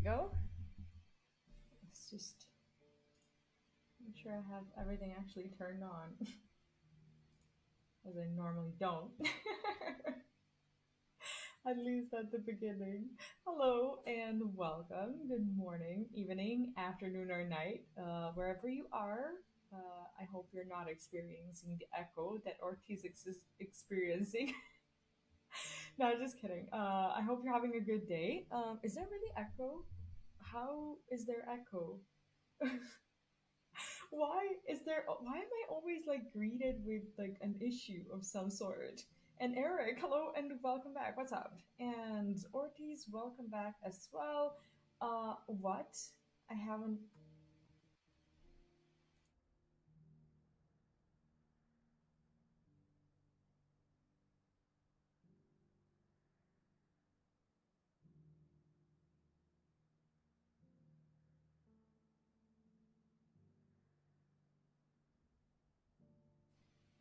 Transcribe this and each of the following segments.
go. Let's just make sure I have everything actually turned on, as I normally don't. At least at the beginning. Hello and welcome. Good morning, evening, afternoon, or night, wherever you are. I hope you're not experiencing the echo that Ortiz is experiencing. No, just kidding. I hope you're having a good day. Is there really echo? How is there echo? Why am I always like greeted with like an issue of some sort? And Eric, hello and welcome back. What's up? And Ortiz, welcome back as well. What? I haven't.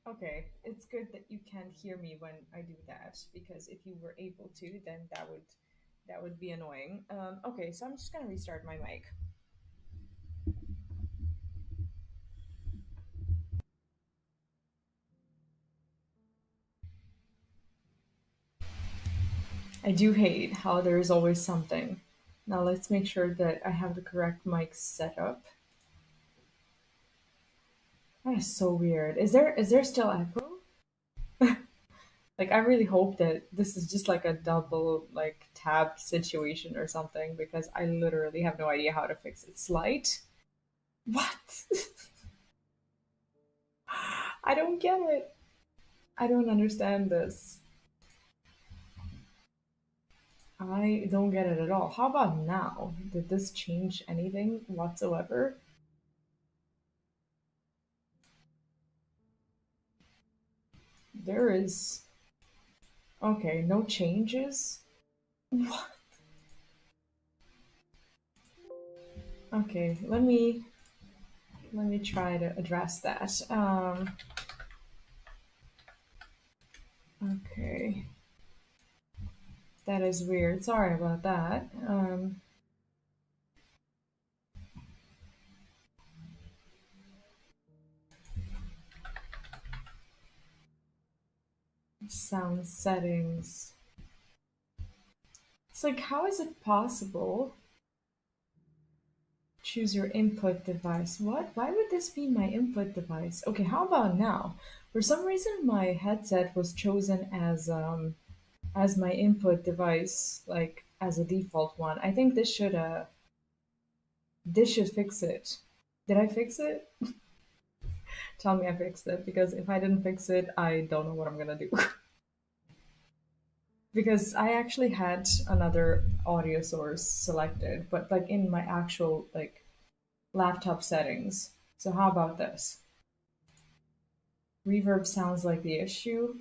Okay, it's good that you can't hear me when I do that, because if you were able to, then that would be annoying. Okay, so I'm just gonna restart my mic. I do hate how there is always something. Now let's make sure that I have the correct mic set up. That is so weird. Is there still echo? Like I really hope that this is just like a double like tab situation or something, because I literally have no idea how to fix it. Slight? What? I don't get it. I don't understand this. I don't get it at all. How about now? Did this change anything whatsoever? There is. Okay, no changes? What? Okay, let me try to address that. Okay. That is weird. Sorry about that. Sound settings. It's like, how is it possible? Choose your input device. What? Why would this be my input device? Okay, how about now? For some reason, my headset was chosen as my input device, like as a default one. I think this should fix it. Did I fix it? Tell me I fixed it, because if I didn't fix it, I don't know what I'm gonna do. Because I actually had another audio source selected, but like in my actual like laptop settings. So how about this? Reverb sounds like the issue.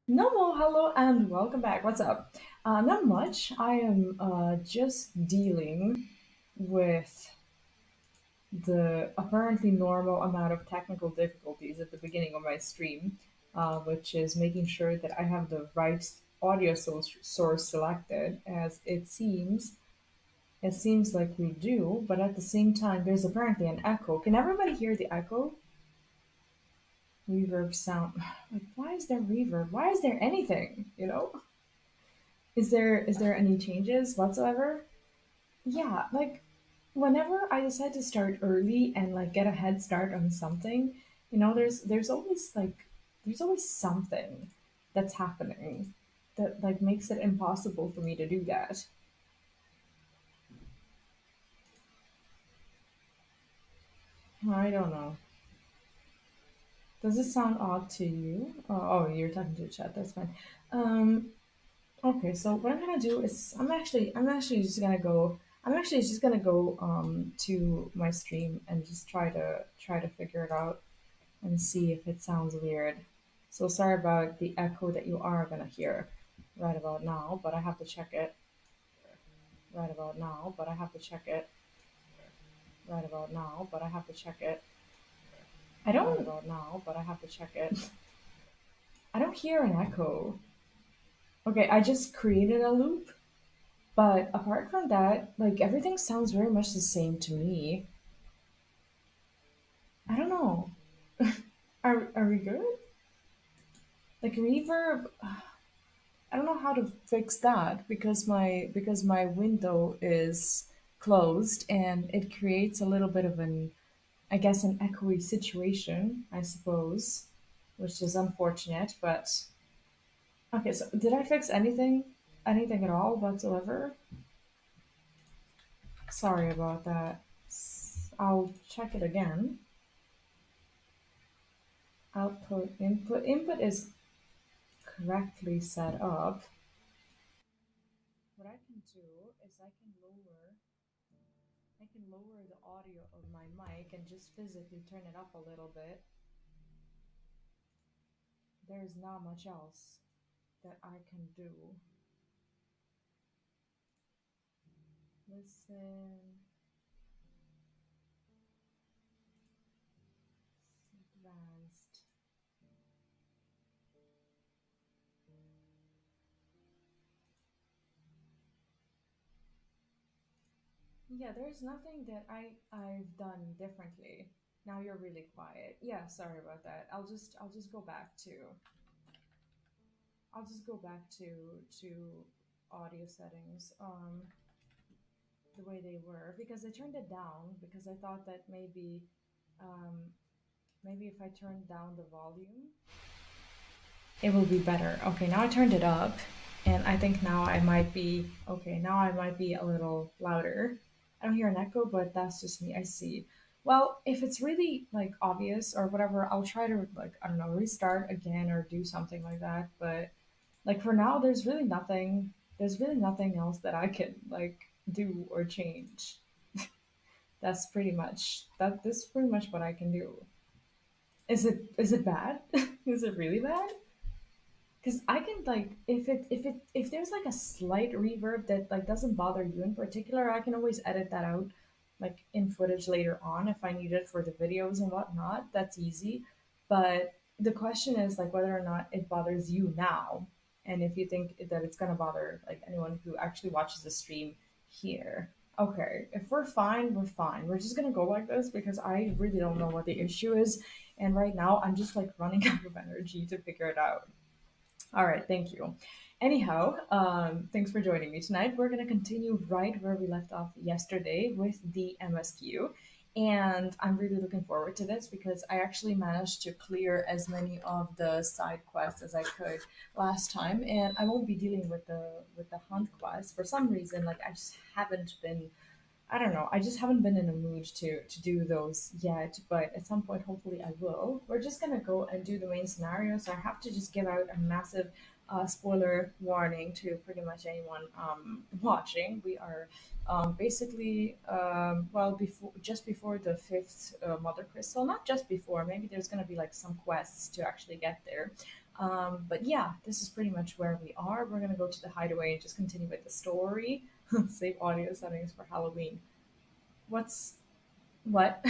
No, hello and welcome back. What's up? Not much. I am just dealing with the apparently normal amount of technical difficulties at the beginning of my stream, which is making sure that I have the right audio source selected, as it seems like we do, but at the same time, there's apparently an echo. Can everybody hear the echo? Reverb sound. Like, why is there reverb? Why is there anything? Is there any changes whatsoever? Yeah, like whenever I decide to start early and like get a head start on something, there's always something that's happening that like makes it impossible for me to do that. I don't know. Does it sound odd to you? Oh, you're talking to the chat. That's fine. Um, okay, so what I'm gonna do is I'm actually just gonna go to my stream and just try to figure it out and see if it sounds weird. So sorry about the echo that you are gonna hear right about now, but I have to check it right about now. But I have to check it right about now. But I have to check it I don't right about now. But I have to check it. I don't hear an echo. Okay, I just created a loop. But apart from that, like everything sounds very much the same to me. I don't know. Are we good? Like reverb, I don't know how to fix that because my window is closed and it creates a little bit of an, I guess, an echoey situation, I suppose, which is unfortunate. But okay, so did I fix anything at all whatsoever? Sorry about that. I'll check it again. Output, input is correctly set up. What I can do is I can lower the audio of my mic and just physically turn it up a little bit. There's not much else that I can do. Listen, advanced. Yeah, there's nothing that I've done differently. Now you're really quiet. Yeah, sorry about that. I'll just go back to audio settings the way they were because I turned it down because I thought that um, maybe if I turned down the volume it will be better. Okay, now I turned it up, and I think now I might be okay. Now I might be a little louder. I don't hear an echo, but that's just me. I see. Well, if it's really like obvious or whatever, I'll try to like I don't know restart again or do something like that. But like for now, there's really nothing. There's really nothing else that I can like do or change. That's pretty much that. This is pretty much what I can do. Is it bad? Is it really bad? Because I can like if there's like a slight reverb that like doesn't bother you in particular, I can always edit that out like in footage later on if I need it for the videos and whatnot. That's easy. But the question is like whether or not it bothers you now, and if you think that it's gonna bother like anyone who actually watches the stream here. Okay, if we're fine, we're fine. We're just gonna go like this because I really don't know what the issue is, and right now I'm just like running out of energy to figure it out. All right, thank you. Anyhow, thanks for joining me tonight. We're going to continue right where we left off yesterday with the MSQ. And I'm really looking forward to this because I actually managed to clear as many of the side quests as I could last time, and I won't be dealing with the hunt quest for some reason. Like I just haven't been I don't know. I just haven't been in a mood to do those yet, but at some point, hopefully, I will. We're just gonna go and do the main scenario, so I have to just give out a massive spoiler warning to pretty much anyone watching. We are basically well before just before the fifth mother crystal, not just before. Maybe there's gonna be like some quests to actually get there. But yeah, this is pretty much where we are. We're gonna go to the hideaway and just continue with the story. Save audio settings for Halloween. What's what?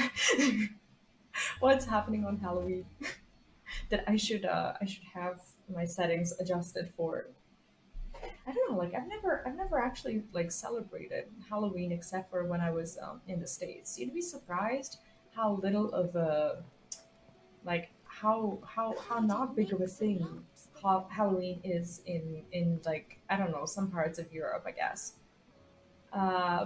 What's happening on Halloween that I should have my settings adjusted for? I don't know. Like I've never actually like celebrated Halloween except for when I was in the States. You'd be surprised how little of a like how not big of a thing Halloween is in like I don't know some parts of Europe. I guess.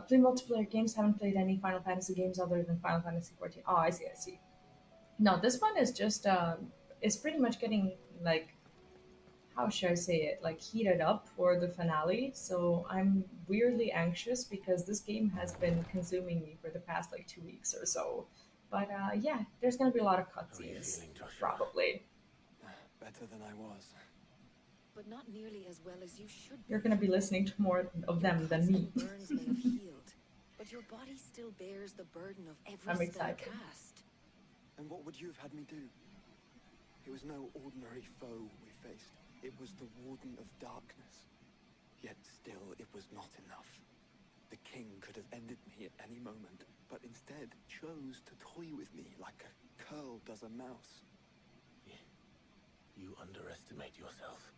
Play multiplayer games. Haven't played any Final Fantasy games other than Final Fantasy 14. Oh, I see. I see. No, this one is just it's pretty much getting like how should I say it like heated up for the finale. So I'm weirdly anxious because this game has been consuming me for the past like 2 weeks or so. But yeah, there's gonna be a lot of How are you cutscenes feeling, Joshua? probably. Better than I was. But not nearly as well as you should You're be. gonna be listening to more of Your them cuts than me. and burns may have healed, but your body still bears the burden of every I'm spell excited. cast. And what would you have had me do? It was no ordinary foe we faced. It was the Warden of Darkness. Yet still, it was not enough. The king could have ended me at any moment, but instead chose to toy with me like a curl does a mouse. You underestimate yourself.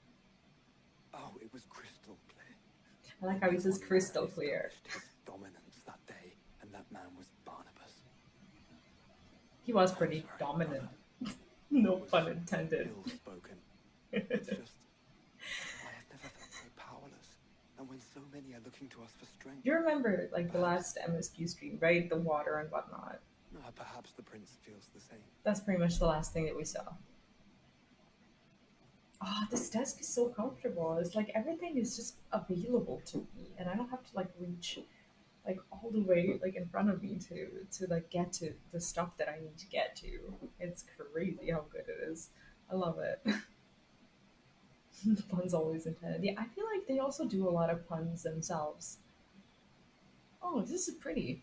Oh, it was crystal clear. I like how he says crystal clear. Established his dominance that day, and that man was Barnabas. He was I'm pretty sorry, dominant. brother. No It was pun intended. ill-spoken. It's just, I have never felt so powerless. And when so many are looking to us for strength, You remember like the perhaps, last MSQ stream, right? The water and whatnot. perhaps the prince feels the same. That's pretty much the last thing that we saw. Oh, this desk is so comfortable. It's like everything is just available to me, and I don't have to like reach like all the way like in front of me to like get to the stuff that I need to get to. It's crazy how good it is. I love it. The puns always intended. Yeah, I feel like they also do a lot of puns themselves. Oh, this is pretty.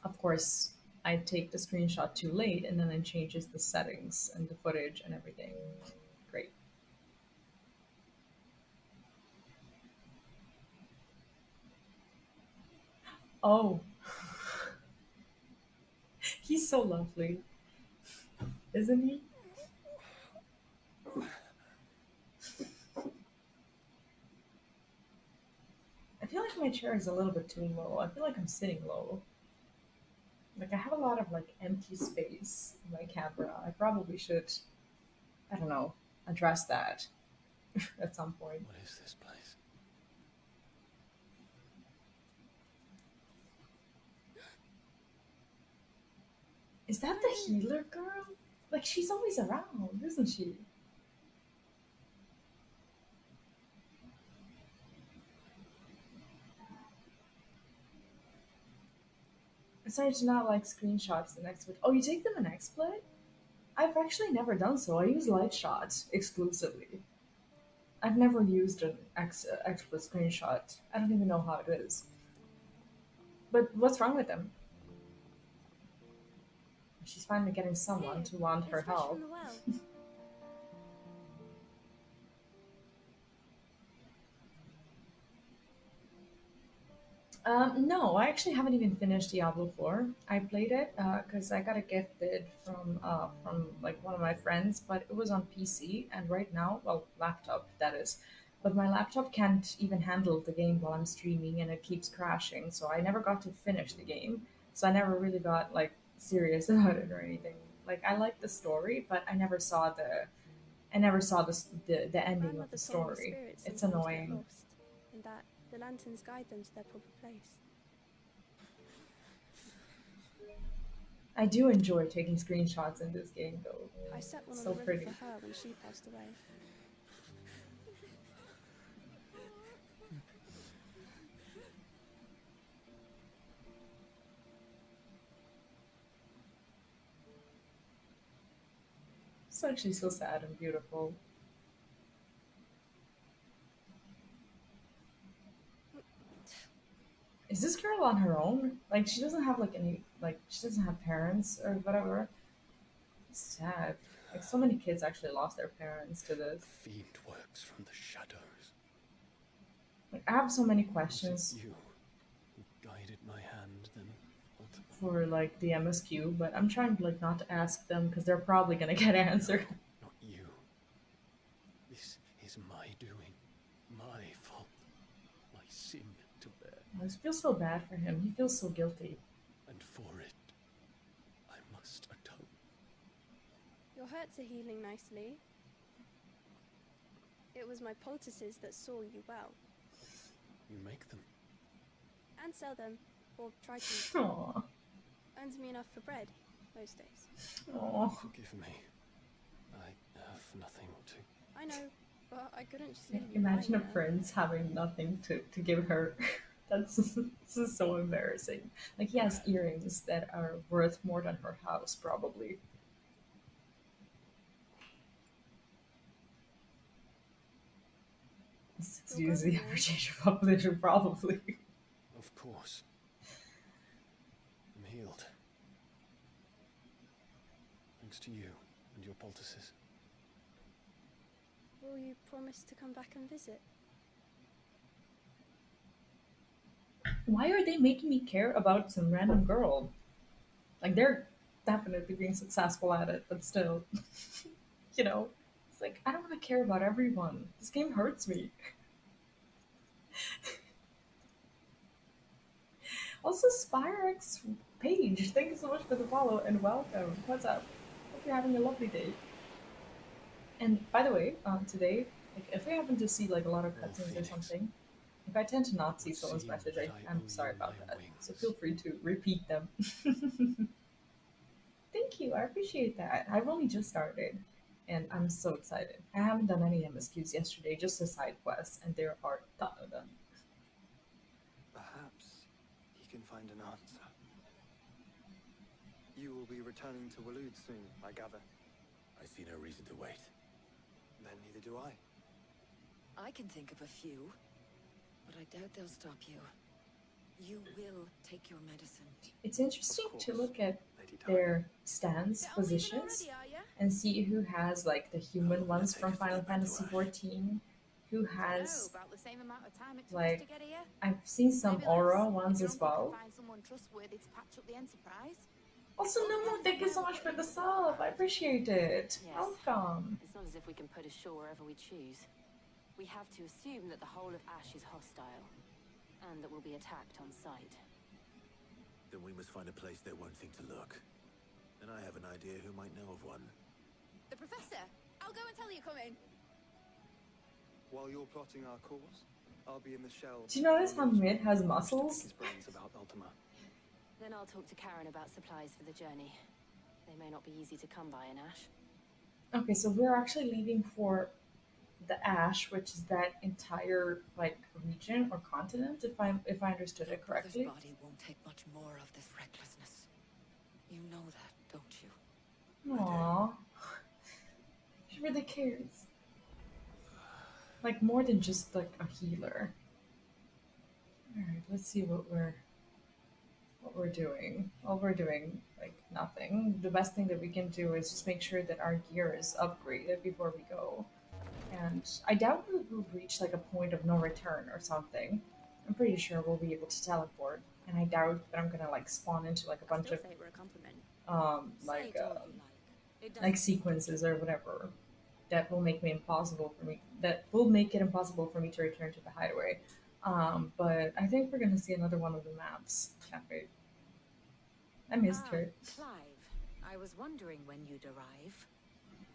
Of course, I take the screenshot too late, and then it changes the settings and the footage and everything. Great. Oh, he's so lovely, isn't he? I feel like my chair is a little bit too low. I feel like I'm sitting low. Like I have a lot of like empty space in my camera. I probably should, I don't know, address that at some point. What is this place? Is that the healer girl? Like she's always around, isn't she? I started to not like screenshots the next bit. Oh, you take them in XSplit? I've actually never done so. I use Lightshot exclusively. I've never used an XSplit screenshot. I don't even know how it is. But what's wrong with them? She's finally getting someone to want her It's fresh from help. the well. No, I actually haven't even finished Diablo 4. I played it because I got it gifted from like one of my friends, but it was on PC, and right now, well, laptop that is, but my laptop can't even handle the game while I'm streaming, and it keeps crashing. So I never got to finish the game. So I never really got like serious about it or anything. Like I like the story, but I never saw the ending of Grandmother the told me story. spirits It's sometimes get annoying. lost, and that the lanterns guide them to their proper place. I do enjoy taking screenshots in this game, though. I set one on So the river pretty. for her when she passed away. It's actually so sad and beautiful. Is this girl on her own? Like she doesn't have like any like she doesn't have parents or whatever. It's sad. Like so many kids actually lost their parents to this. The fiend works from the shadows. Like I have so many Was questions it you who guided my hand then? for like the MSQ, but I'm trying to like not to ask them because they're probably gonna get answered. Not you. This is my doing. My fault. My sin to bear. I just feel so bad for him. He feels so guilty. And for it, I must atone. Your hurts are healing nicely. It was my poultices that saw you well. You make them. And sell them, or try to. Aww. Earns me enough for bread, most days. Aww. Forgive me. I have nothing to. I know, but I couldn't just leave you Imagine a lying there. prince having nothing to give her. That's this is so embarrassing. Like he has earrings that are worth more than her house, probably. Excuse the average of population, probably. Of course. I'm healed. Thanks to you and your poultices. Will you promise to come back and visit? Why are they making me care about some random girl? Like they're definitely being successful at it, but still, you know, it's like I don't want to care about everyone. This game hurts me. Also, Spyrex Page, thank you so much for the follow and welcome. What's up? Hope you're having a lovely day. And by the way, today, like if we happen to see like a lot of Oh, cutscenes or Phoenix. something, if I tend to It not see would someone's seem message, that I I'm owe sorry you about my that. So feel wings. free to repeat them. Thank you, I appreciate that. I've only just started, and I'm so excited. I haven't done any MSQs yesterday, just a side quests, and there are a ton of them. Perhaps he can find an answer. You will be returning to Waloed soon, I gather. I see no reason to wait. Then neither do I. I can think of a few, but I doubt they'll stop you. You will take your medicine. It's interesting to course, look at Lady Talia. their stance Down leaving positions already, are ya? and see who has like the human long will it ones take from us to Final get back to Fantasy Ash? XIV, who Dunno, has about the same amount of time it took us like to get here. I've seen some Maybe aura less, if ones your as uncle can well. find someone trustworthy to patch up the Enterprise. Also, Nomo, thank you so much for the sub. I appreciate it. Yes. Welcome. It's not as if we can put ashore wherever we choose. We have to assume that the whole of Ash is hostile, and that we'll be attacked on sight. Then we must find a place they won't think to look. And I have an idea who might know of one. The Professor! I'll go and tell you coming. While you're plotting our course, I'll be in the shell. Do you notice how Mid has to pick muscles? his brains about Ultima. Then I'll talk to Karen about supplies for the journey. They may not be easy to come by in Ash. Okay, so we're actually leaving for the Ash, which is that entire like region or continent, if I understood Your it brother's correctly. body won't take much more of this recklessness. You know that, don't you? Aww. She really cares. Like more than just like a healer. Alright, let's see what we're doing. Well, we're doing like nothing. The best thing that we can do is just make sure that our gear is upgraded before we go. And I doubt we'll reach like a point of no return or something. I'm pretty sure we'll be able to teleport, and I doubt that I'm gonna like spawn into like a I'll bunch still of say it were a compliment. like Say it all you like. It like doesn't sequences or whatever that will make me impossible for me that will make it impossible for me to return to the hideaway. But I think we're gonna see another one of the maps. Can't wait. I missed her. Clive, I was wondering when you'd arrive.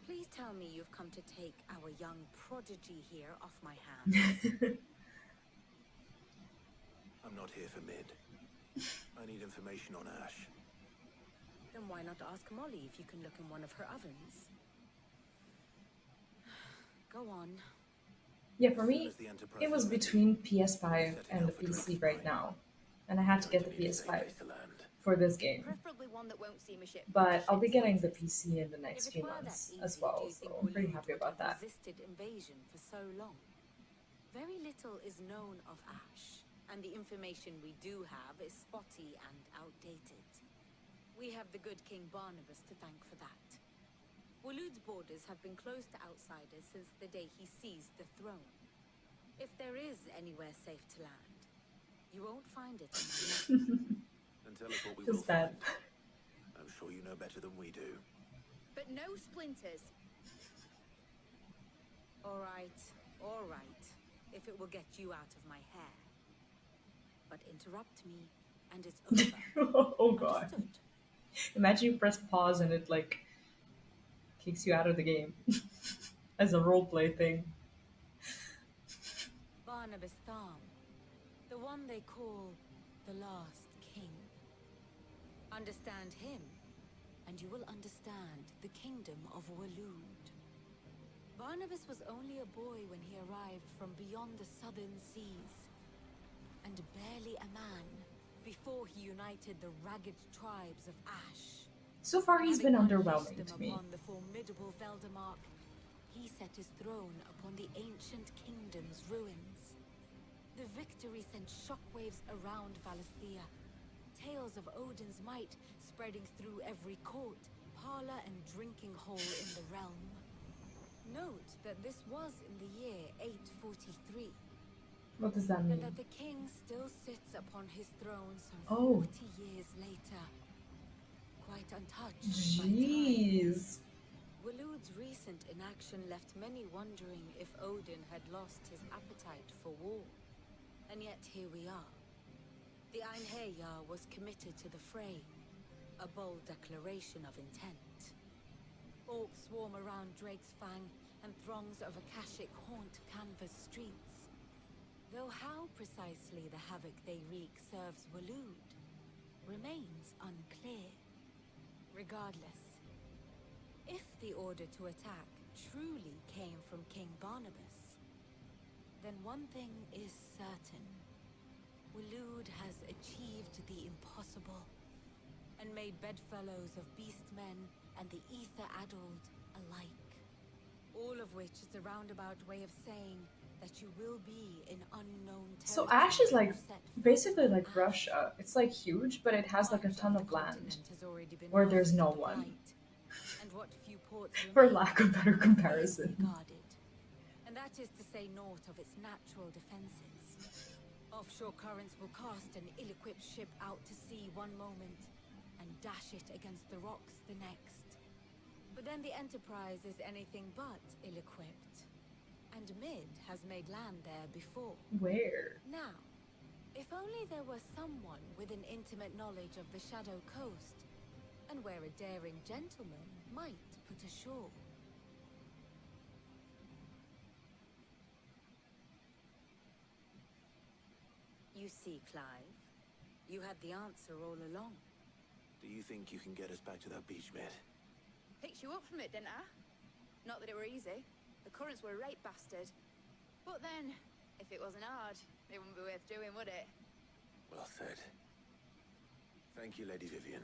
Please tell me you've come to take our young prodigy here off my hands. I'm not here for Mid. I need information on Ash. Then why not ask Molly if you can look in one of her ovens? Go on. Yeah, for As soon me, as the Enterprise it was is ready, between PS5 setting and the out for PC Drake's right Mine. now, and I had to Going get the be a safe PS5 place to land. for this game. Preferably one that won't seem a shit. But I'll be shit getting the scientist. PC in the If next it few were that months easy, as do well, you think so I'm pretty Waloed happy would about have that. resisted invasion for so long? Very little is known of Ash, and the information we do have is spotty and outdated. We have the good King Barnabas to thank for that. Waloed's borders have been closed to outsiders since the day he seized the throne. If there is anywhere safe to land, you won't find it in my land. And tell us what we will Just that. find. I'm sure you know better than we do. But no splinters. All right, if it will get you out of my hair. But interrupt me, and it's over. Oh god. Understood? Imagine you press pause and it like kicks you out of the game as a roleplay thing. Barnabas Thom, the one they call the last king. Understand him, and you will understand the kingdom of Waloed. Barnabas was only a boy when he arrived from beyond the southern seas, and barely a man before he united the ragged tribes of Ash. So far, he's been Having unleashed underwhelming them to me. upon the formidable Veldemark, he set his throne upon the ancient kingdom's ruins. The victory sent shockwaves around Valisthea, tales of Odin's might spreading through every court, parlor, and drinking hole in the realm. Note that this was in the year 843, What does that and mean? that the king still sits upon his throne some Oh. 40 years later, quite untouched by time. Jeez. Waloed's recent inaction left many wondering if Odin had lost his appetite for war. And yet here we are. The Einherjar was committed to the fray, a bold declaration of intent. Orcs swarm around Drake's Fang, and throngs of Akashic haunt Canvas streets. Though how precisely the havoc they wreak serves Waloed remains unclear. Regardless, if the order to attack truly came from King Barnabas, then one thing is certain. Waloed has achieved the impossible, and made bedfellows of beastmen and the ether-addled alike. All of which is a roundabout way of saying that you will be in unknown So territory. Ash is like set basically like Ash. Russia. It's like huge, but it has like a Much ton the of land continent has already been where there's lost no to the one, blight, and what few ports for remain lack of better are comparison. guarded. And that is to say naught of its natural defenses. Offshore currents will cast an ill-equipped ship out to sea one moment and dash it against the rocks the next. But then the Enterprise is anything but ill-equipped. And Mid has made land there before. Where? Now, if only there were someone with an intimate knowledge of the Shadow Coast, and where a daring gentleman might put ashore. You see, Clive, you had the answer all along. Do you think you can get us back to that beach, Mid? Picked you up from it, didn't I? Not that it were easy. The currents were right bastard. But then, if it wasn't hard, it wouldn't be worth doing, would it? Well said. Thank you, Lady Vivian.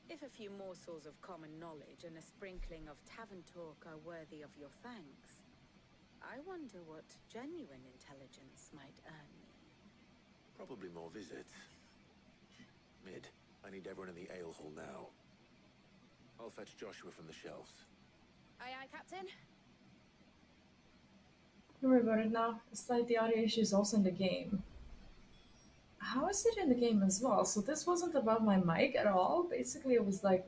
If a few morsels of common knowledge and a sprinkling of tavern talk are worthy of your thanks, I wonder what genuine intelligence might earn me. Probably more visits. Mid, I need everyone in the ale hall now. I'll fetch Joshua from the shelves. Aye, aye, Captain. Don't worry about it now. It's like the audio issue is also in the game. How is it in the game as well? So this wasn't about my mic at all. Basically, it was like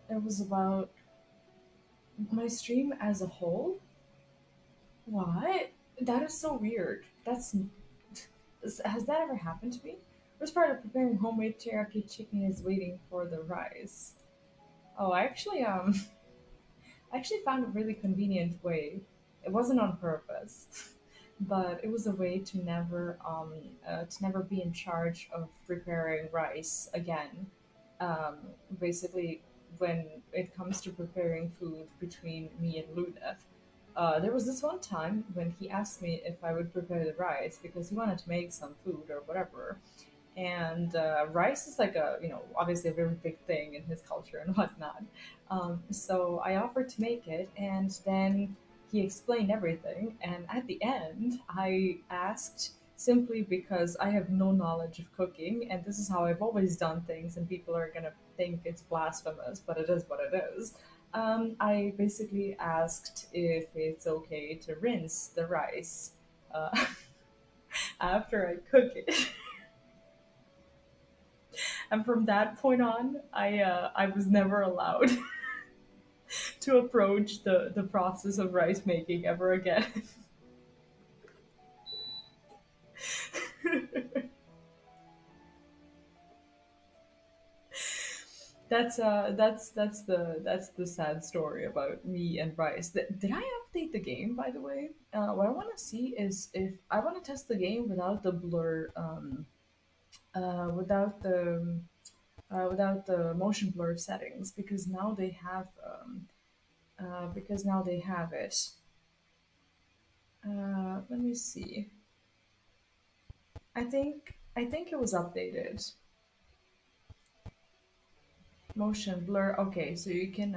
it was about my stream as a whole. What? That is so weird. Has that ever happened to me? First part of preparing homemade teriyaki chicken is waiting for the rice. Oh, I actually found a really convenient way. It wasn't on purpose, but it was a way to never be in charge of preparing rice again. Um, Basically, when it comes to preparing food between me and Luneth. There was this one time when he asked me if I would prepare the rice because he wanted to make some food or whatever. And rice is like obviously a very big thing in his culture and whatnot. So I offered to make it, and then he explained everything. And at the end, I asked simply because I have no knowledge of cooking, and this is how I've always done things, and people are gonna think it's blasphemous, but it is what it is. I basically asked if it's okay to rinse the rice uh, after I cook it. And from that point on, I was never allowed to approach the process of rice making ever again. That's the sad story about me and rice. Did I update the game, by the way? What I want to see is if I want to test the game without the blur, without the motion blur settings, because now they have it. Let me see. I think it was updated. Motion blur. Okay, so you can.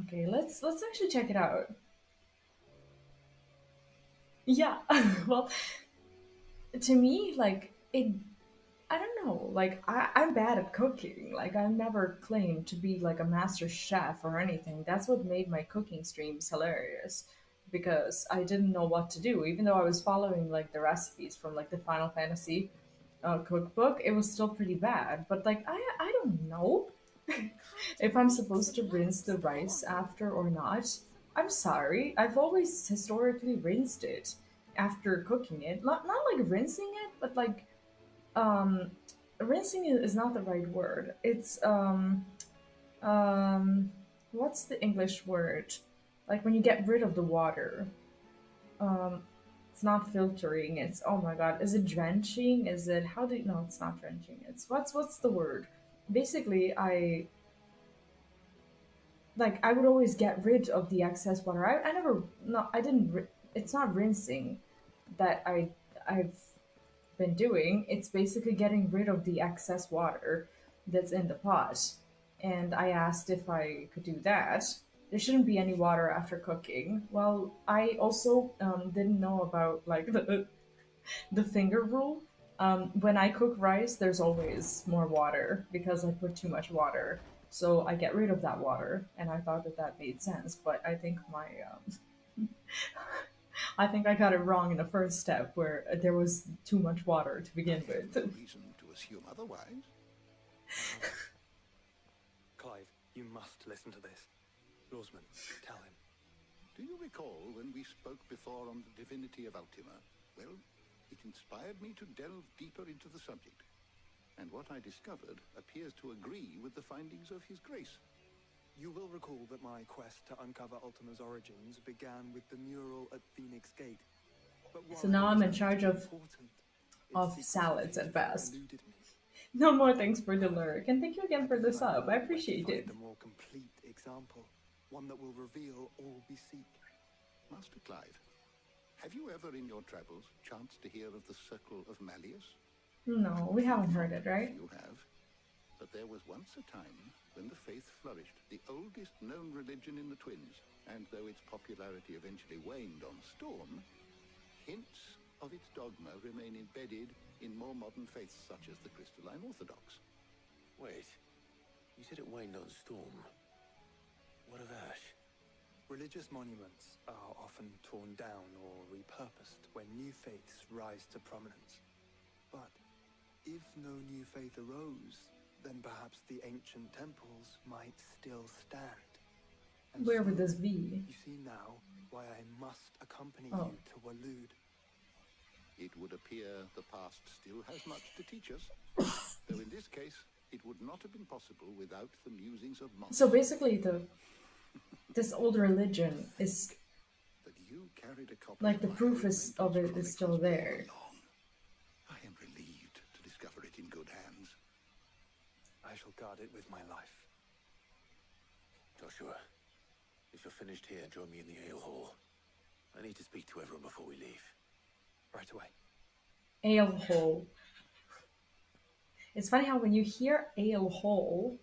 Okay, let's actually check it out. Yeah. Well, to me, like it. I don't know. Like I'm bad at cooking. Like I've never claimed to be like a master chef or anything. That's what made my cooking streams hilarious. Because I didn't know what to do, even though I was following like the recipes from like the Final Fantasy cookbook. It was still pretty bad. But like I don't know if I'm supposed to rinse the rice after or not. I'm sorry. I've always historically rinsed it after cooking it. Not like rinsing it, but like um, rinsing is not the right word. It's um, what's the English word? Like when you get rid of the water. Um, it's not filtering. It's oh my god. Is it drenching? Is it how do you no? It's not drenching. It's what's the word? Basically, I would always get rid of the excess water. I never no I didn't. It's not rinsing that I've been doing. It's basically getting rid of the excess water that's in the pot. And I asked if I could do that. There shouldn't be any water after cooking. Well, I also didn't know about like the finger rule. When I cook rice, there's always more water because I put too much water. So I get rid of that water, and I thought that that made sense. But I think I think I got it wrong in the first step where there was too much water to begin I have with. no reason to assume otherwise. Clive, you must listen to this. Lawsman, tell him. Do you recall when we spoke before on the divinity of Ultima? Well, it inspired me to delve deeper into the subject. And what I discovered appears to agree with the findings of His Grace. You will recall that my quest to uncover Ultima's origins began with the mural at Phoenix Gate. But So now I'm in charge of salads at best. No more thanks for the lurk, and thank you again for the sub. I appreciate it. A more complete example, one that will reveal all we seek. Master Clive, have you ever in your travels chanced to hear of the Circle of Malleus? No, we haven't heard it, right? You have. But there was once a time when the faith flourished, the oldest known religion in the Twins, and though its popularity eventually waned on Storm, hints of its dogma remain embedded in more modern faiths such as the Crystalline Orthodox. Wait, you said it waned on Storm. What of Ash? Religious monuments are often torn down or repurposed when new faiths rise to prominence. But if no new faith arose, then perhaps the ancient temples might still stand. And Where so, would this be? You see now why I must accompany Oh. you to Walud. It would appear the past still has much to teach us, though in this case, it would not have been possible without the musings of monks. So basically, this old religion is That you carried a copy like the my proof Old of it Maintenance is still Chronicles there. all along. I am relieved to discover it in good hands. I shall guard it with my life. Joshua, if you're finished here, join me in the ale hall. I need to speak to everyone before we leave. Right away. Ale hole. It's funny how when you hear ale hole,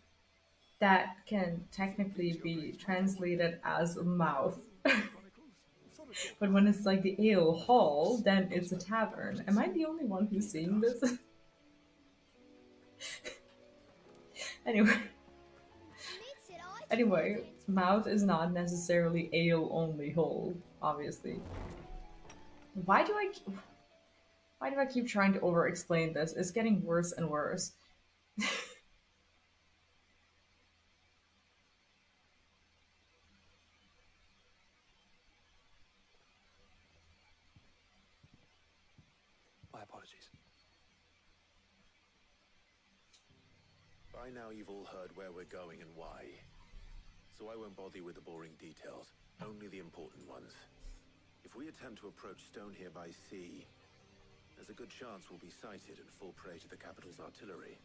that can technically be translated as mouth. But when it's like the ale hall, then it's a tavern. Am I the only one who's seeing this? Anyway, mouth is not necessarily ale only hole, obviously. Why do I keep trying to over explain this? It's getting worse and worse. My apologies. By now you've all heard where we're going and why. So I won't bother you with the boring details, only the important ones. If we attempt to approach Stone here by sea, there's a good chance we'll be sighted and fall prey to the capital's artillery.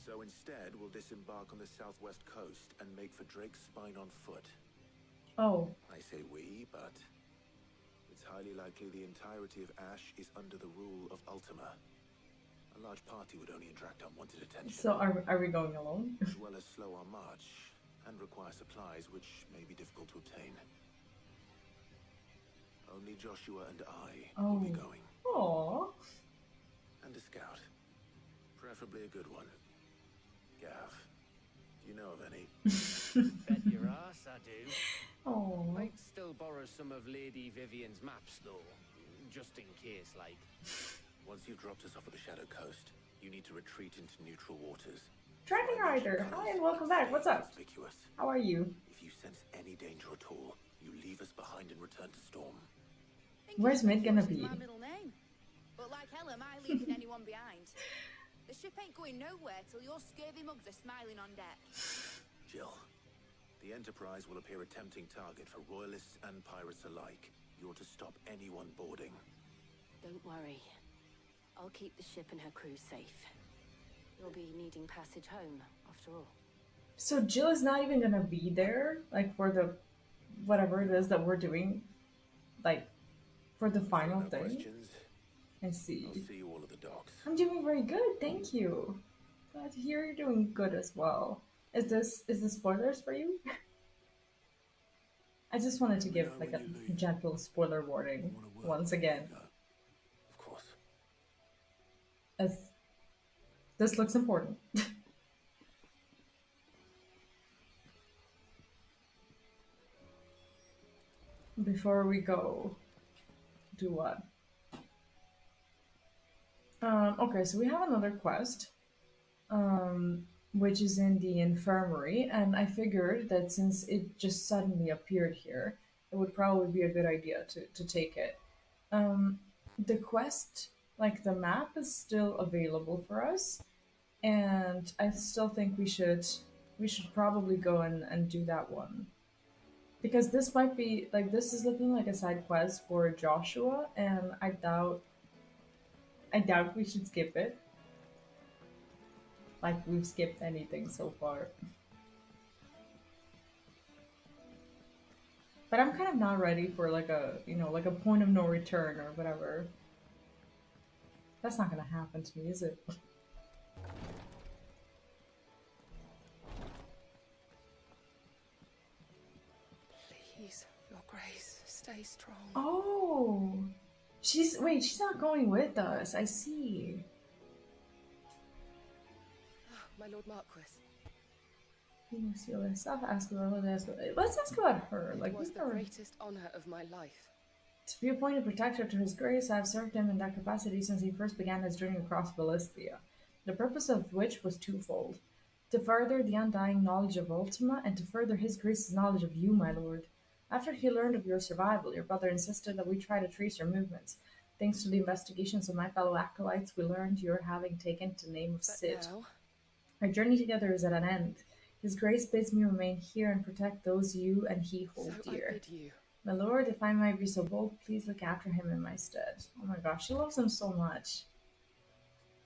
So instead, we'll disembark on the southwest coast and make for Drake's Spine on foot. Oh. I say we, but it's highly likely the entirety of Ash is under the rule of Ultima. A large party would only attract unwanted attention. So are we going alone? As well as slow our march and require supplies which may be difficult to obtain. Only Joshua and I will be going. Aww. And a scout. Preferably a good one. Gav, do you know of any? Bet your ass I do. Oh. Might still borrow some of Lady Vivian's maps though, just in case, like. Once you've dropped us off at the Shadow Coast, you need to retreat into neutral waters. Dragon Rider, hi and welcome back. What's up? Conspicuous. How are you? If you sense any danger at all, you leave us behind and return to Storm. Where's Mid gonna be? My middle name. But like hell am I leaving anyone behind. The ship ain't going nowhere till your scurvy mugs are smiling on deck. Jill, the Enterprise will appear a tempting target for royalists and pirates alike. You're to stop anyone boarding. Don't worry. I'll keep the ship and her crew safe. You'll be needing passage home, after all. So Jill is not even gonna be there, like for the whatever it is that we're doing, like for the final No thing. questions. I see. I'll see you all at the docks. I'm doing very good, thank you. Glad to hear you're doing good as well. Is this spoilers for you? I just wanted to give like a gentle spoiler warning once again. Of course. As this looks important. Before we go, do what? Okay, so we have another quest, which is in the infirmary, and I figured that since it just suddenly appeared here, it would probably be a good idea to take it. The quest, like the map, is still available for us, and I still think we should probably go and do that one. Because this might be like this is looking like a side quest for Joshua, and I doubt we should skip it. Like we've skipped anything so far. But I'm kind of not ready for like a like a point of no return or whatever. That's not gonna happen to me, is it? Please, Your Grace, stay strong. Oh, she's not going with us. I see. My Lord Marquis. Let's ask about her. It Like was the greatest honor of my life. To be appointed protector to His Grace, I have served him in that capacity since he first began his journey across Ballistia, the purpose of which was twofold: to further the undying knowledge of Ultima, and to further His Grace's knowledge of you, my lord. After he learned of your survival, your brother insisted that we try to trace your movements. Thanks to the investigations of my fellow acolytes, we learned your having taken the name of Sid. Now? Our journey together is at an end. His Grace bids me remain here and protect those you and he hold So dear. I bid you. My lord, if I might be so bold, please look after him in my stead. Oh my gosh, she loves him so much.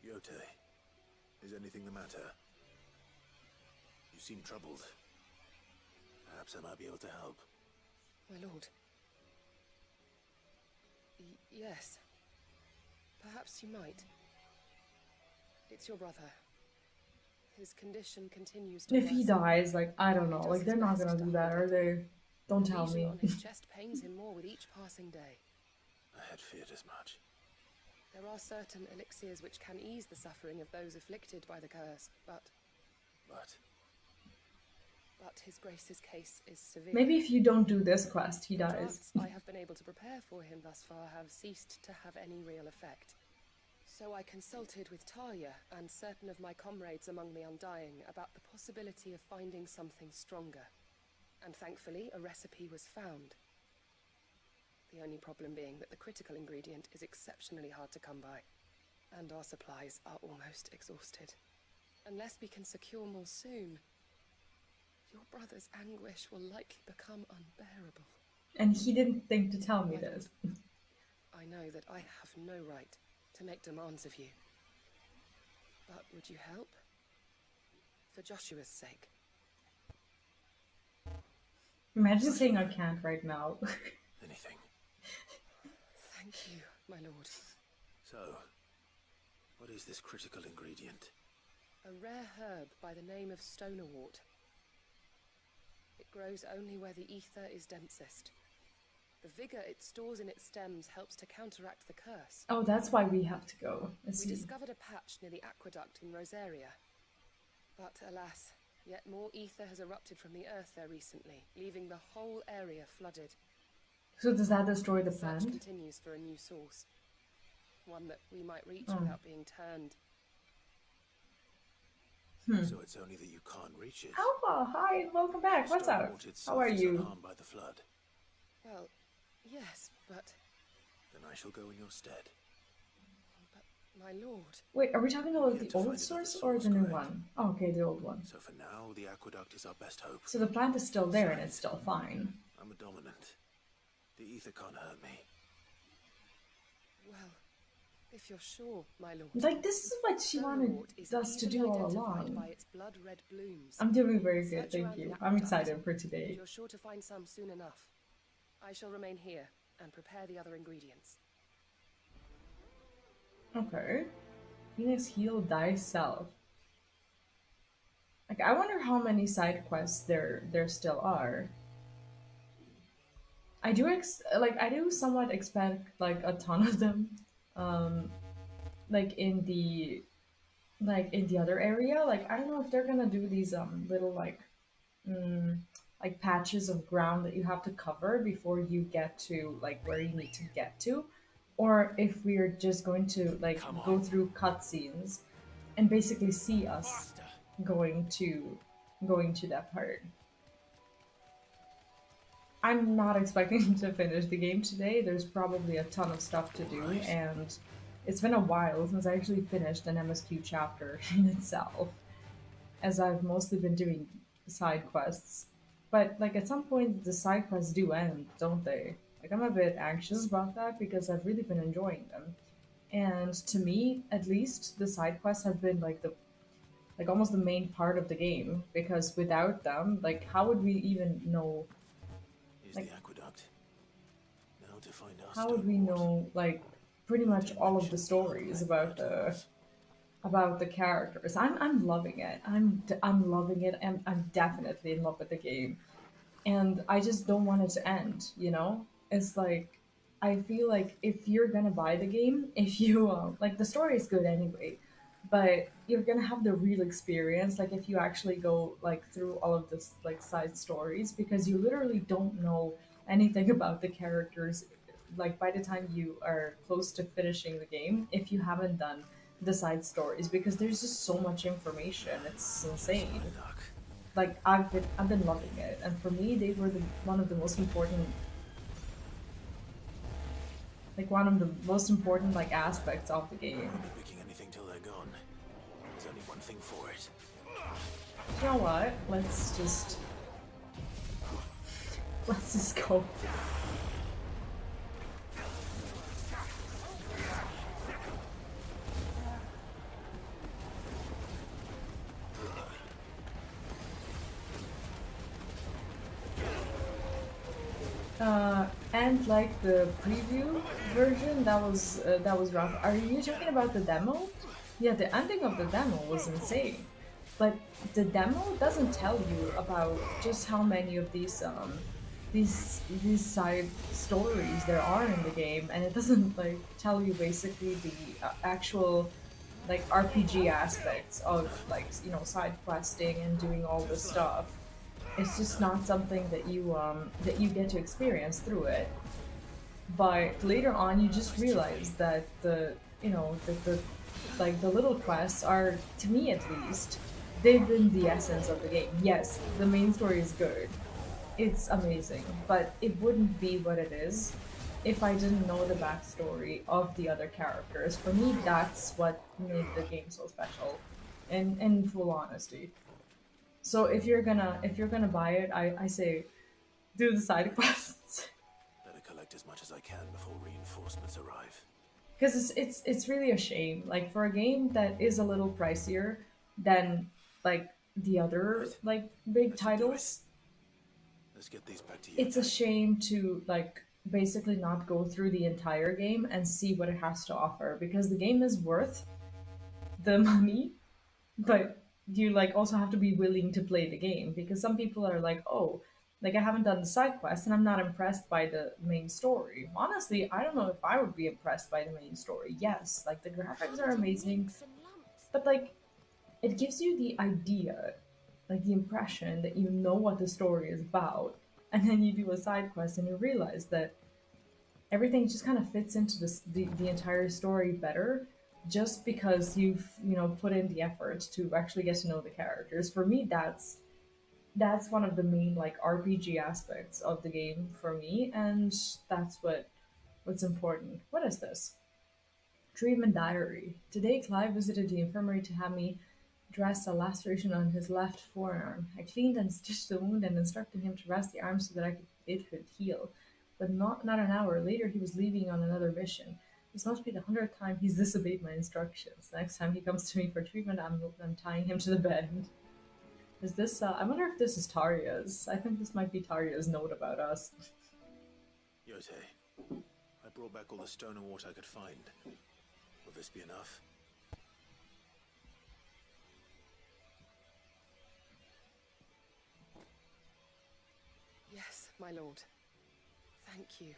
Yote, is anything the matter? You seem troubled. Perhaps I might be able to help. My lord. Yes. Perhaps you might. It's your brother. His condition continues to If he worsen. dies, like, I don't know, He does like, his they're not best gonna to do that, hide are it. they? Don't The tell lesion me. on his chest pains him more with each passing day. I had feared as much. There are certain elixirs which can ease the suffering of those afflicted by the curse, but His Grace's case is severe. Maybe if you don't do this quest, he The dies. drafts I have been able to prepare for him thus far have ceased to have any real effect. So I consulted with Talia and certain of my comrades among the Undying about the possibility of finding something stronger. And thankfully, a recipe was found. The only problem being that the critical ingredient is exceptionally hard to come by, and our supplies are almost exhausted. Unless we can secure more soon, your brother's anguish will likely become unbearable. And he didn't think to tell me My this. lord, I know that I have no right to make demands of you. But would you help? For Joshua's sake. Imagine saying I can't right now. Anything. Thank you, my lord. So, what is this critical ingredient? A rare herb by the name of stonerwort. It grows only where the ether is densest. The vigor it stores in its stems helps to counteract the curse. Oh, that's why we have to go. I We see. discovered a patch near the aqueduct in Rosaria. But alas, yet more ether has erupted from the earth there recently, leaving the whole area flooded. So does that destroy the Search plant? continues for a new source. One that we might reach Oh. without being turned. So it's only that you can't reach it. Alpha, hi and welcome back. What's up? Stonewater itself How are is you? unharmed by the flood. Well, yes, but Then I shall go in your stead. My lord. Wait, are we talking We about had the to old find another source or source, the new correct? one? Oh, okay, the old one. So for now, the aqueduct is our best hope. So the plant is still there and it's Besides, still fine. I'm a dominant. The ether can't hurt me. Well, if you're sure, my lord. Like, this is what she wanted Dolorort is us to easily do all identified by along. its blood-red blooms. I'm doing very good, Search thank around the you. I'm aqueduct, excited for and today. you're sure to find some soon enough. I shall remain here and prepare the other ingredients. Okay. Phoenix heal thyself. Like, I wonder how many side quests there still are. I do somewhat expect like a ton of them, um, like in the other area. Like, I don't know if they're gonna do these little mm, like patches of ground that you have to cover before you get to like where you need to get to, or if we're just going to like Come on. go through cutscenes and basically see us Faster! going to that part. I'm not expecting to finish the game today. There's probably a ton of stuff to do, Right. and it's been a while since I actually finished an MSQ chapter in itself, as I've mostly been doing side quests. But like at some point, the side quests do end, don't they? Like I'm a bit anxious about that because I've really been enjoying them, and to me, at least, the side quests have been like almost the main part of the game because without them, like how would we even know? Here's Like, the aqueduct. Now to find our how would we stone wart. know like pretty No much all of the dimension, dark stories black about the characters? I'm loving it. I'm loving it, and I'm definitely in love with the game. And I just don't want it to end. You know, it's like I feel like if you're gonna buy the game, if you like the story is good anyway, but you're gonna have the real experience. Like if you actually go like through all of this like side stories, because you literally don't know anything about the characters. Like by the time you are close to finishing the game, if you haven't done the side stories, because there's just so much information, it's Just my insane. luck. Like I've been loving it, and for me they were one of the most important, like one of the most important like aspects of the game. Won't be picking anything till they're gone. There's only one thing for it. You know what, let's just go. And like the preview version, that was rough. Are you talking about the demo? Yeah, the ending of the demo was insane. But the demo doesn't tell you about just how many of these side stories there are in the game, and it doesn't like tell you basically the actual like RPG aspects of like side questing and doing all this stuff. It's just not something that you get to experience through it. But later on, you just realize that the like the little quests are, to me at least, they've been the essence of the game. Yes, the main story is good, it's amazing, but it wouldn't be what it is if I didn't know the backstory of the other characters. For me, that's what made the game so special, in full honesty. So if you're gonna buy it, I say do the side quests Better collect as much as I can before reinforcements arrive. because it's really a shame. Like for a game that is a little pricier than like the other Right. like big That should do it. titles, Let's get these back to you. it's a shame to like basically not go through the entire game and see what it has to offer, because the game is worth the money, but you like also have to be willing to play the game, because some people are like, oh, like I haven't done the side quest and I'm not impressed by the main story. Honestly, I don't know if I would be impressed by the main story. Yes, like the graphics are amazing, but like it gives you the idea, like the impression that you know what the story is about, and then you do a side quest and you realize that everything just kind of fits into the entire story better, just because you've put in the effort to actually get to know the characters. For me, that's one of the main like RPG aspects of the game for me, and that's what's important. What is this? Treatment diary. Today, Clive visited the infirmary to have me dress a laceration on his left forearm. I cleaned and stitched the wound and instructed him to rest the arm so that it could heal. But not an hour later, he was leaving on another mission. This must be the 100th time he's disobeyed my instructions. The next time he comes to me for treatment, I'm tying him to the bed. Is this? I wonder if this is Tarya's. I think this might be Tarya's note about us. Yote, I brought back all the stone and water I could find. Will this be enough? Yes, my lord. Thank you.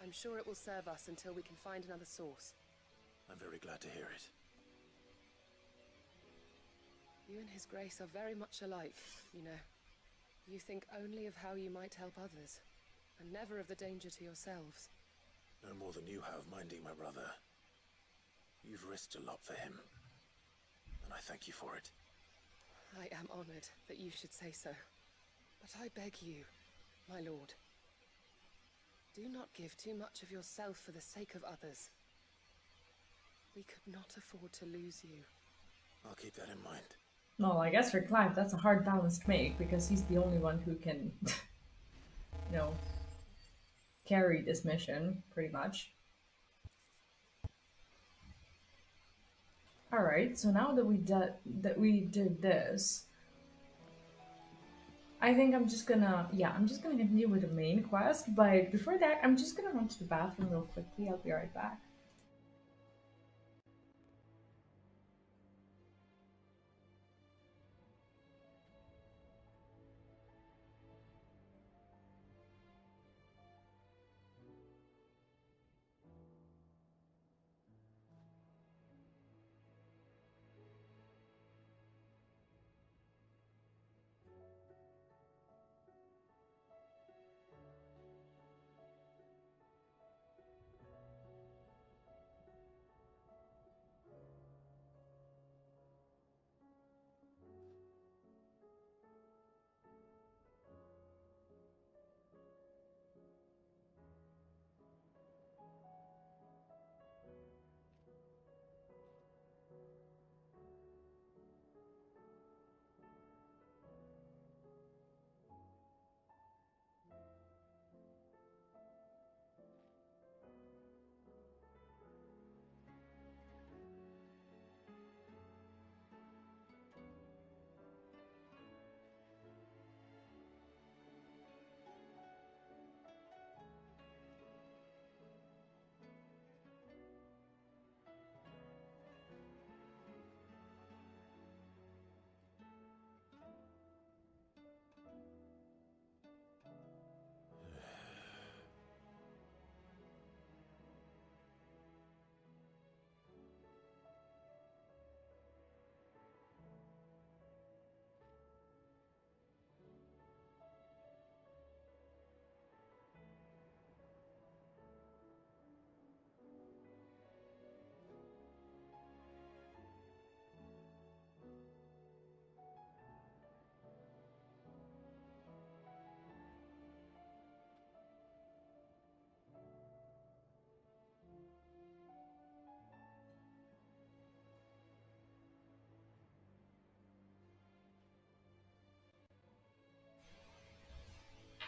I'm sure it will serve us until we can find another source. I'm very glad to hear it. You and His Grace are very much alike, you know. You think only of how you might help others, and never of the danger to yourselves. No more than you have, minding my brother. You've risked a lot for him, and I thank you for it. I am honored that you should say so. But I beg you, my lord, do not give too much of yourself for the sake of others. We could not afford to lose you. I'll keep that in mind. Well, I guess for Clive, that's a hard balance to make, because he's the only one who can, you know, carry this mission, pretty much. Alright, so now that we did this, I think I'm just gonna continue with the main quest, but before that, I'm just gonna run to the bathroom real quickly. I'll be right back.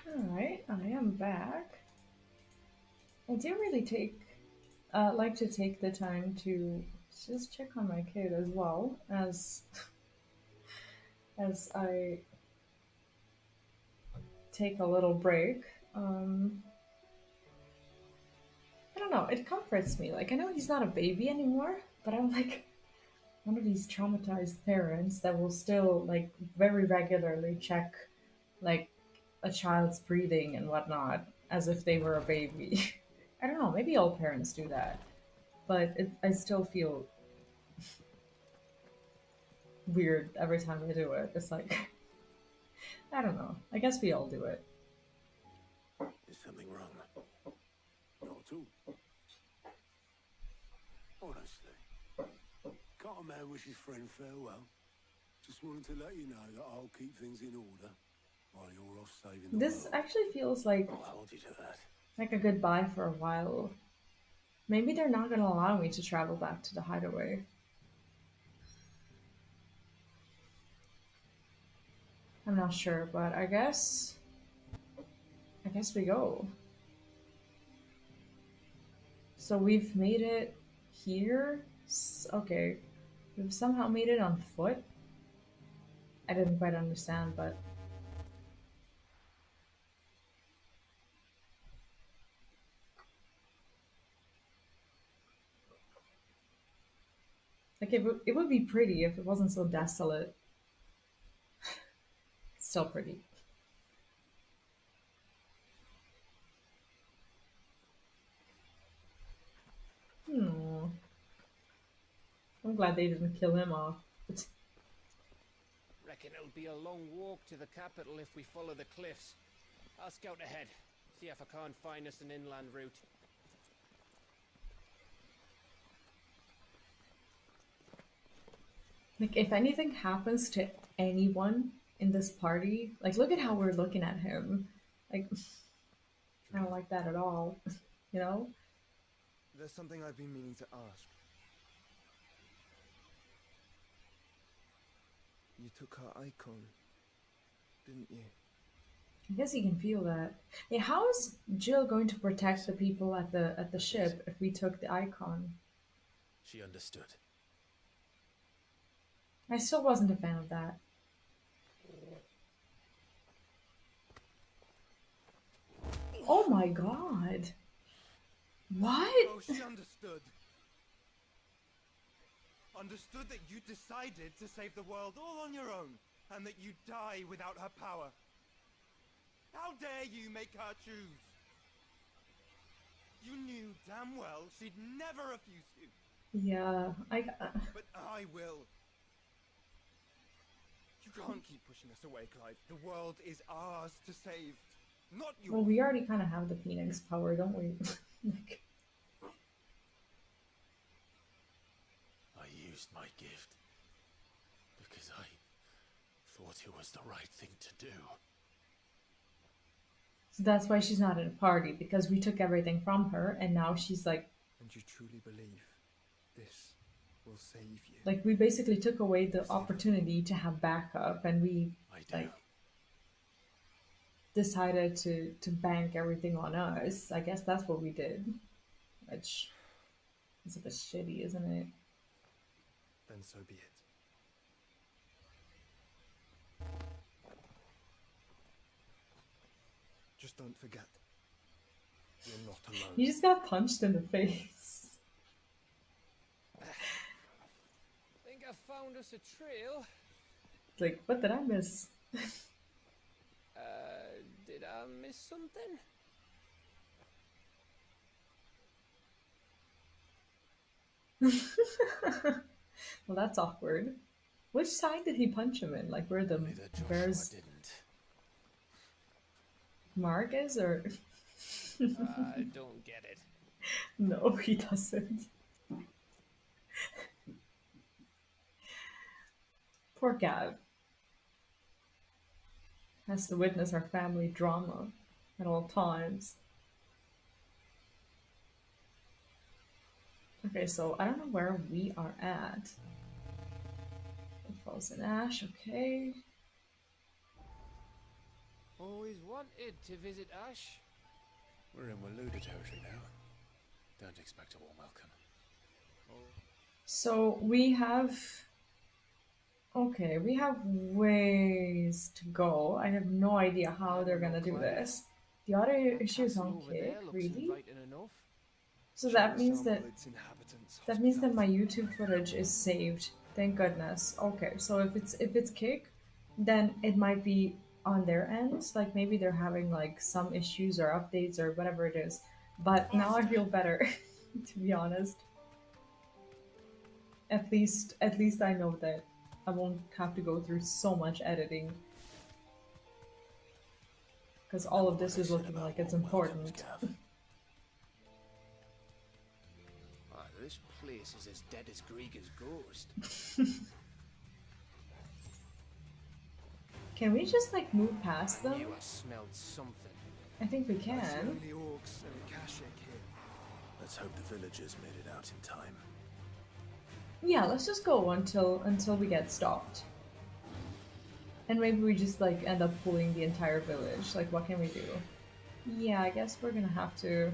Alright, I am back. I do really like to take the time to just check on my kid as well as I take a little break. I don't know, it comforts me. Like, I know he's not a baby anymore, but I'm like one of these traumatized parents that will still, like, very regularly check, like, a child's breathing and whatnot as if they were a baby. I don't know, maybe all parents do that, but I still feel weird every time I do it. It's like, I don't know. I guess we all do it. Is something wrong? Not at all. Honestly. Can't a man wish his friend farewell? Just wanted to let you know that I'll keep things in order while you're off saving the This world. actually feels like I'll hold you to that. a goodbye for a while. Maybe they're not gonna allow me to travel back to the hideaway. I'm not sure, but I guess we go. So we've made it here. Okay, we've somehow made it on foot. I didn't quite understand, but like it would be pretty if it wasn't so desolate. Still pretty. Hmm. I'm glad they didn't kill him off. Reckon it'll be a long walk to the capital if we follow the cliffs. I'll scout ahead, see if I can't find us an inland route. Like, if anything happens to anyone in this party, like, look at how we're looking at him. Like, I don't like that at all. You know? There's something I've been meaning to ask. You took her icon, didn't you? I guess you can feel that. Yeah, how is Jill going to protect the people at the ship if we took the icon? She understood. I still wasn't a fan of that. Oh my god. What? Oh, she understood. Understood that you decided to save the world all on your own, and that you'd die without her power. How dare you make her choose? You knew damn well she'd never refuse you. Yeah, But I will. You can't keep pushing us away, Clive. The world is ours to save, not yours. Well, we already kind of have the Phoenix power, don't we? Like, I used my gift because I thought it was the right thing to do. so that's why she's not in a party, because we took everything from her, and now she's like... And you truly believe this will save you? Like, we basically took away the opportunity to have backup, and we, like, decided to bank everything on us. I guess that's what we did. Which is a bit shitty, isn't it? Then so be it. Just don't forget, you're not alone. You just got punched in the face. Think I found us a trail. Like, what did I miss? Did I miss something? Well, that's awkward. Which side did he punch him in? Like, where the bear's mark is, or? I don't get it. No, he doesn't. Poor Gav. Has to witness our family drama at all times. Okay, so I don't know where we are at. It falls in ash, okay. Always wanted to visit Ash. We're in Waluda territory now. Don't expect a warm welcome. So we have... Okay, we have ways to go. I have no idea how they're gonna do this. The other issue is on Kick, really? So that means that my YouTube footage is saved. Thank goodness. Okay, so if it's Kick, then it might be on their end. Like maybe they're having like some issues or updates or whatever it is. But now I feel better, to be honest. At least I know that I won't have to go through so much editing. Because all of this is looking like it's important. This place is as dead as Grega's ghost. Can we just like move past them? I smelled something. I think we I see can. only orcs and Akashic here. Let's hope the villagers made it out in time. Yeah, let's just go until we get stopped. And maybe we just like end up pulling the entire village. Like, what can we do? Yeah, I guess we're gonna have to...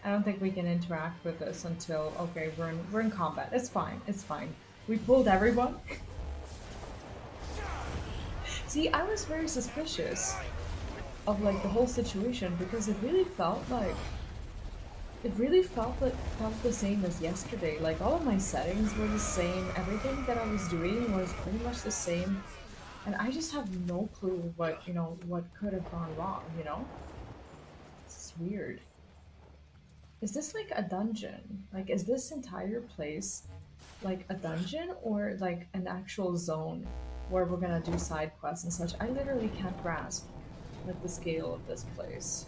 I don't think we can interact with this until... Okay, we're in combat. It's fine, it's fine. We pulled everyone. See, I was very suspicious of like the whole situation because it really felt like... felt the same as yesterday. Like, all of my settings were the same, everything that I was doing was pretty much the same, and I just have no clue what, you know, what could have gone wrong, you know? It's weird. Is this like a dungeon? Like, is this entire place like a dungeon or like an actual zone where we're gonna do side quests and such? I literally can't grasp like the scale of this place.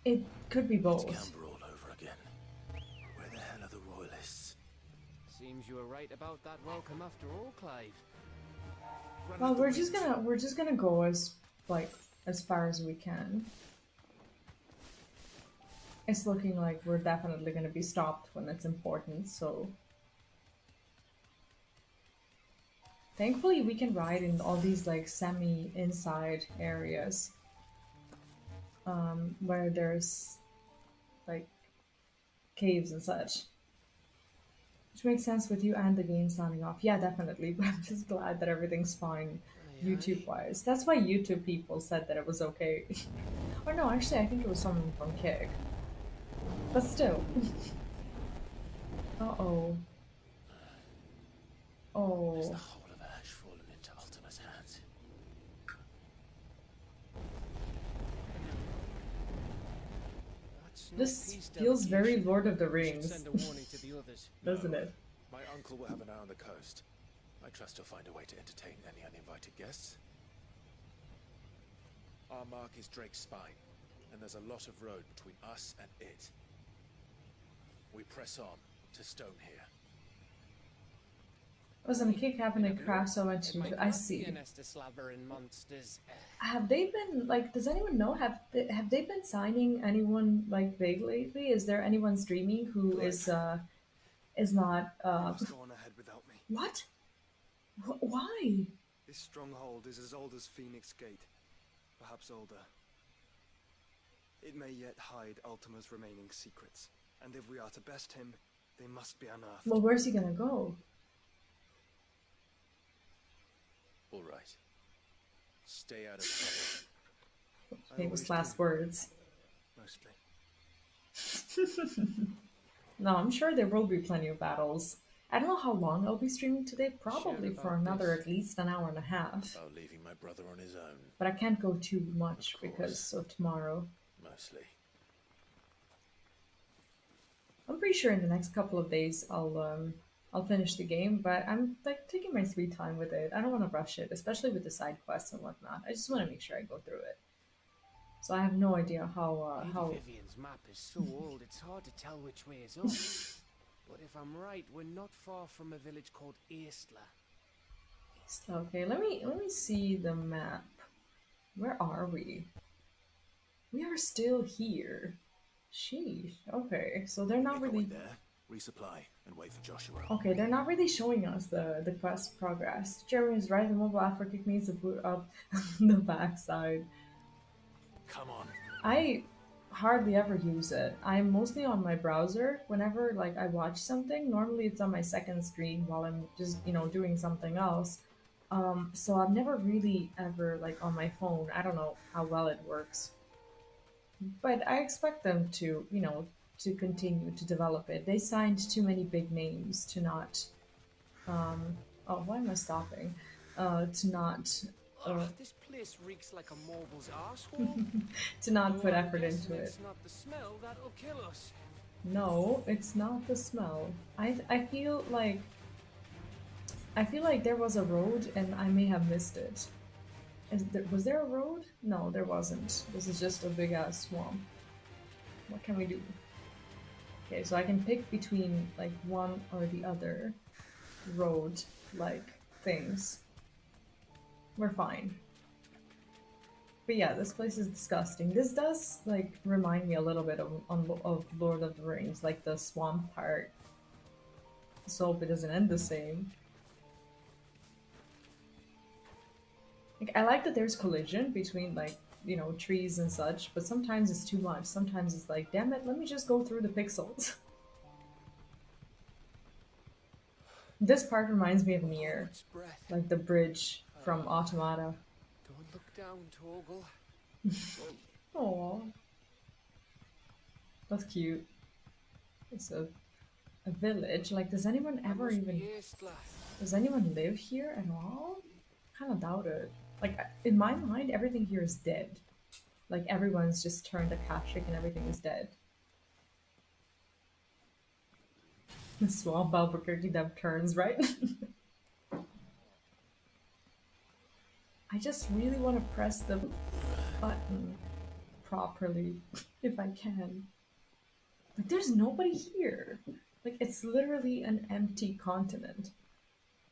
It could be both. It's Camber all over again. Where the hell are the royalists? Seems you were right about that welcome after all, Clive. Well, we're just gonna go as far as we can. It's looking like we're definitely gonna be stopped when it's important, so thankfully we can ride in all these like semi-inside areas. Where there's like caves and such. Which makes sense with you and the game sounding off. Yeah, definitely, but I'm just glad that everything's fine YouTube-wise. That's why YouTube people said that it was okay. Or no, actually I think it was someone from Kick. But still. Uh-oh. Oh. Is the whole of Ash fallen into Ultima's hands? This feels very Lord of the Rings, Send a warning to the others. doesn't it? My uncle will have an eye on the coast. I trust he'll find a way to entertain any uninvited guests. Our mark is Drake's Spine, and there's a lot of road between us and it. We press on to Stone here. I was on a Kick happened to crash, so I went to... I see. Monsters. Have they been, like, does anyone know, have they been signing anyone, like, big lately? Is there anyone streaming who is not, You must go on ahead without me. What? Why? This stronghold is as old as Phoenix Gate, perhaps older. It may yet hide Ultima's remaining secrets, and if we are to best him, they must be unearthed. Well, where's he gonna go? All right. Stay out of trouble. Famous last words. Mostly. No, I'm sure there will be plenty of battles. I don't know how long I'll be streaming today, probably for another at least an hour and a half. About leaving my brother on his own. But I can't go too much because of tomorrow. Mostly. I'm pretty sure in the next couple of days I'll finish the game, but I'm like taking my sweet time with it. I don't want to rush it, especially with the side quests and whatnot. I just want to make sure I go through it. So I have no idea how Vivian's map is so old it's hard to tell which way is up. But if I'm right, we're not far from a village called Aestla. Okay, let me see the map. Where are we? We are still here. Sheesh. Okay, so they're not really there. Resupply and wait for Joshua. Okay, they're not really showing us the quest progress. Jeremy is right, the mobile app for Kick needs to boot up the backside. Come on. I hardly ever use it. I'm mostly on my browser. Whenever like I watch something, normally it's on my second screen while I'm just, you know, doing something else. So I've never really ever like on my phone. I don't know how well it works. But I expect them to, you know, to continue to develop it. They signed too many big names to not oh, why am I stopping? To not This place reeks like a mobile's arsehole. to not put effort into it. It's not the smell that'll kill us. No, it's not the smell. I feel like there was a road and I may have missed it. Was there a road? No, there wasn't. This is just a big ass swamp. What can we do? Okay, so I can pick between like one or the other road like things. We're fine. But yeah, this place is disgusting. This does like remind me a little bit of Lord of the Rings, like the swamp part. So hope it doesn't end the same. Like I like that there's collision between like, you know, trees and such, but sometimes it's too much. Sometimes it's like, damn it, let me just go through the pixels. This part reminds me of Nier, like the bridge from Automata. Don't look down, Torgal. Aww. That's cute. It's a village. Like, does anyone ever even... Does anyone live here at all? Kind of doubt it. Like, in my mind, everything here is dead. Like, everyone's just turned Akashic and everything is dead. The swamp Albuquerque dev turns, right? I just really want to press the button properly, if I can. Like, there's nobody here. Like, it's literally an empty continent.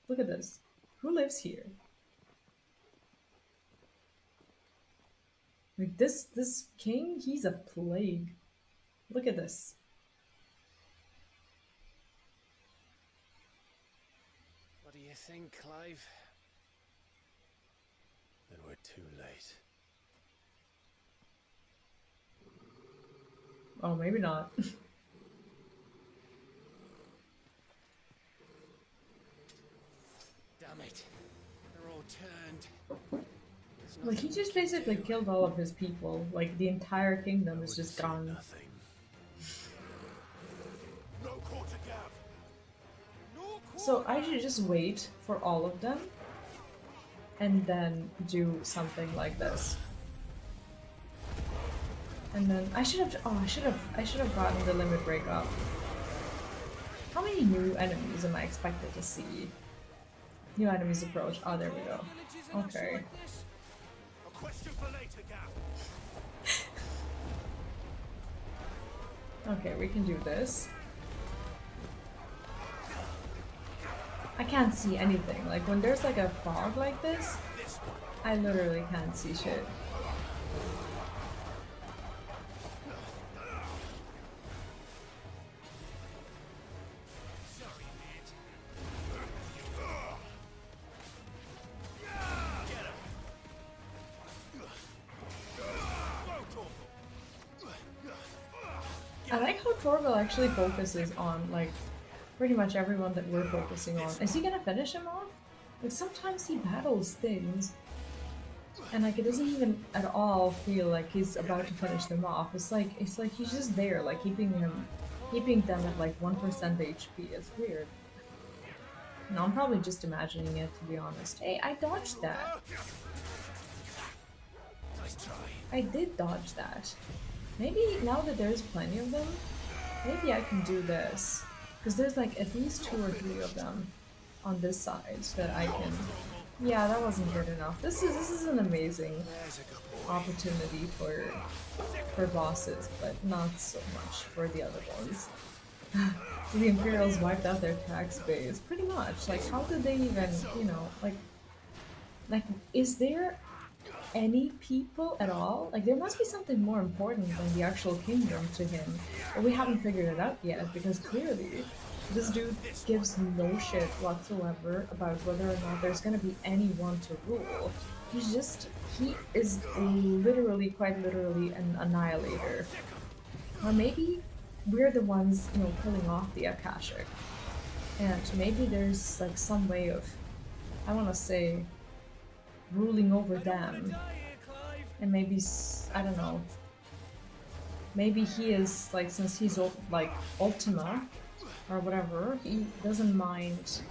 Look at this. Who lives here? Like, this king, he's a plague. Look at this. What do you think, Clive? Then we're too late. Oh, maybe not. Damn it. They're all turned. Like, he just basically killed all of his people. Like, the entire kingdom is just gone. Nothing. No quarter gap. So I should just wait for all of them and then do something like this. And then I should have gotten the limit break up. How many new enemies am I expected to see? New enemies approach. Oh, there we go. Okay. A question for later, Gap. Okay, we can do this. I can't see anything. Like, when there's like a fog like this, I literally can't see shit. I like how Torval actually focuses on, like, pretty much everyone that we're focusing on. Is he gonna finish him off? Like, sometimes he battles things, and, like, it doesn't even at all feel like he's about to finish them off. It's like he's just there, like, keeping them at, like, 1% HP. It's weird. No, I'm probably just imagining it, to be honest. Hey, I dodged that. Nice try. I did dodge that. Maybe now that there's plenty of them, maybe I can do this. Because there's like at least 2 or 3 of them on this side that I can... Yeah, that wasn't good enough. This is an amazing opportunity for bosses, but not so much for the other ones. The Imperials wiped out their tax base, pretty much. Like, how did they even, you know, like, is there any people at all? Like, there must be something more important than the actual kingdom to him, but we haven't figured it out yet, because clearly this dude gives no shit whatsoever about whether or not there's gonna be anyone to rule. He is literally, quite literally, an annihilator. Or maybe we're the ones, you know, pulling off the Akashic, and maybe there's like some way of, I want to say, ruling over them, and maybe, I don't know, maybe he is, like, since he's like Ultima or whatever, he doesn't mind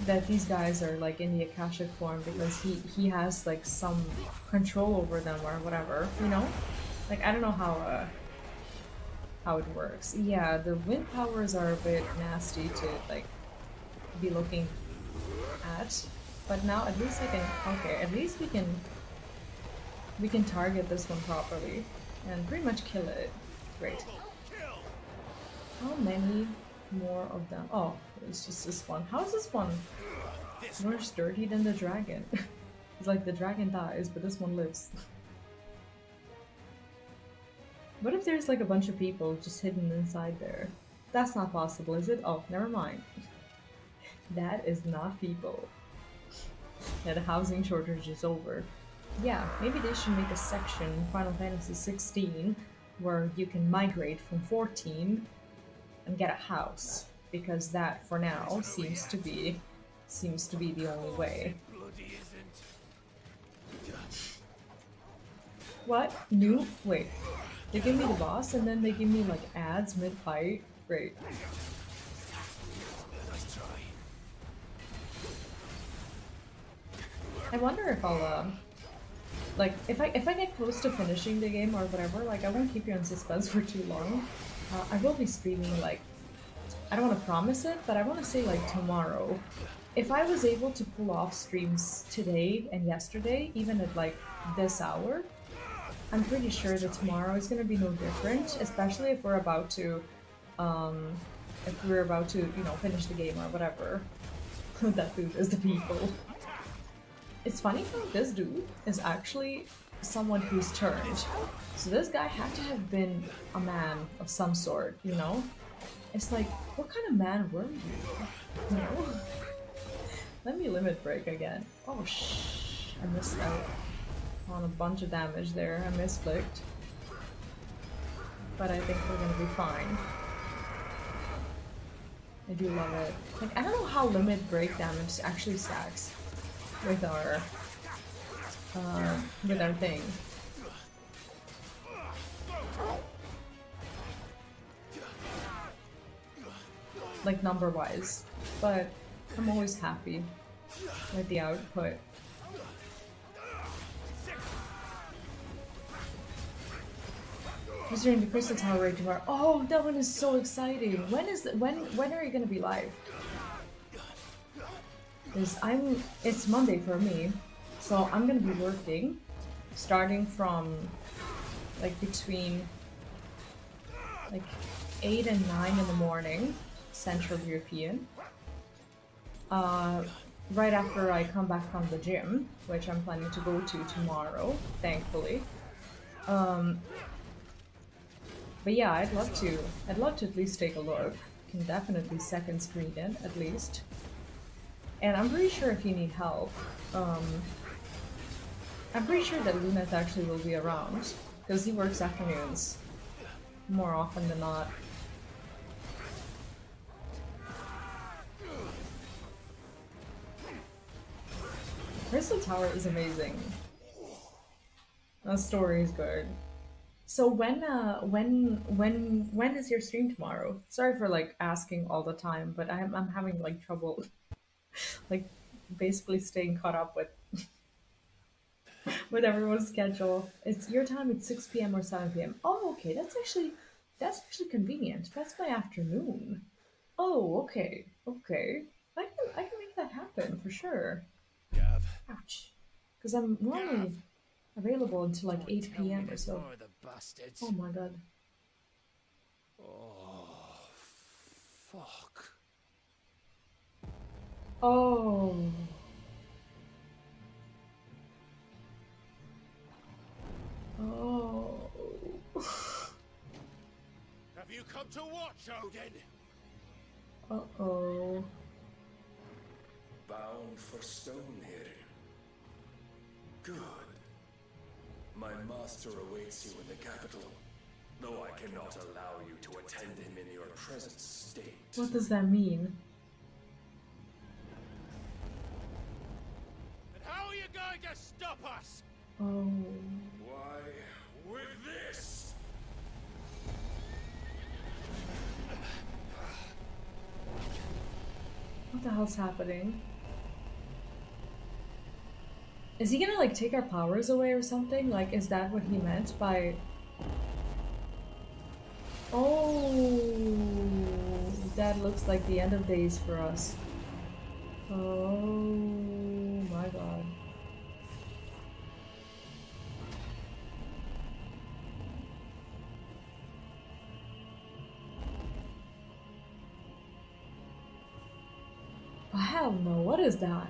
that these guys are like in the Akashic form, because he has like some control over them or whatever, you know? Like, I don't know how it works. Yeah, the wind powers are a bit nasty to like be looking at, but now at least I can, okay, at least we can target this one properly and pretty much kill it. Great. How many more of them? Oh, it's just this one. How is this one? More sturdy than the dragon. It's like the dragon dies, but this one lives. What if there's like a bunch of people just hidden inside there? That's not possible, is it? Oh, never mind. That is not people. Yeah, the housing shortage is over. Yeah, maybe they should make a section in Final Fantasy XVI where you can migrate from 14 and get a house, because that for now seems to be the only way. What? New? Wait. They give me the boss and then they give me like ads mid-fight? Great. I wonder if I'll like if I get close to finishing the game or whatever, like I won't keep you in suspense for too long. I will be streaming like, I don't want to promise it, but I want to say like tomorrow. If I was able to pull off streams today and yesterday, even at like this hour, I'm pretty sure that tomorrow is going to be no different, especially if we're about to, you know, finish the game or whatever. That dude is the people. It's funny how this dude is actually someone who's turned. So this guy had to have been a man of some sort, you know? It's like, what kind of man were you? You know? Let me limit break again. Oh shh, I missed out on a bunch of damage there. I misclicked. But I think we're gonna be fine. I do love it. Like, I don't know how limit break damage actually stacks with our thing. Like number wise. But I'm always happy with the output. Visiting the Crystal Tower right tomorrow. Oh, that one is so exciting. When are you gonna be live? Because it's Monday for me, so I'm gonna be working starting from like between like 8 and 9 in the morning, Central European. Right after I come back from the gym, which I'm planning to go to tomorrow, thankfully. But yeah, I'd love to at least take a look. Can definitely second screen it at least. And I'm pretty sure if you need help, I'm pretty sure that Luneth actually will be around, because he works afternoons more often than not. Crystal Tower is amazing. The story is good. So when is your stream tomorrow? Sorry for like asking all the time, but I'm having like trouble like basically staying caught up with with everyone's schedule. It's your time, it's 6 p.m. or 7 p.m. Oh, okay, that's actually convenient. That's my afternoon. Oh, okay. Okay. I can make that happen for sure. Gav. Ouch. Because I'm normally available until like 8 p.m. or so. Oh my god. Oh, fuck. Oh. Oh. Have you come to watch, Odin? Uh-oh. Bound for Stonehill. Good. My master awaits you in the capital, though I cannot allow you to attend him in your present state. What does that mean? And how are you going to stop us? Oh. Why, with this! What the hell's happening? Is he gonna like take our powers away or something? Like, is that what he meant by... Oh, that looks like the end of days for us. Oh my god. What hell no, what is that?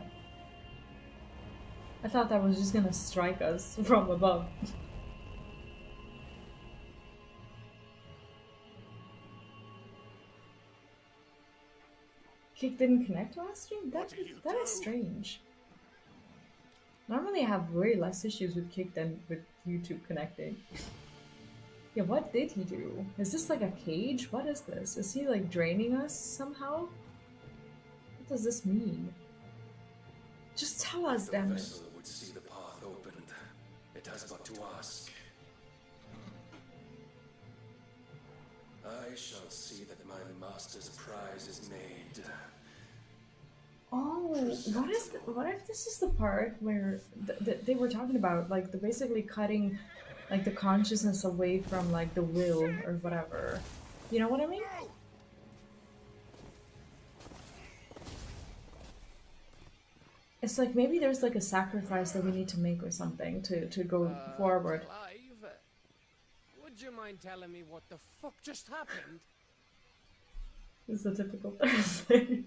I thought that was just gonna strike us from above. Kick didn't connect last stream? That is strange. Normally I have way less issues with Kick than with YouTube connecting. Yeah, what did he do? Is this like a cage? What is this? Is he like draining us somehow? What does this mean? Just tell us, damn it. The vessel would see the path opened. It has but to ask. I shall see that my master's prize is made. Oh, what if this is the part where they were talking about, like, the basically cutting, like, the consciousness away from, like, the will or whatever. You know what I mean? It's like maybe there's like a sacrifice that we need to make or something to go forward. Clive, would you mind telling me what the fuck just happened? It's a typical Thursday.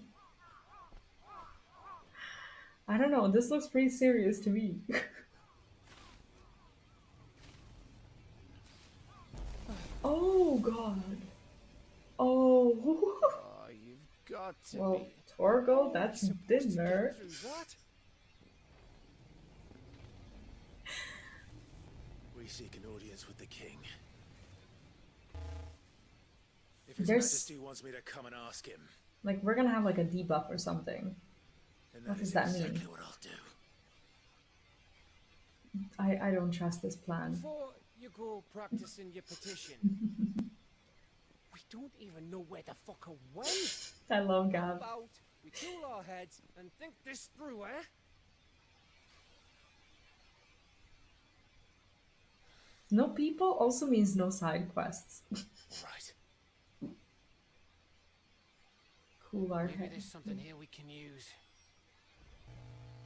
I don't know, this looks pretty serious to me. Oh god. Oh. Oh, you've got to well, be. Torgo, that's dinner. We seek an audience with the king. If There's- His Majesty wants me to come and ask him, Like, we're gonna have like a debuff or something. then What that does is that exactly mean? what I'll do. I don't trust this plan. Before you go practicing your petition, we don't even know where the fucker went. I love How Gab. about we cool our heads and think this through, eh? No people also means no side quests. Right. Cool our Maybe head. there's something here we can use.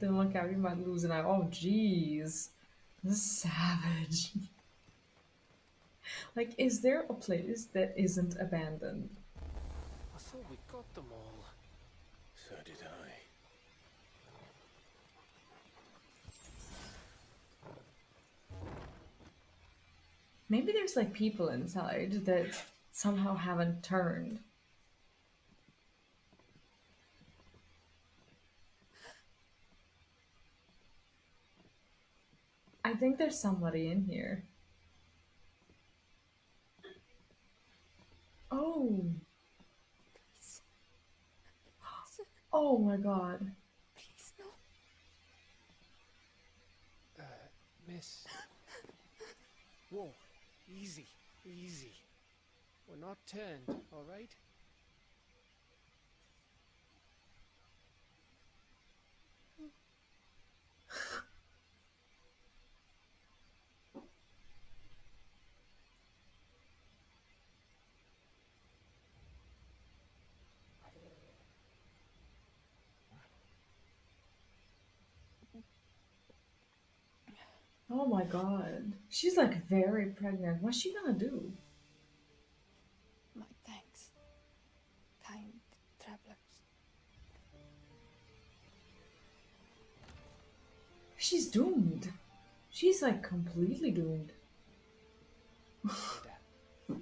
Then look out, we might lose an eye. Oh jeez. This is savage. Like, is there a place that isn't abandoned? I thought we got them all. So did I. Maybe there's like people inside that somehow haven't turned. I think there's somebody in here. Oh. Oh my god. Please, no. Miss. Whoa, easy, easy. We're not turned, alright? Oh my god. She's like very pregnant. What's she gonna do? My thanks, kind travelers. She's doomed. She's like completely doomed. Forgive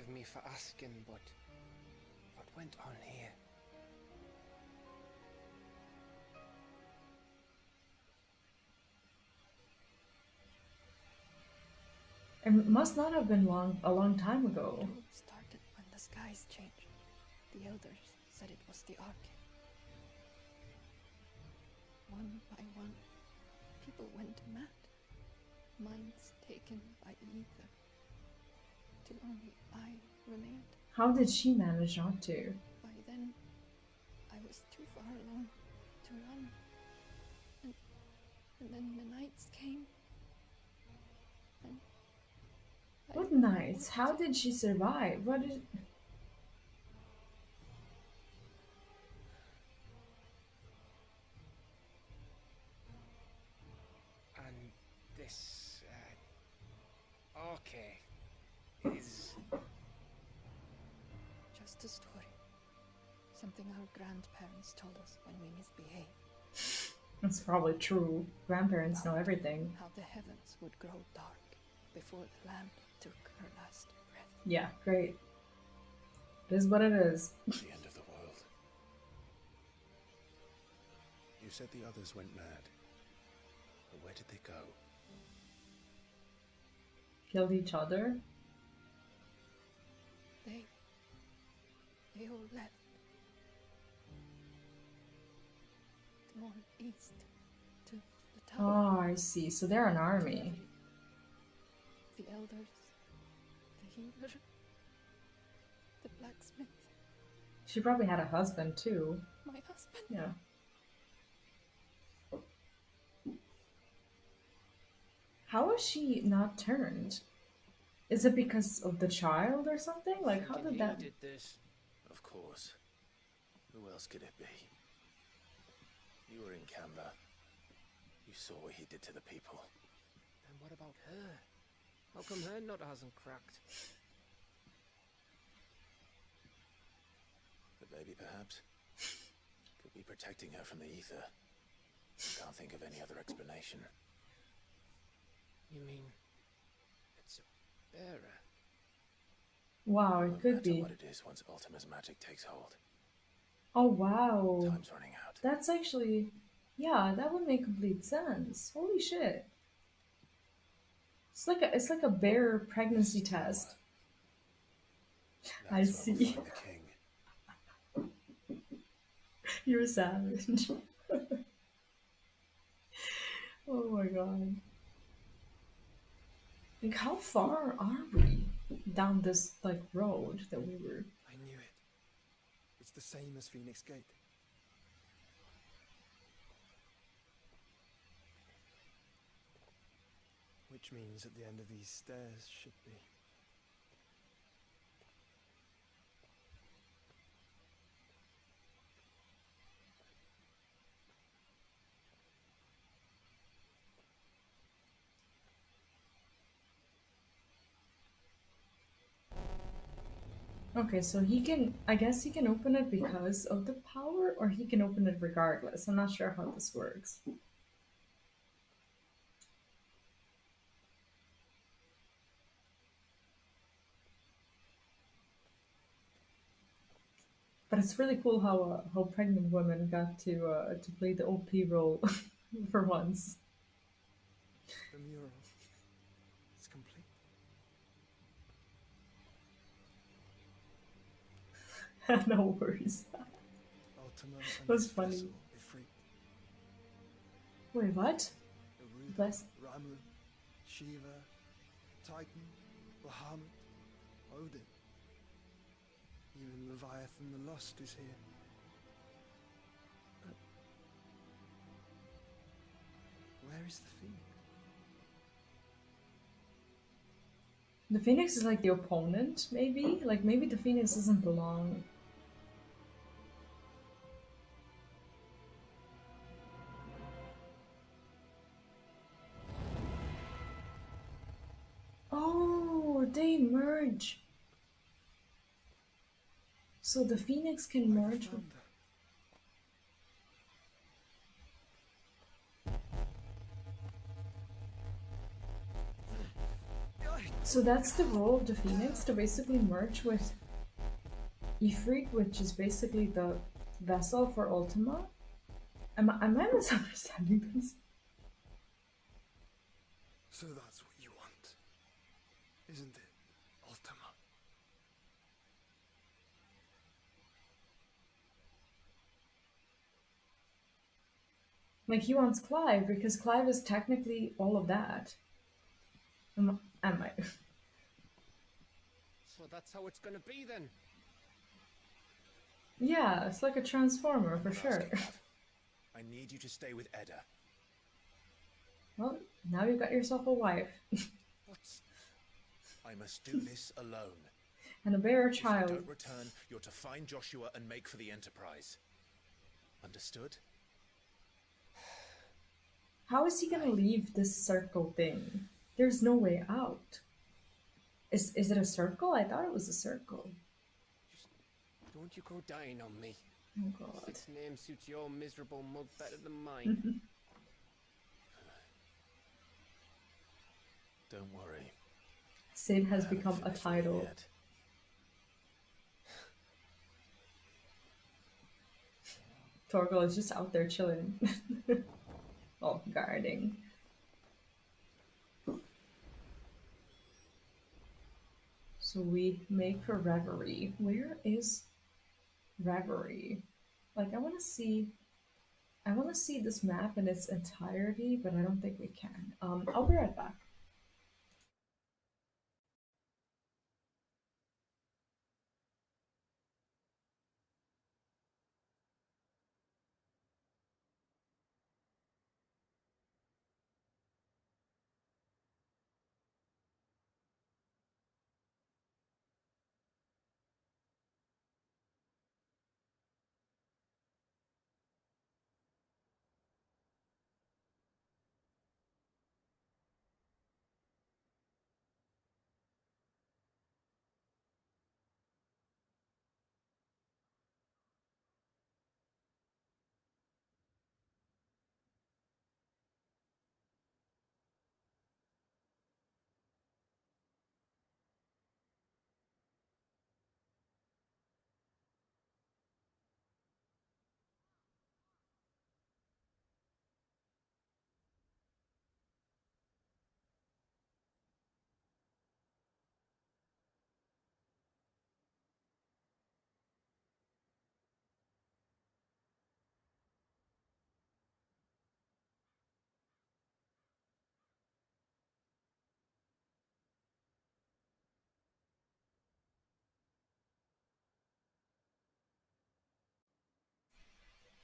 me for asking, but what went on here? It must not have been a long time ago. It all started when the skies changed. The elders said it was the Ark. One by one, people went mad. Minds taken by ether. Till only I remained. How did she manage not to? By then, I was too far along to run. And then the nights came. And What nights? How did she survive? What did... And this, okay, is... just a story. Something our grandparents told us when we misbehaved. That's probably true. Grandparents know everything. How the heavens would grow dark before the land took her last breath. Yeah, great. It is what it is. The end of the world. You said the others went mad. But where did they go? Killed each other? They all left. Gone east to the tower. Oh, I see. So they're an army. The elders, the healer, the blacksmith. She probably had a husband too. My husband. Yeah. How was she not turned? Is it because of the child or something? Like, how did that... did this? Of course. Who else could it be? You were in Canberra. You saw what he did to the people. Then what about her? How come her nut hasn't cracked? The baby, perhaps? Could be protecting her from the ether. I can't think of any other explanation. You mean it's a bearer? Wow, it could be. What it is once Ultima's magic takes hold. Oh wow. Time's running out. That's actually, yeah, that would make complete sense. Holy shit. It's like a bear pregnancy test. I see. You're a savage. Oh my god. Like, how far are we down this, like, road that we were... I knew it. It's the same as Phoenix Gate. Which means at the end of these stairs should be... Okay, so he can, I guess he can open it because of the power, or he can open it regardless. I'm not sure how this works. But it's really cool how pregnant women got to play the OP role for once. The mural is complete. No worries. Ultima That's funny. Wait, what? Bless. Ramu, Shiva, Titan, Bahamut, Odin. Even Leviathan the Lost is here. But where is the Phoenix? The Phoenix is like the opponent, maybe? Like, maybe the Phoenix doesn't belong. Oh, they merge. So the Phoenix can merge with... So that's the role of the Phoenix, to basically merge with Ifrit, which is basically the vessel for Ultima? Am I misunderstanding this? So that's what you want, isn't it, Ultima? Like, he wants Clive, because Clive is technically all of that. Am I? So that's how it's gonna be then? Yeah, it's like a transformer, for sure. I need you to stay with Edda. Well, now you've got yourself a wife. What? I must do this alone. And a bear If child. I don't return, you're to find Joshua and make for the Enterprise. Understood? How is he gonna leave this circle thing? There's no way out. Is it a circle? I thought it was a circle. Don't you go dying on me. Oh god. Its name suits your miserable mug better than mine. Don't worry. Sid has become a title. Yet. Torgal is just out there chilling. Oh, guarding. So we make for Reverie. Where is Reverie? Like, I want to see this map in its entirety, but I don't think we can. I'll be right back.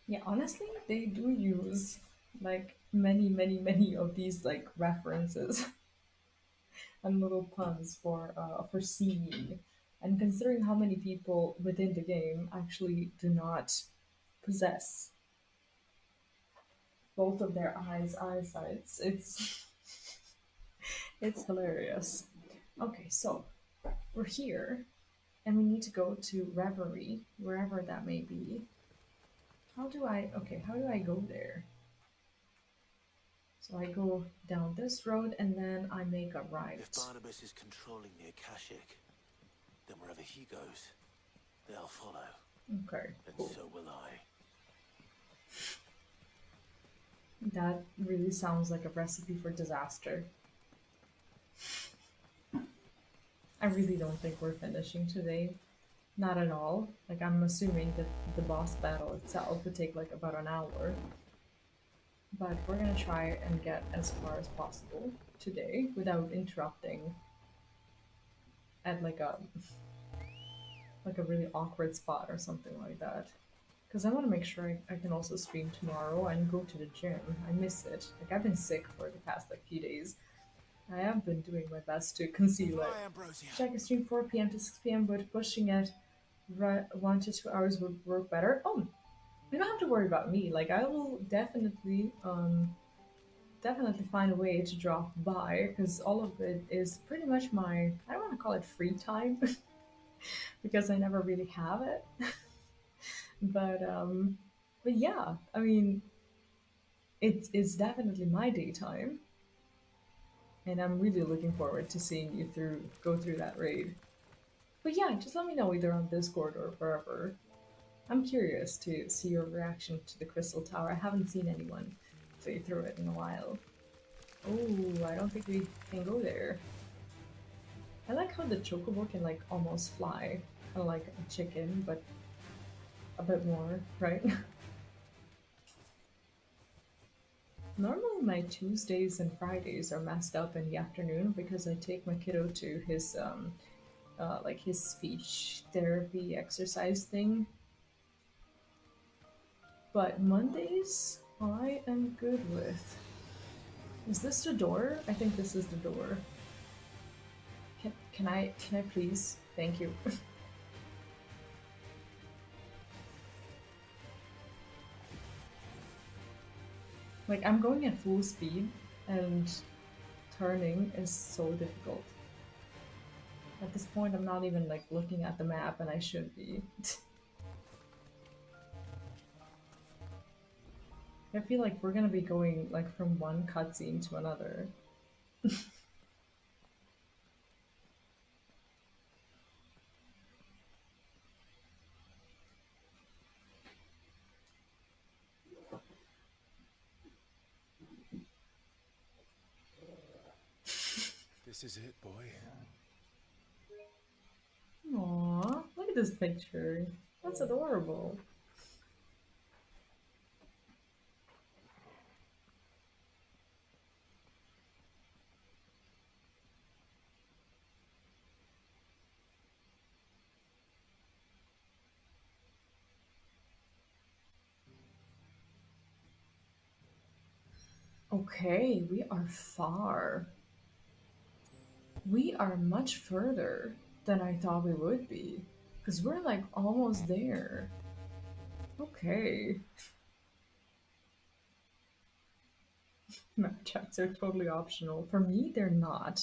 Yeah, honestly, they do use like many of these like references and little puns for seeing. And considering how many people within the game actually do not possess both of their eyesights, it's it's hilarious. Okay, so we're here, and we need to go to Reverie, wherever that may be. How do I go there? So I go down this road and then I make a right. If Barnabas is controlling the Akashic, then wherever he goes, they'll follow. Okay, And cool. so will I. That really sounds like a recipe for disaster. I really don't think we're finishing today. Not at all. Like, I'm assuming that the boss battle itself would take like about an hour. But we're gonna try and get as far as possible today without interrupting at like a really awkward spot or something like that. Because I want to make sure I can also stream tomorrow and go to the gym. I miss it. Like, I've been sick for the past like few days. I have been doing my best to conceal it. Check a stream 4 p.m. to 6 p.m. but pushing it 1 to 2 hours would work better. Oh, you don't have to worry about me. Like, I will definitely find a way to drop by, because all of it is pretty much my, I don't want to call it free time because I never really have it. but yeah, I mean, it's definitely my daytime, and I'm really looking forward to seeing you go through that raid. But yeah, just let me know either on Discord or wherever. I'm curious to see your reaction to the Crystal Tower. I haven't seen anyone play through it in a while. Oh, I don't think we can go there. I like how the chocobo can like almost fly, kind of like a chicken, but a bit more, right? Normally my Tuesdays and Fridays are messed up in the afternoon because I take my kiddo to his like his speech therapy exercise thing. But Mondays I am good with. Is this the door? I think this is the door. Can I please? Thank you. Like, I'm going at full speed and turning is so difficult. At this point I'm not even like looking at the map, and I should be. I feel like we're gonna be going like from one cutscene to another. This is it, boy. Aww, look at this picture. That's adorable. Okay, we are far. We are much further than I thought we would be. Because we're like almost there. Okay. Map checks are totally optional. For me, they're not.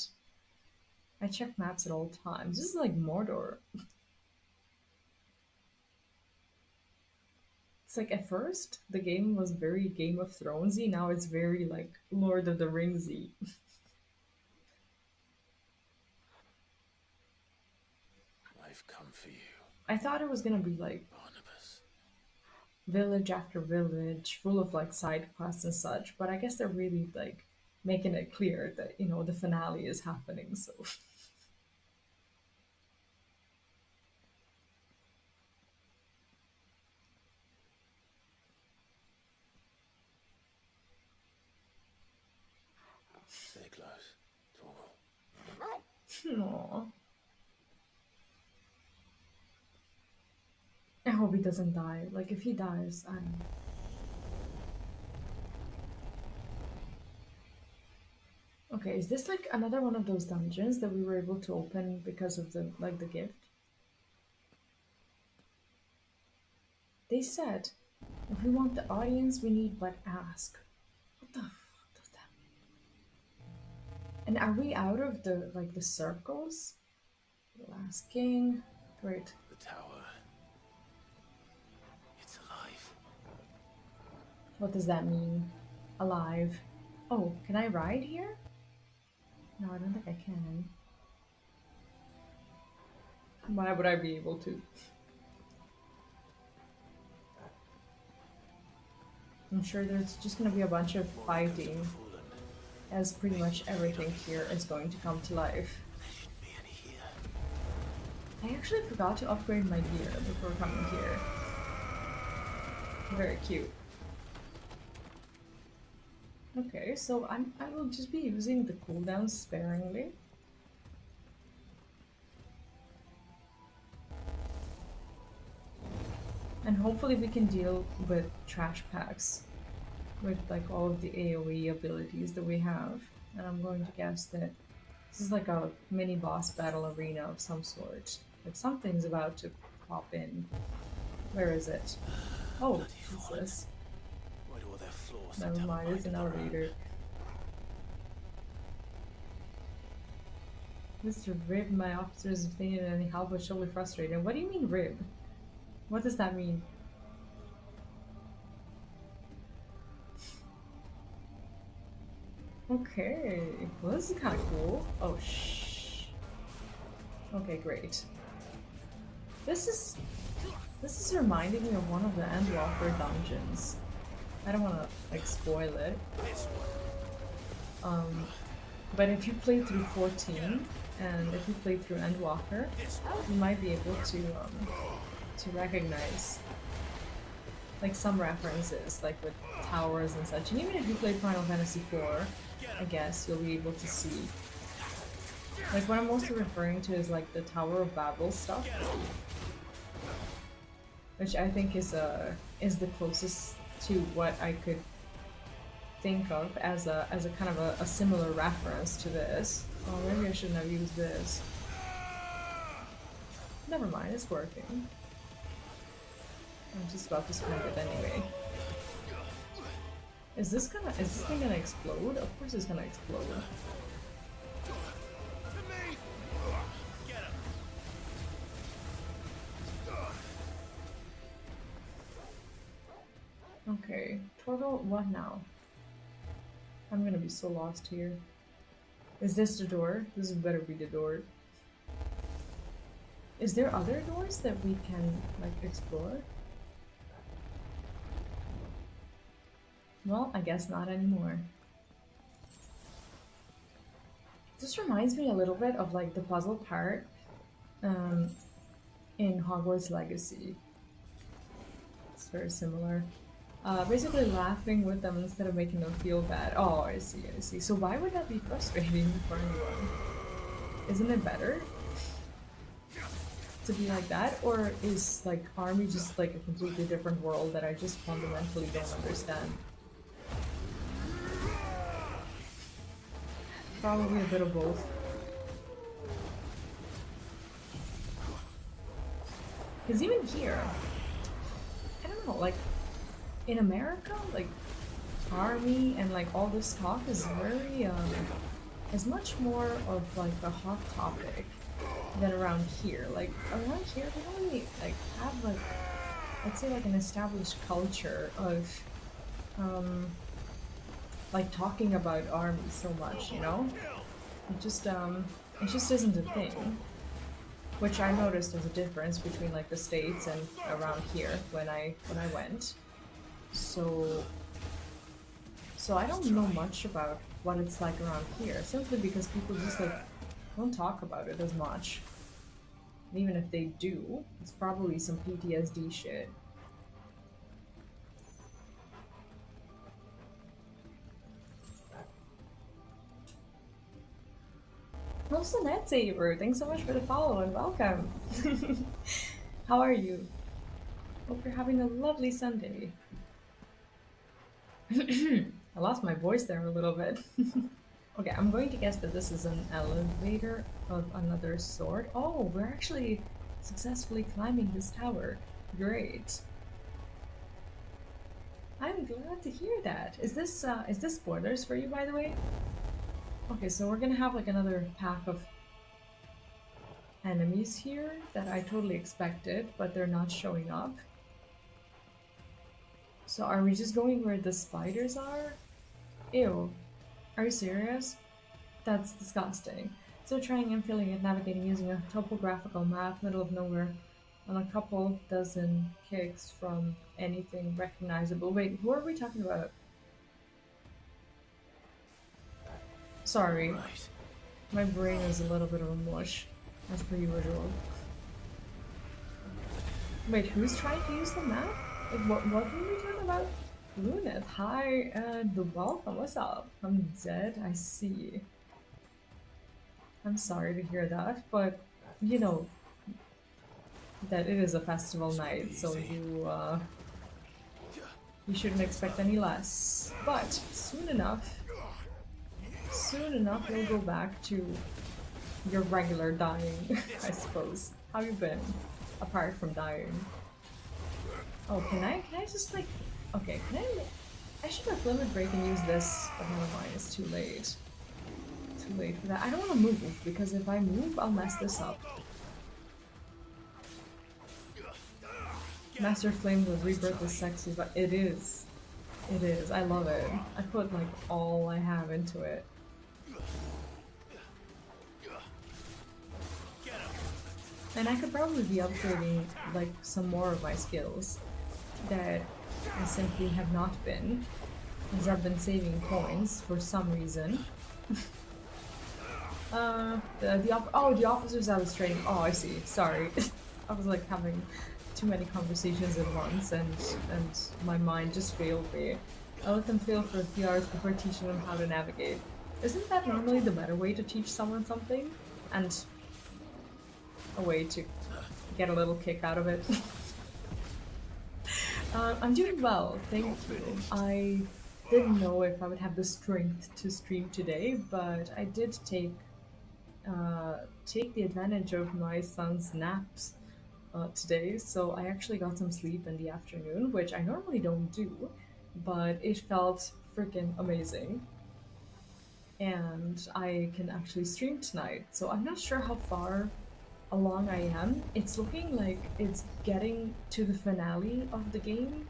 I check maps at all times. This is like Mordor. It's like at first the game was very Game of Thronesy, now it's very like Lord of the Ringsy. I've come for you, I thought it was gonna be like Barnabas. village after village, full of like side quests and such, but I guess they're really like making it clear that, you know, the finale is happening, so Stay close, Torgal. Aww. I hope he doesn't die. Like if he dies, I'm okay, is this like another one of those dungeons that we were able to open because of the like the gift? They said if we want the audience we need but ask. What the fuck does that mean? And are we out of the like the circles? The last king. Great. The tower. It's alive. What does that mean? Alive. Oh, can I ride here? No, I don't think I can. Why would I be able to? I'm sure there's just gonna be a bunch of fighting, as pretty much everything here is going to come to life. I actually forgot to upgrade my gear before coming here. Very cute. Okay, so I will just be using the cooldowns sparingly. And hopefully we can deal with trash packs with like all of the AoE abilities that we have. And I'm going to guess that this is like a mini boss battle arena of some sort. Like something's about to pop in. Where is it? Oh, what's this? Why do all their flaws Never mind, it's an elevator. Mr. Rib, my officers have taken any help but surely frustrated. What do you mean rib? What does that mean? Okay, well this is kind of cool. Oh shh. Okay, great. This is reminding me of one of the Endwalker dungeons. I don't want to like spoil it. But if you play through 14 and if you play through Endwalker, you might be able to recognize like some references, like with towers and such. And even if you play Final Fantasy IV, I guess you'll be able to see. Like what I'm mostly referring to is like the Tower of Babel stuff, which I think is the closest to what I could think of as a kind of a similar reference to this. Oh, maybe I shouldn't have used this. Never mind, it's working. I'm just about to spend it anyway. Is this thing gonna explode? Of course it's gonna explode. Okay, Torval, what now? I'm gonna be so lost here. Is this the door? This better be the door. Is there other doors that we can, like, explore? Well, I guess not anymore. This reminds me a little bit of, like, the puzzle part in Hogwarts Legacy. It's very similar. Basically laughing with them instead of making them feel bad. Oh, I see, I see. So why would that be frustrating for anyone? Isn't it better to be like that? Or is, like, Army just, like, a completely different world that I just fundamentally don't understand? Probably a bit of both. Because even here, I don't know, like, in America, like, Army and, like, all this talk is very, is much more of, like, a hot topic than around here. Like, around here, we don't really, like, have, like, let's say, like, an established culture of, like, talking about Army so much, you know? It just isn't a thing. Which I noticed as a difference between, like, the States and around here when I went. So I don't know much about what it's like around here, simply because people just, like, don't talk about it as much. And even if they do, it's probably some PTSD shit. Also, Net Saver, thanks so much for the follow and welcome. How are you? Hope you're having a lovely Sunday. I lost my voice there a little bit. Okay, I'm going to guess that this is an elevator of another sort. Oh, we're actually successfully climbing this tower. Great. I'm glad to hear that. Is this spoilers for you, by the way? Okay, so we're gonna have, like, another pack of enemies here that I totally expected, but they're not showing up. So are we just going where the spiders are? Ew. Are you serious? That's disgusting. So trying and filling it, navigating using a topographical map, middle of nowhere, on a couple dozen kicks from anything recognizable. Wait, who are we talking about? Sorry. Right. My brain is a little bit of a mush, as per usual. Wait, who's trying to use the map? Like, what were we talking about? Luneth, hi, and welcome, what's up? I'm dead, I see. I'm sorry to hear that, but, you know, that it is a festival night, so you shouldn't expect any less. But, soon enough, you'll go back to your regular dying, I suppose. How you been, apart from dying? Oh, can I just, like, okay, I should have limit break and use this, but never mind, it's too late. Too late for that. I don't want to move, because if I move, I'll mess this up. Master Flame with Rebirth is sexy, but it is. It is, I love it. I put, like, all I have into it. And I could probably be upgrading, like, some more of my skills that I simply have not been, because I've been saving coins for some reason. The officers I was training. Oh, I see. Sorry, I was, like, having too many conversations at once, and my mind just failed me. I let them fail for a few hours before teaching them how to navigate. Isn't that normally the better way to teach someone something? And a way to get a little kick out of it. I'm doing well, thank you. I didn't know if I would have the strength to stream today, but I did take the advantage of my son's naps today, so I actually got some sleep in the afternoon, which I normally don't do, but it felt freaking amazing. And I can actually stream tonight, so I'm not sure how far along I am. It's looking like it's getting to the finale of the game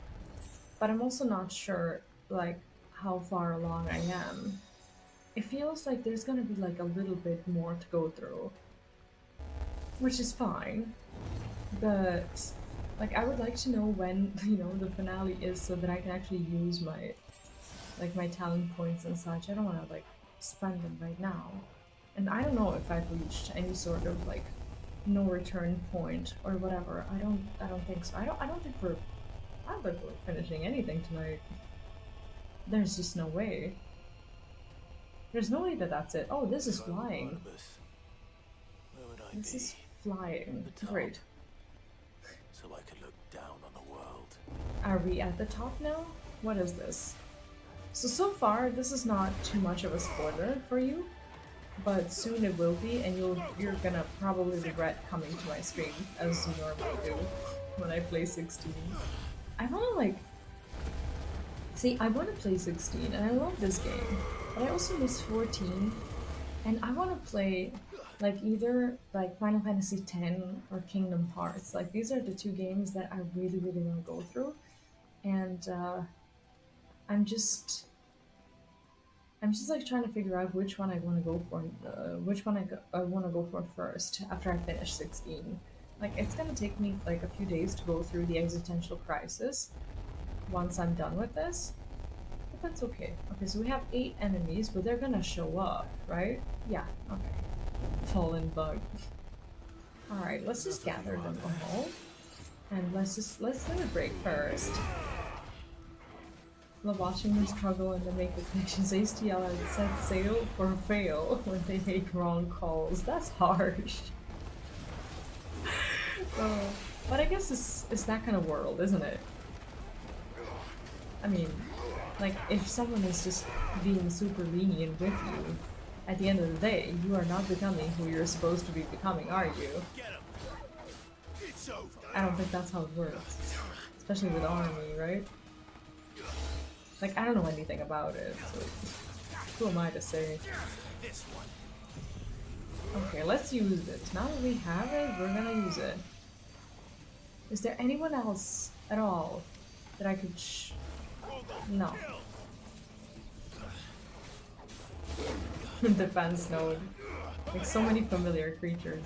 but I'm also not sure like how far along I am. It feels like there's gonna be like a little bit more to go through, which is fine, but like I would like to know when the finale is so that I can actually use my talent points and such. I don't want to like spend them right now, and I don't know if I've reached any sort of like no return point or whatever. I don't think so. I don't think we're finishing anything tonight. There's just no way. There's no way that that's it. Oh, this is flying. This is flying. Great. So I could look down on the world. Are we at the top now? What is this? So far, this is not too much of a spoiler for you, but soon it will be, and you're gonna probably regret coming to my stream, as you normally do, when I play 16. I wanna like... See, I wanna play 16, and I love this game, but I also miss 14, and I wanna play like either like Final Fantasy X or Kingdom Hearts. Like these are the two games that I really, really want to go through, and I'm just like trying to figure out which one I want to go for, which one I want to go for first after I finish 16. Like it's gonna take me like a few days to go through the existential crisis once I'm done with this, but that's okay. Okay, so we have 8 enemies, but they're gonna show up, right? Yeah. Okay. Fallen bug. Alright, let's just gather them all. And let's do a break first. Love watching them struggle and then make the connections. I used to yell out, set sail or fail when they make wrong calls. That's harsh. But I guess it's that kind of world, isn't it? I mean, like, if someone is just being super lenient with you, at the end of the day, you are not becoming who you're supposed to be becoming, are you? I don't think that's how it works. Especially with army, right? Like, I don't know anything about it, so who am I to say? Okay, let's use it. Now that we have it, we're gonna use it. Is there anyone else at all that I could No. Defense node. Like so many familiar creatures.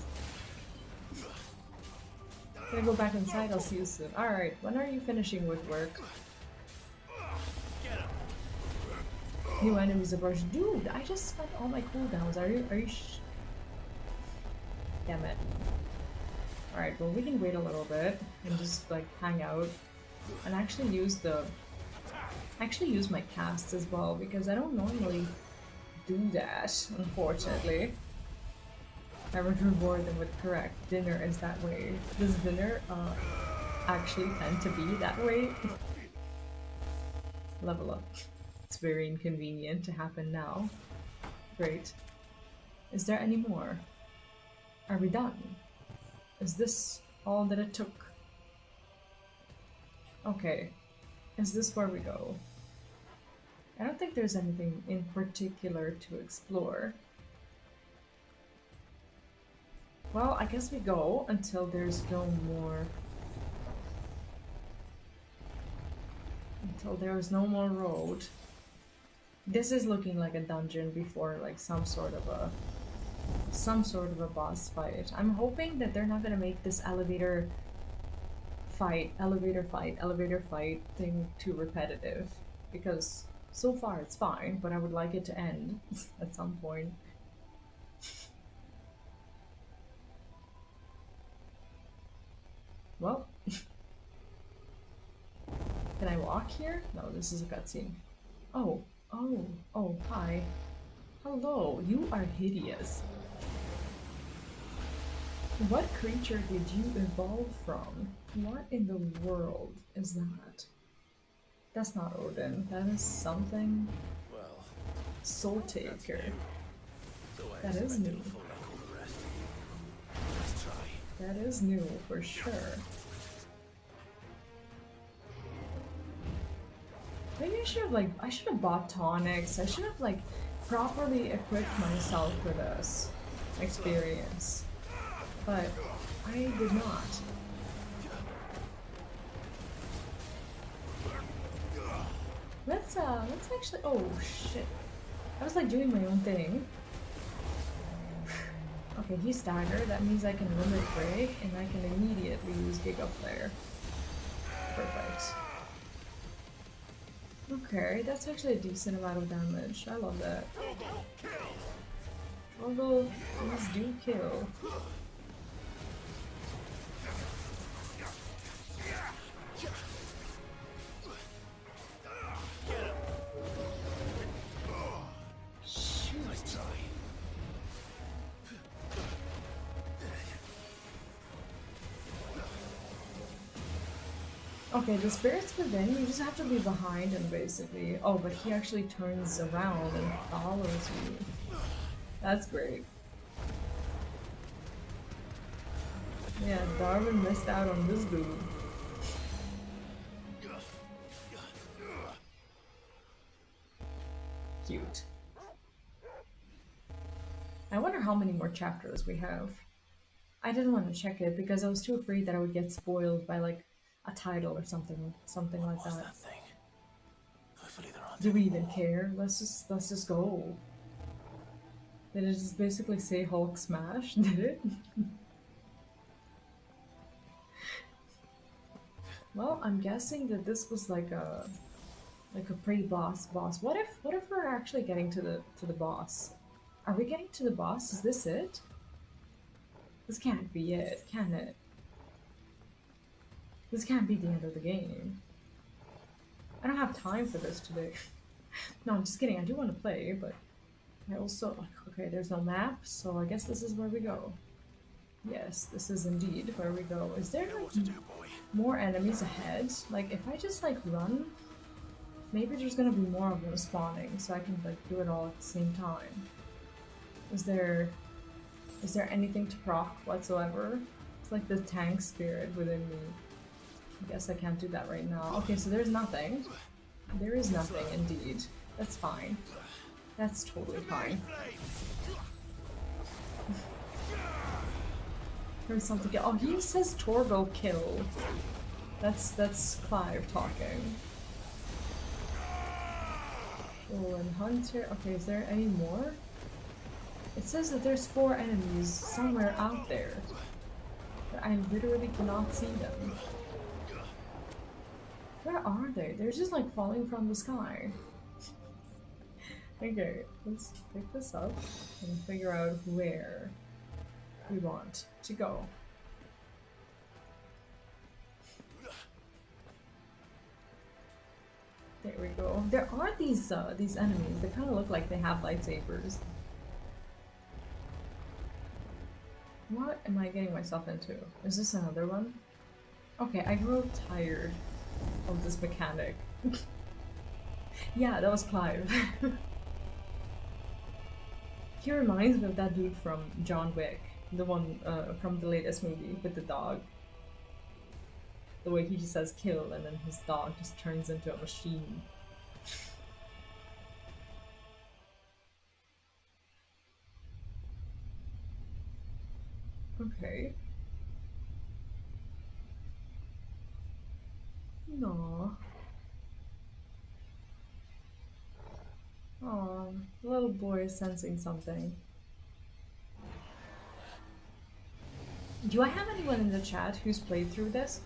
Gonna go back inside, I'll see you soon. Alright, when are you finishing with work? New enemies approach. Dude, I just spent all my cooldowns. Are you Damn it. Alright, well we can wait a little bit and just like hang out and actually use my casts as well, because I don't normally do that, unfortunately. I would reward them with correct. Dinner is that way. Does dinner actually tend to be that way? Level up. It's very inconvenient to happen now. Great. Is there any more? Are we done? Is this all that it took? Okay. Is this where we go? I don't think there's anything in particular to explore. Well, I guess we go until there's no more... Until there is no more road. This is looking like a dungeon before like some sort of a boss fight. I'm hoping that they're not gonna make this elevator fight thing too repetitive, because so far it's fine, but I would like it to end at some point. Well, can I walk here? No, this is a cutscene. Oh, hi. Hello, you are hideous. What creature did you evolve from? What in the world is that? That's not Odin. That is something. Well, Soul Taker. That is new. That is new for sure. Maybe I should have bought tonics. I should have like properly equipped myself for this experience. But I did not. Let's actually. Oh shit! I was like doing my own thing. Okay, he's staggered. That means I can limit break, and I can immediately use Giga Flare. Perfect. Okay, that's actually a decent amount of damage. I love that. Although these do kill. Okay, the spirits within, you just have to be behind him basically. Oh, but he actually turns around and follows you. That's great. Yeah, Darwin missed out on this dude. Cute. I wonder how many more chapters we have. I didn't want to check it because I was too afraid that I would get spoiled by like a title or something like that. Do we even care? Let's just go. Did it just basically say Hulk smash? Did it? Well, I'm guessing that this was like a pre-boss. What if we're actually getting to the boss? Are we getting to the boss? Is this it? This can't be it, can it? This can't be the end of the game. I don't have time for this today. No, I'm just kidding. I do want to play, but I also... Okay, there's no map, so I guess this is where we go. Yes, this is indeed where we go. Is there like more enemies ahead? Like, if I just like run, maybe there's gonna be more of them spawning, so I can like do it all at the same time. Is there anything to proc whatsoever? It's like the tank spirit within me. I guess I can't do that right now. Okay, so there's nothing. There is nothing, indeed. That's fine. That's totally fine. There's something. Oh, he says Torgo kill. That's Clive talking. Oh, and Hunter. Okay, is there any more? It says that there's 4 enemies somewhere out there, but I literally cannot see them. Where are they? They're just like falling from the sky. Okay, let's pick this up and figure out where we want to go. There we go. There are these enemies. They kind of look like they have lightsabers. What am I getting myself into? Is this another one? Okay, I grew tired of this mechanic. Yeah, that was Clive. He reminds me of that dude from John Wick, the one from the latest movie with the dog. The way he just says kill and then his dog just turns into a machine. Okay. No. Oh, the little boy is sensing something. Do I have anyone in the chat who's played through this?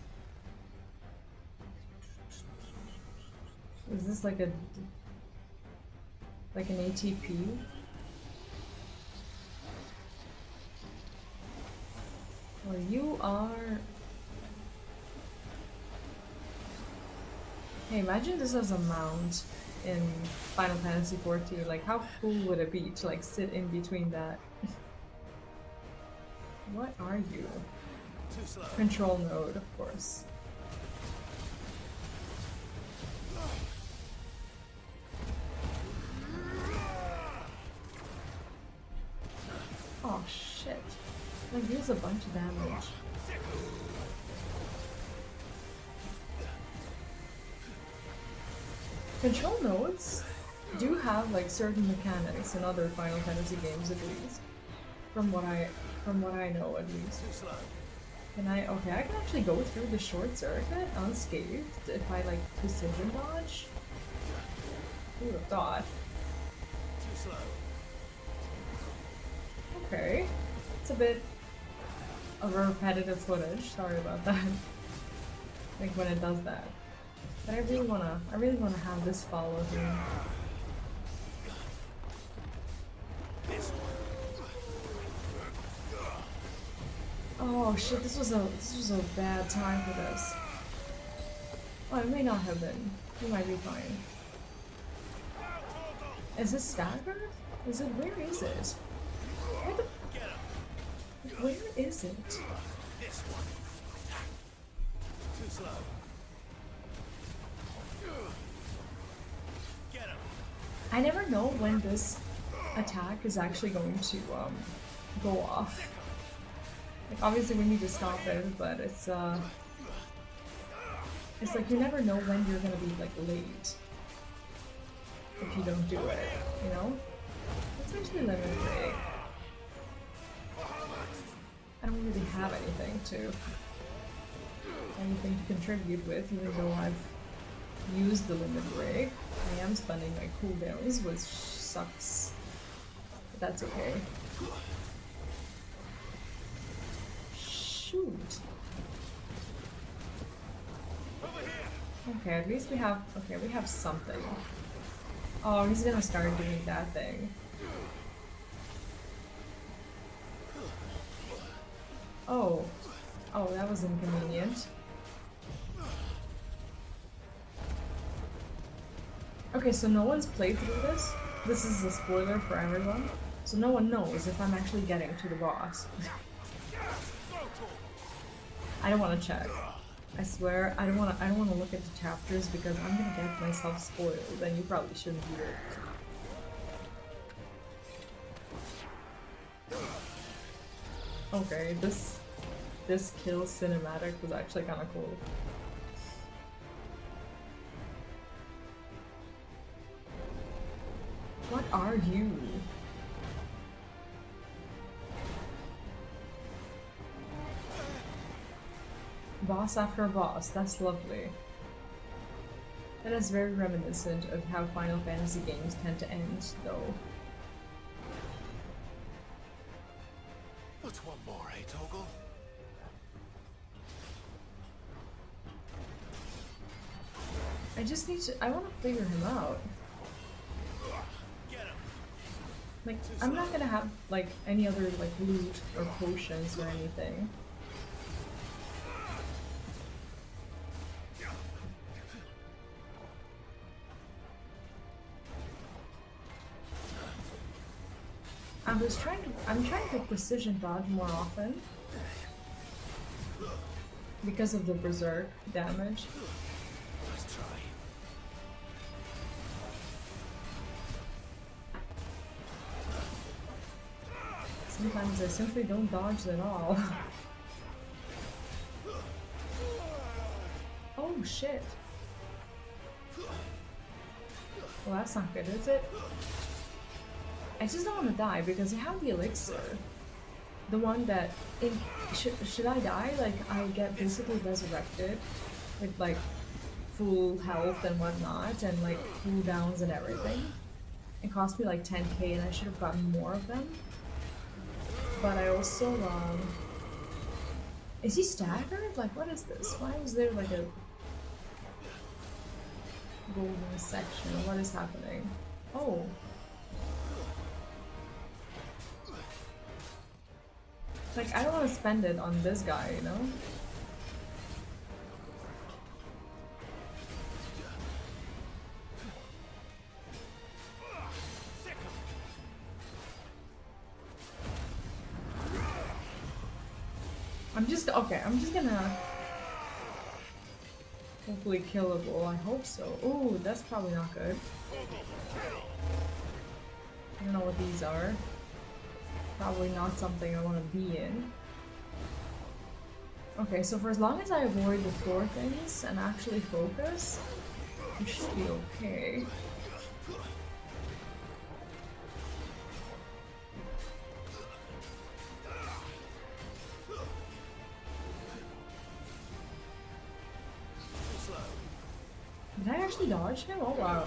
Is this like an ATP? Well, you are... Hey, imagine this as a mount in Final Fantasy XIV. Like, how cool would it be to like sit in between that? What are you? Control node, of course. Oh shit. Like, deals a bunch of damage. Control nodes do have like certain mechanics in other Final Fantasy games, at least. From what I know, at least. Can I? Okay, I can actually go through the short circuit unscathed if I like precision dodge. Who would have thought? Too slow. Okay. It's a bit of a repetitive footage. Sorry about that. Like when it does that. But I really wanna have this follow him. Oh shit, this was a bad time for this. Oh, it may not have been. He might be fine. Is this staggered? Is it, where is it? Where is it? This one. Too slow. Get him. I never know when this attack is actually going to go off. Like obviously we need to stop it, but it's like you never know when you're gonna be like late if you don't do it, you know? It's actually limit break. I don't really have anything to contribute with, even though I've used the limit break. I am spending my cooldowns, which sucks. But that's okay. Shoot. Okay, at least we have something. Oh, he's gonna start doing that thing. Oh. Oh, that was inconvenient. Okay, so no one's played through this. This is a spoiler for everyone. So no one knows if I'm actually getting to the boss. I don't want to check. I swear, I don't want to look at the chapters because I'm gonna get myself spoiled, and you probably shouldn't either. Okay, this kill cinematic was actually kind of cool. What are you? Boss after boss, that's lovely. That is very reminiscent of how Final Fantasy games tend to end, though. What's one more, eh, Toggle? I just need to. I want to figure him out. Like, I'm not gonna have like any other like loot or potions or anything. I'm trying to precision dodge more often because of the berserk damage. Let's try. Sometimes I simply don't dodge at all. Oh shit. Well, that's not good, is it? I just don't want to die because I have the elixir. The one that... should I die? Like, I get basically resurrected with, like, full health and whatnot, and, like, cooldowns and everything. It cost me, like, 10k, and I should have gotten more of them. But I also, Is he staggered? Like, what is this? Why is there, like, a... golden section? What is happening? Oh. Like, I don't want to spend it on this guy, you know? I'm just gonna... hopefully killable, I hope so. Ooh, that's probably not good. I don't know what these are. Probably not something I want to be in. Okay, so for as long as I avoid the floor things and actually focus, we should be okay. Did I actually dodge him? Oh wow.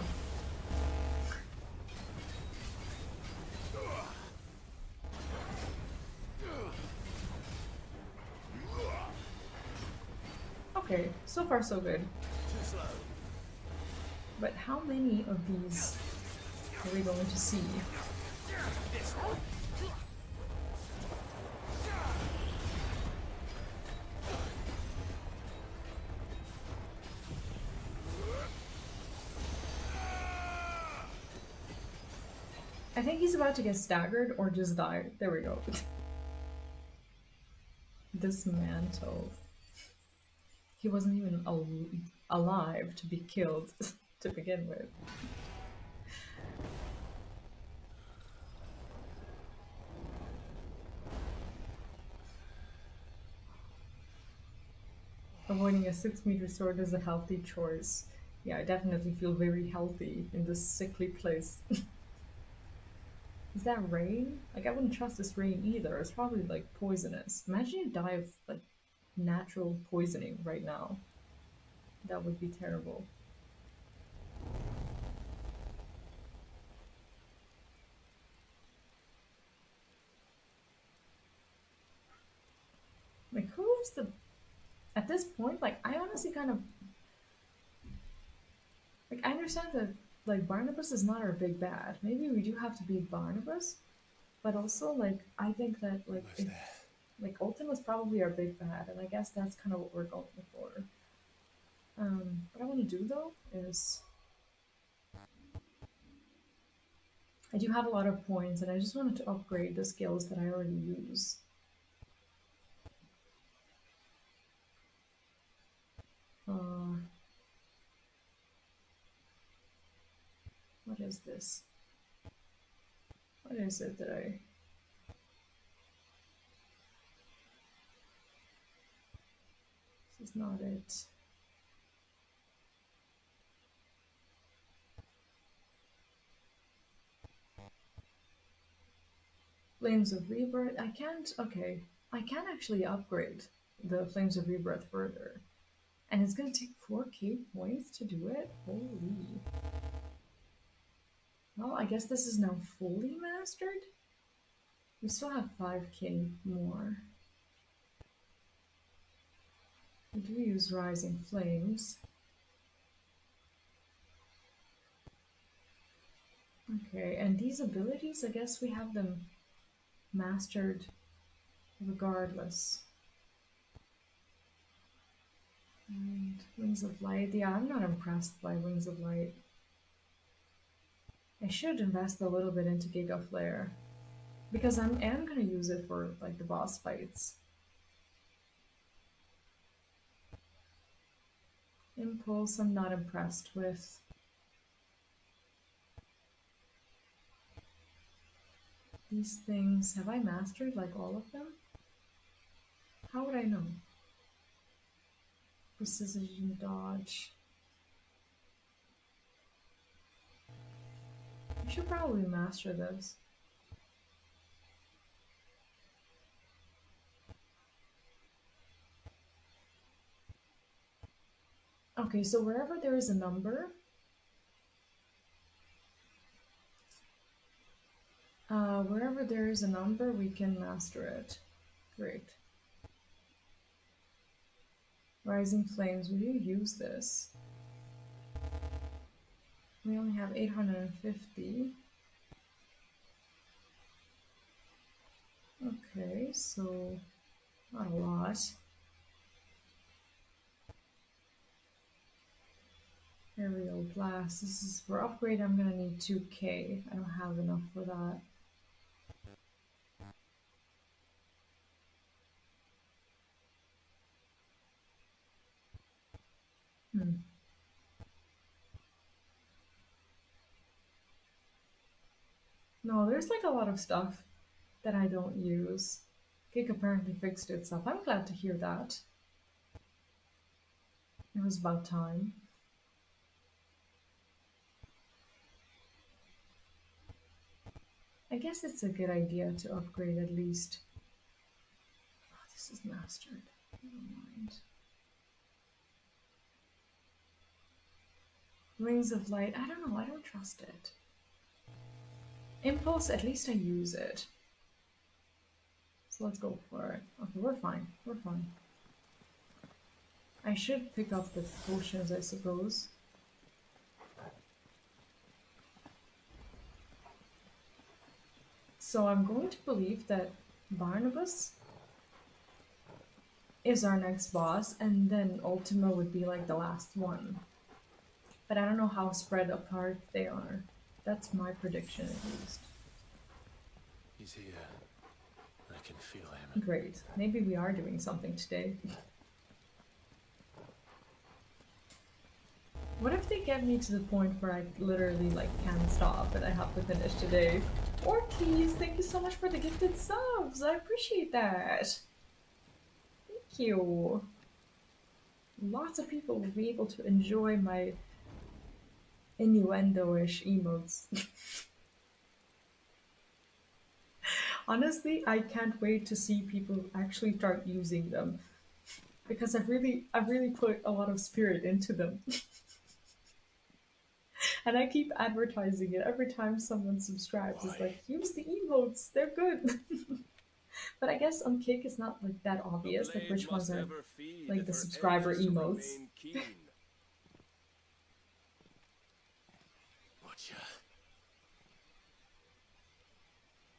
Okay, so far so good. Too slow. But how many of these are we going to see? This one. I think he's about to get staggered or just die. There we go. Dismantled. He wasn't even alive to be killed to begin with. Avoiding a 6-meter sword is a healthy choice. Yeah, I definitely feel very healthy in this sickly place. Is that rain? Like, I wouldn't trust this rain either. It's probably, like, poisonous. Imagine you die of, like, natural poisoning right now. That would be terrible. Like, who is the... At this point, like, I honestly kind of... Like, I understand that, like, Barnabas is not our big bad. Maybe we do have to beat Barnabas, but also, like, I think that, like, if, like, Ultim was probably our big bad, and I guess that's kind of what we're going for. What I want to do, though, is... I do have a lot of points, and I just wanted to upgrade the skills that I already use. What is this? What is it that I... This is not it. Flames of Rebirth. I can't... Okay. I can actually upgrade the Flames of Rebirth further. And it's gonna take 4k points to do it? Holy. Well, I guess this is now fully mastered? We still have 5k more. We do use Rising Flames. Okay, and these abilities, I guess we have them mastered regardless. And Wings of Light. Yeah, I'm not impressed by Wings of Light. I should invest a little bit into Giga Flare. Because I am going to use it for like the boss fights. Impulse, I'm not impressed with. These things, have I mastered like all of them? How would I know? Precision dodge. I should probably master this. Okay, so wherever there is a number, we can master it. Great. Rising Flames, will you use this? We only have 850. Okay, so not a lot. Aerial Blast. This is for upgrade. I'm gonna need 2k. I don't have enough for that. No, there's like a lot of stuff that I don't use. Kick apparently fixed itself. I'm glad to hear that. It was about time. I guess it's a good idea to upgrade at least. Oh, this is mastered. Never mind. Rings of Light. I don't know. I don't trust it. Impulse, at least I use it. So let's go for it. Okay, we're fine. We're fine. I should pick up the potions, I suppose. So I'm going to believe that Barnabas is our next boss, and then Ultima would be like the last one. But I don't know how spread apart they are. That's my prediction, at least. He's here. I can feel him. Great. Maybe we are doing something today. What if they get me to the point where I literally like can't stop and I have to finish today? Ortiz, thank you so much for the gifted subs. I appreciate that. Thank you. Lots of people will be able to enjoy my innuendo-ish emotes. Honestly, I can't wait to see people actually start using them because I've really put a lot of spirit into them. And I keep advertising it every time someone subscribes. It's like, use the emotes, they're good. But I guess on Kick it's not like that obvious, like which ones are like the subscriber emotes.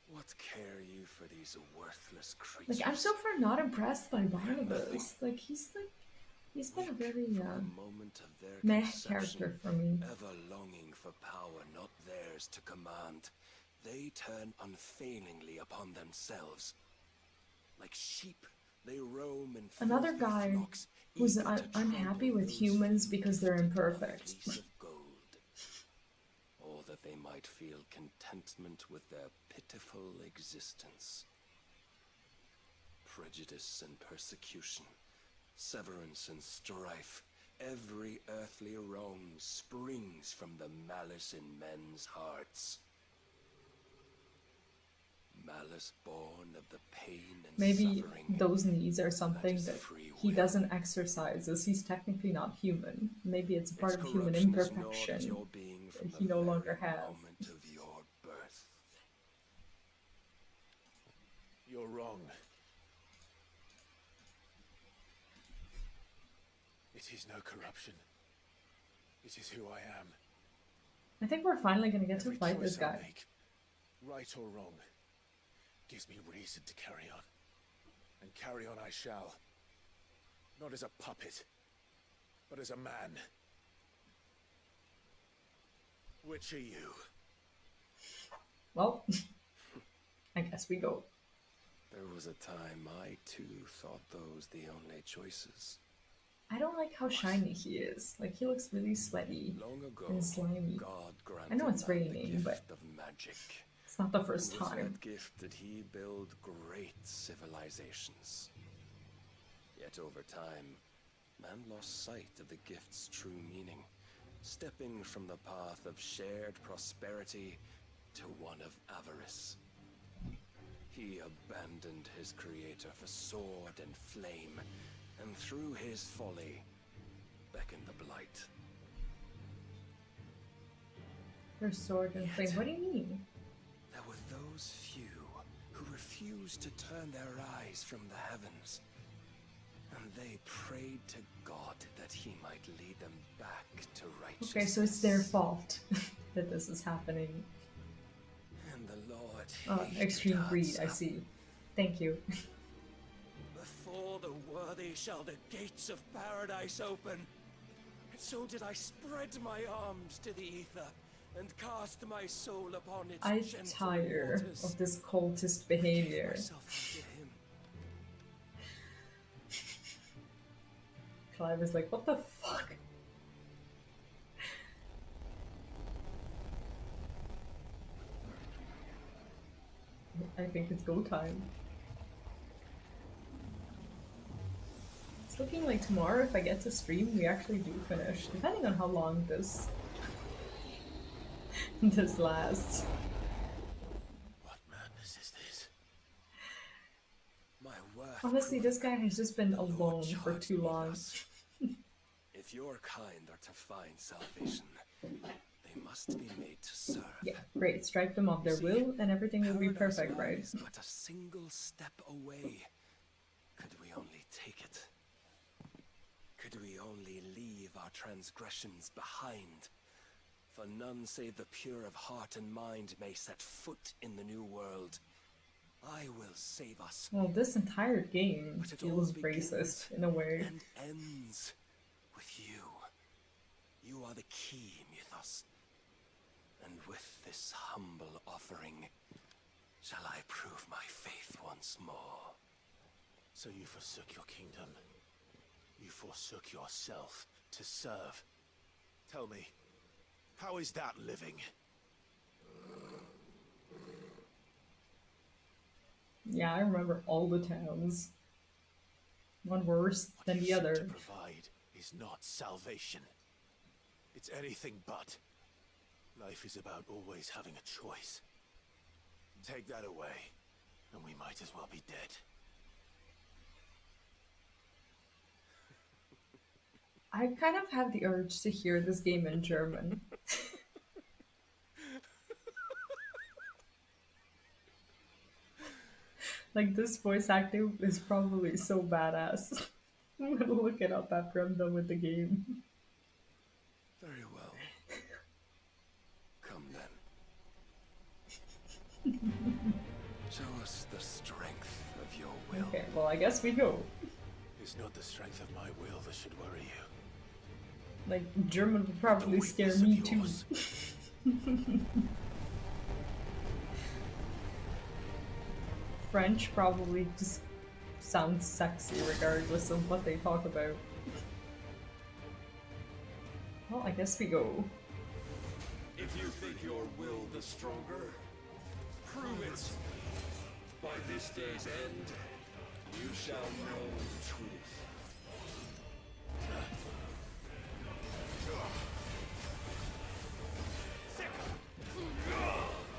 What care you for these worthless creatures? Like I'm so far not impressed by Barnabas. Like he's been a very meh character for me. Ever longing for power not theirs to command, they turn unfailingly upon themselves. Like sheep, they roam in Another guy flocks, who's unhappy with humans because they're imperfect. Or that they might feel contentment with their pitiful existence. Prejudice and persecution, severance and strife, every earthly wrong springs from the malice in men's hearts. Malice born of the pain and Maybe suffering. those needs are something that he doesn't exercise, as he's technically not human. Maybe it's a part of human imperfection that he no longer has. Of your birth. You're wrong. It is no corruption. It is who I am. I think we're finally gonna get to Every fight this choice I guy. make, right or wrong, gives me reason to carry on. And carry on I shall. Not as a puppet, but as a man. Which are you? Well, I guess we go. There was a time I too thought those the only choices. I don't like how shiny he is. Like, he looks really sweaty Long ago, and slimy. God granted I know it's man the raining, gift but of magic. it's not the first And with time. that gift did he build great civilizations. Yet over time, man lost sight of the gift's true meaning, stepping from the path of shared prosperity to one of avarice. He abandoned his creator for sword and flame, and through his folly, beckoned the blight. Their sword and flame. What do you mean? There were those few who refused to turn their eyes from the heavens, and they prayed to God that he might lead them back to righteousness. Okay, so it's their fault that this is happening. And the Lord Extreme hated greed, I answer. see. Thank you. Before the worthy shall the gates of paradise open. And so did I spread my arms to the ether, and cast my soul upon its I gentle tire waters. of this cultist Gave behavior. myself unto him. Clive is like, what the fuck? I think it's go time. It's looking like tomorrow, if I get to stream, we actually do finish, depending on how long this this lasts. What madness is this? My worth Honestly, this guy has just been the Lord alone for charged too me long. thus. If your kind are to find salvation, they must be made to serve. Yeah, great. Strike them of their will, and everything will be Paradise perfect, right? lies but a single step away. Could we only take it? Could we transgressions behind. For none save the pure of heart and mind may set foot in the new world. I will save us. Well, this entire game But it all feels begins racist in a way. and ends with you. You are the key, Mythos. And with this humble offering, shall I prove my faith once more. So you forsook your kingdom. You forsook yourself to serve. Tell me, how is that living? Yeah, I remember all the towns. One worse than the To other. provide is not salvation. It's anything but. Life is about always having a choice. Take that away, and we might as well be dead. I kind of have the urge to hear this game in German. Like, this voice acting is probably so badass. I'm gonna look it up after I'm done with the game. Very well. Come then. Show us the strength of your will. Okay, well, I guess we go. It's not the strength of my will that should worry you. Like, German would probably scare weakness of me too. yours. French probably just sounds sexy regardless of what they talk about. Well, I guess we go. If you think your will the stronger, prove it. By this day's end, you shall know the truth.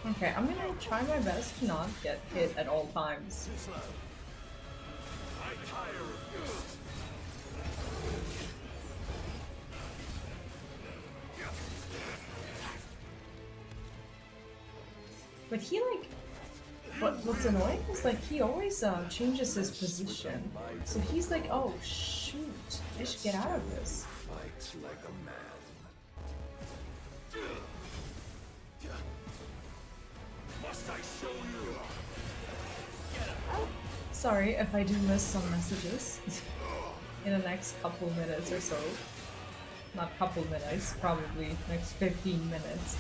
Okay, I'm gonna try my best to not get hit at all times. I tire of ghosts. But he like, what's annoying is like he always changes his position. So he's like, oh shoot, I should get out of this. Fight like a man. Must I show you? Sorry if I do miss some messages in the next couple minutes or so. Not couple minutes, probably next 15 minutes.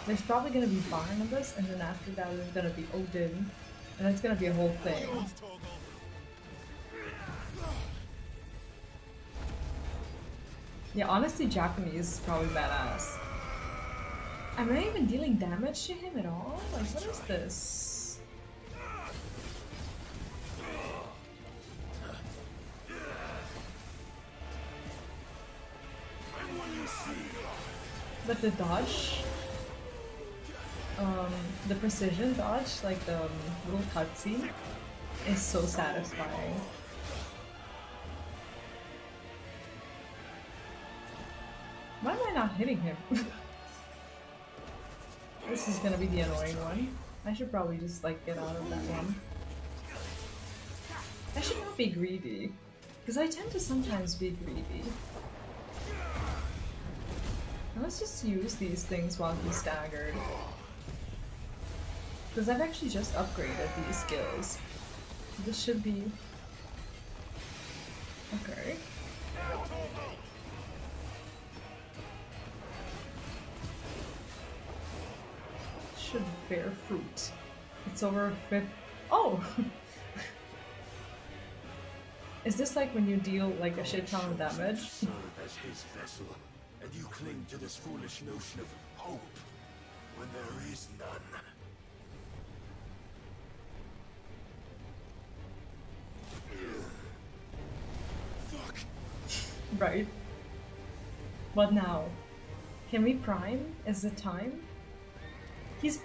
There's probably gonna be Barnabas, and then after that there's gonna be Odin, and it's gonna be a whole thing. Yeah, honestly, Japanese is probably badass. Am I even dealing damage to him at all? Like, what is this? But the dodge, the precision dodge, like the little cutscene, is so satisfying. Why am I not hitting him? This is gonna be the annoying one. I should probably just like get out of that one. I should not be greedy, because I tend to sometimes be greedy. Now let's just use these things while he's staggered. Because I've actually just upgraded these skills. This should be... okay. Should bear fruit. It's over 5th. Oh! Is this like when you deal like a shit ton of damage? Serve as his vessel, and you cling to this foolish notion of hope when there is none. Fuck. Right. What now? Can we prime? Is it time? He's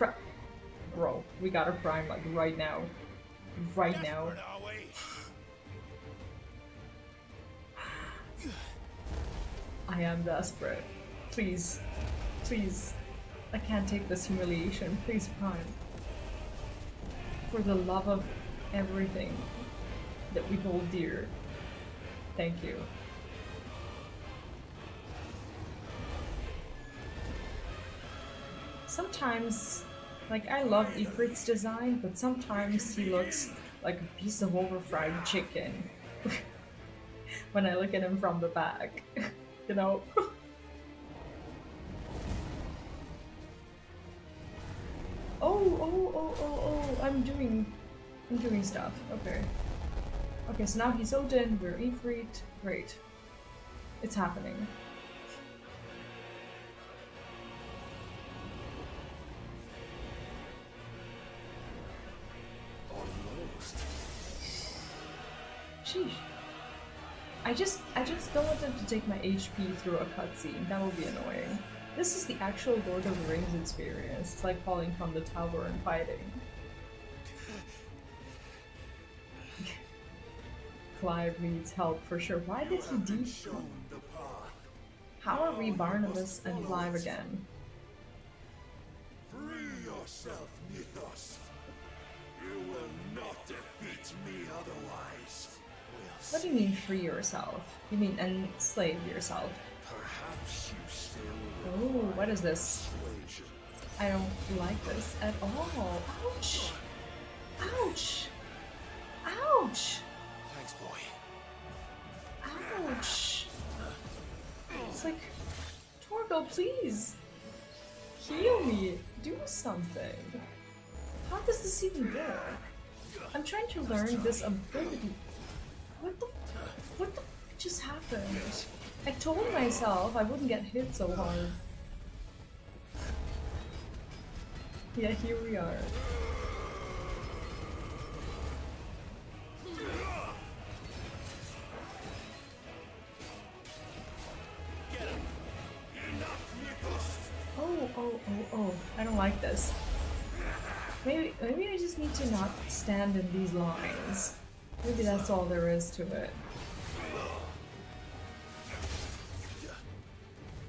Bro, we gotta prime like right now. Right now. I am desperate. Please. Please. I can't take this humiliation. Please prime. For the love of everything that we hold dear. Thank you. sometimes, like, I love Ifrit's design, but sometimes he looks like a piece of overfried chicken when I look at him from the back, you know? Oh, I'm doing stuff. Okay. Okay, so now he's Odin, we're Ifrit. Great. It's happening. Almost. Sheesh. I just don't want them to take my HP through a cutscene. That would be annoying. This is the actual Lord of the Rings experience. It's like falling from the tower and fighting. Clive needs help for sure. Why did he do? How are we Barnabas and Clive again? Free yourself, Mythos. You will not defeat me otherwise. What do you mean free yourself? You mean enslave yourself? Perhaps you still. Oh, what is this? I don't like this at all. Ouch! Ouch! Ouch! Thanks, boy. Ouch! It's like, Torgal, please! Heal me! Do something! How does this even work? I'm trying to learn this ability. What the just happened? I told myself I wouldn't get hit so hard. Yeah, here we are. Oh, I don't like this. Maybe I just need to not stand in these lines. Maybe that's all there is to it.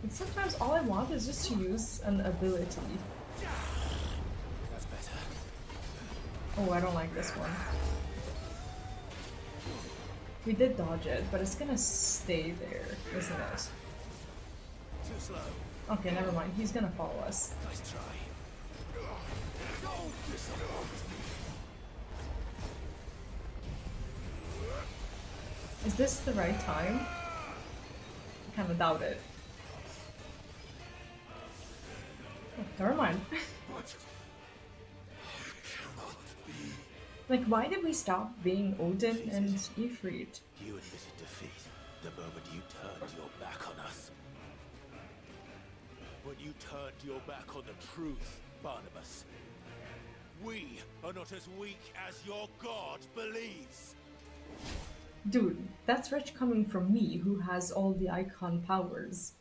And sometimes all I want is just to use an ability. That's better. Oh, I don't like this one. We did dodge it, but it's gonna stay there, isn't it? Too slow. Okay, never mind. He's gonna follow us. Nice try. Is this the right time? I kinda doubt it. Oh, never mind. Like, why did we stop being Odin and Ifrit? You admitted defeat the moment you turned your back on us. When you turned your back on the truth, Barnabas. We are not as weak as your god believes. Dude, that's rich coming from me, who has all the icon powers.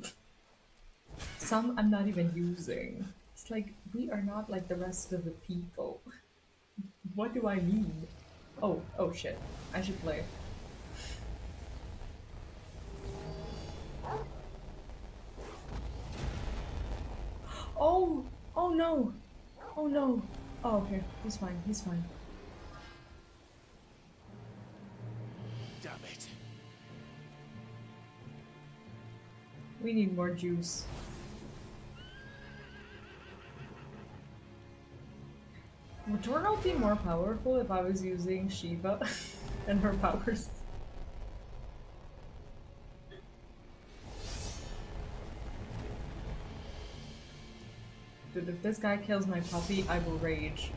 Some I'm not even using. It's like, we are not like the rest of the people. What do I mean? Oh shit. I should play. Oh no! Oh no! Oh, okay. He's fine. He's fine. Damn it. We need more juice. Would Torgal be more powerful if I was using Shiva and her powers? Dude, if this guy kills my puppy, I will rage.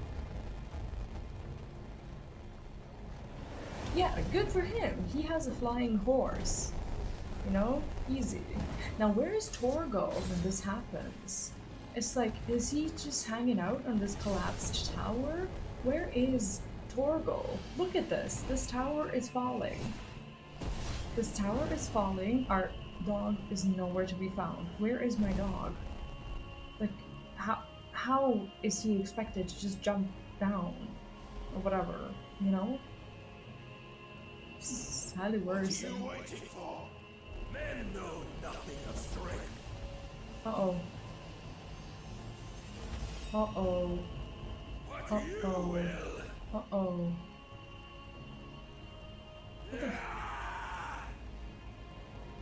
Yeah, good for him. He has a flying horse. You know? Easy. Now, where is Torgal when this happens? It's like, is he just hanging out on this collapsed tower? Where is Torgal? Look at this. This tower is falling. This tower is falling. Our dog is nowhere to be found. Where is my dog? Like, how is he expected to just jump down? Or whatever, you know? This is highly worrisome. What are you waiting for? Men know nothing of strength. Uh-oh. Uh-oh. Uh-oh. Uh-oh.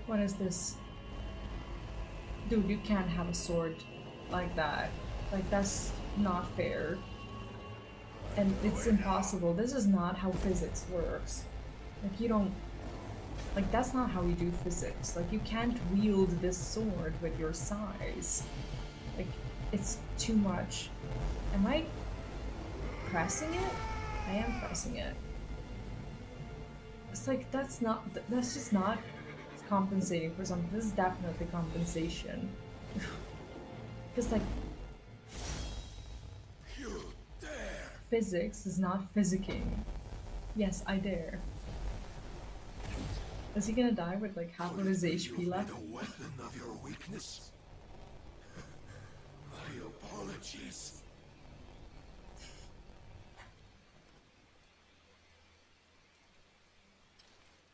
What is this? Dude, you can't have a sword like that. Like, that's not fair. And it's impossible. This is not how physics works. Like, you don't... Like, that's not how we do physics. Like, you can't wield this sword with your size. Like, it's too much. Am I pressing it? I am pressing it. It's like, that's just not compensating for something. This is definitely compensation. Because, like, physics is not physicking. Yes, I dare. Is he gonna die with like half of his HP left? A weapon of your weakness. My apologies.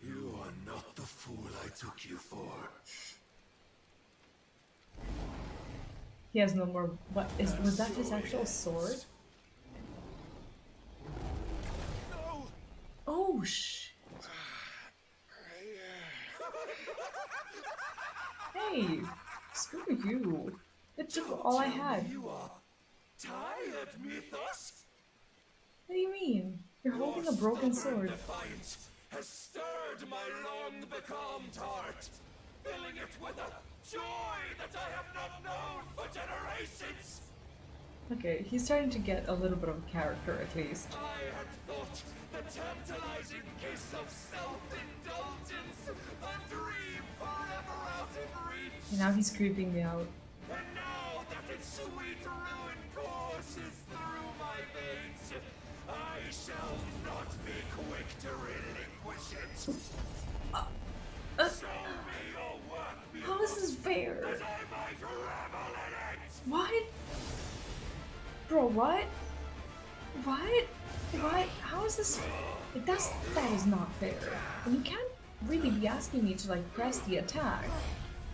You are not the fool I took you for. He has no more. Was that his actual sword? No. Oh shh. Hey, screw you. It took all I had. You are tired, Mythos? What do you mean? You're holding a broken sword. Defiance has stirred my long becalmed heart, filling it with a joy that I have not known for generations. Okay, he's starting to get a little bit of character at least. I had thought the tantalizing kiss of self-indulgence, a dream forever out of reach. And now he's creeping me out. And now that its sweet ruin courses through my veins, I shall not be quick to relinquish it. Show me your work, How is this fair? that I might revel in it. What? Bro, what? What? What? How is this? Like, that is not fair. And you can't really be asking me to like press the attack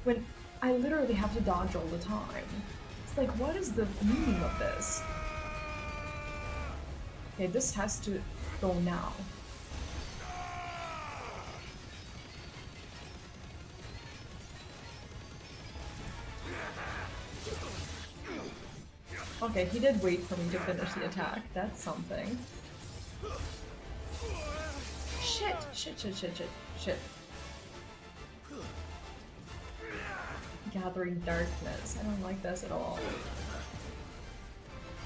when I literally have to dodge all the time. It's like, what is the meaning of this? Okay, this has to go now. Okay, he did wait for me to finish the attack. That's something. Shit! Shit, shit, shit, shit, shit. Gathering darkness. I don't like this at all.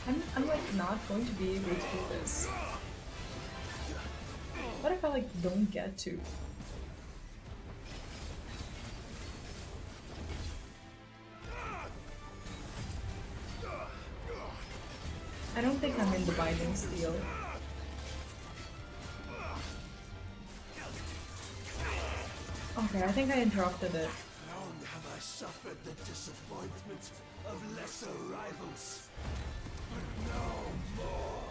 I'm like not going to be able to do this. What if I like don't get to? I don't think I'm in the binding steel. Okay, I think I interrupted it. Long have I suffered the disappointment of lesser rivals, but no more.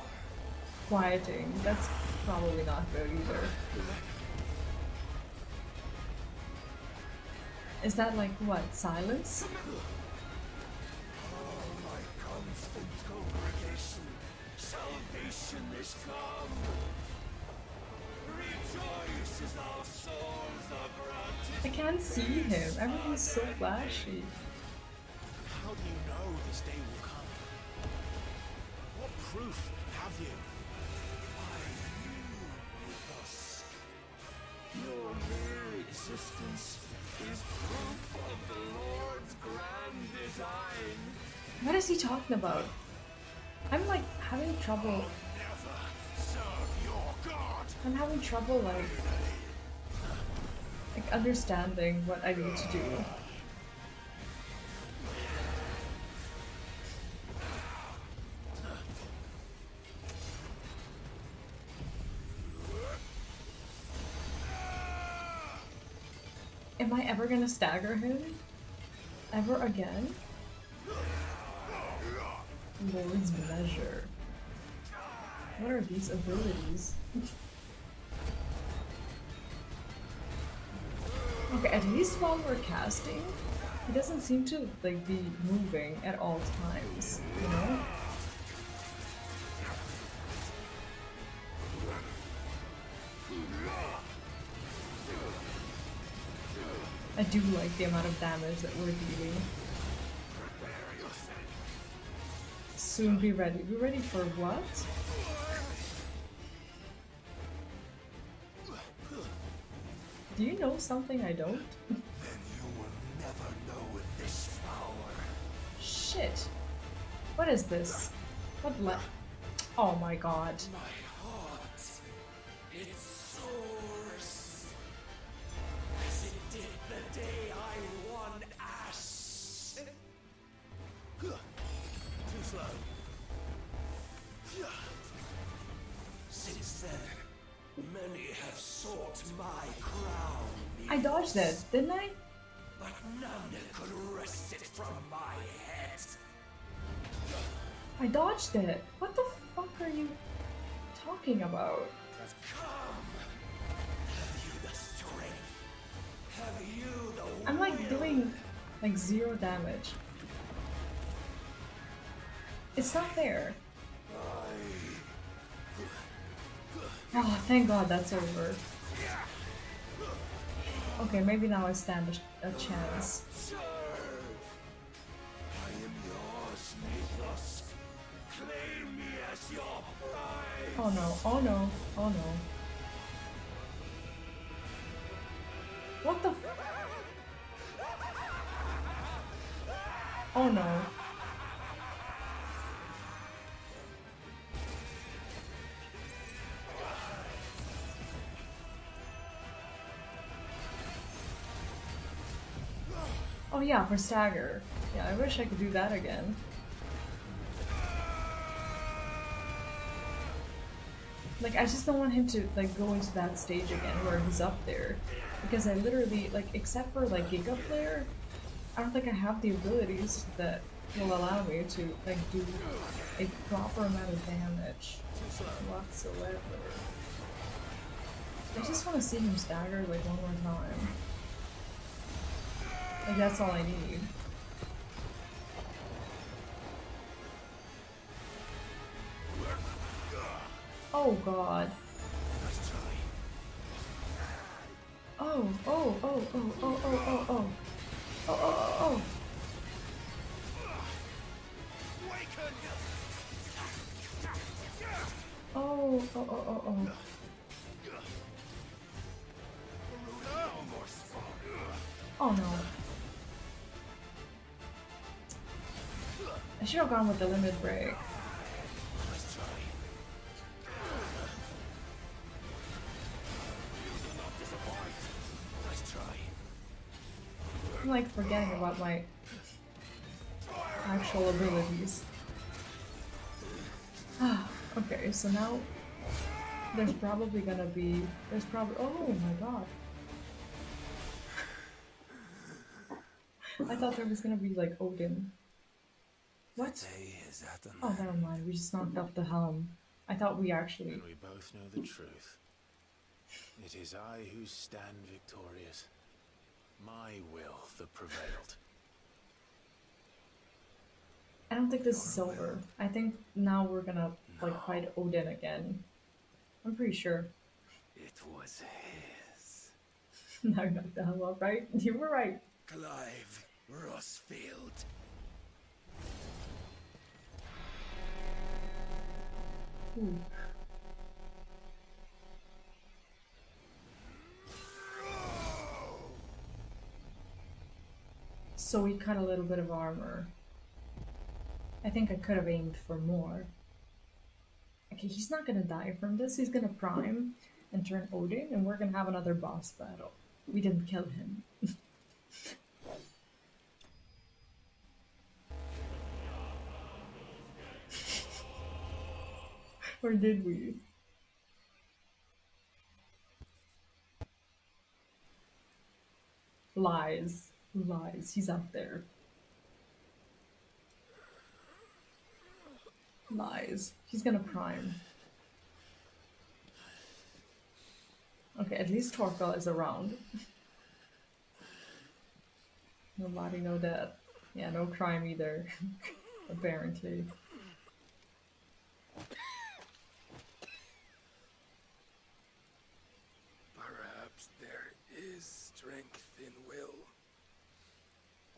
Quieting. That's probably not good either. Is that like what? Silence? Oh, my constant congregation, salvation is come. Rejoice as our souls are granted. I can't see him. Everything's so flashy. How do you know this day will come? What proof have you? I knew with us. Your mere existence is proof of the Lord's grand design. What is he talking about? I'm like having trouble. I'm having trouble like understanding what I need to do. Am I ever gonna stagger him? Ever again? Lord's measure. What are these abilities? Okay, at least while we're casting, he doesn't seem to like be moving at all times, you know? I do like the amount of damage that we're dealing. soon be ready. Be ready for what? Do you know something I don't? Then you will never know this power. Shit. What is this? What Oh my god. My heart, it soars. As it did the day I won Ash. Too slow. Since then, many have sought my crown. I dodged it, didn't I? But none could wrest it from my head. I dodged it. What the fuck are you talking about? Come. Have you the strength? Have you the I'm like doing like 0 damage. It's not there. Oh, thank god that's over. Okay, maybe now I stand a chance. I am yours, Mythos. Claim me as your prize. Oh no, oh no, oh no. What the Oh no. Oh yeah, for stagger. Yeah, I wish I could do that again. Like, I just don't want him to, like, go into that stage again where he's up there. Because I literally, like, except for, like, Giga Flare, I don't think I have the abilities that will allow me to, like, do a proper amount of damage whatsoever. I just want to see him stagger, like, one more time. Like, that's all I need. Oh god. Oh, oh, oh, oh, oh, oh, oh, oh. Oh, oh, oh, oh. Oh, oh, oh, oh, oh. Oh no. I should have gone with the limit break. I'm like forgetting about my actual abilities. Okay, so now there's probably gonna be oh my god. I thought there was gonna be like Odin. What? Oh, never mind. We just knocked off the helm. I thought we actually. And we both know the truth. It is I who stand victorious. My will that prevailed. I don't think this is over. I think now we're gonna like fight Odin again. I'm pretty sure. It was his. Now you knocked the hell off, right? You were right. Clive Rossfield. Ooh. So we cut a little bit of armor. I think I could have aimed for more. Okay, he's not gonna die from this. He's gonna prime and turn Odin, and we're gonna have another boss battle. We didn't kill him. Or did we? Lies. Lies. He's up there. Lies. He's gonna prime. Okay, at least Torkel is around. Nobody know that. Yeah, no crime either. Apparently. Perhaps there is strength in will.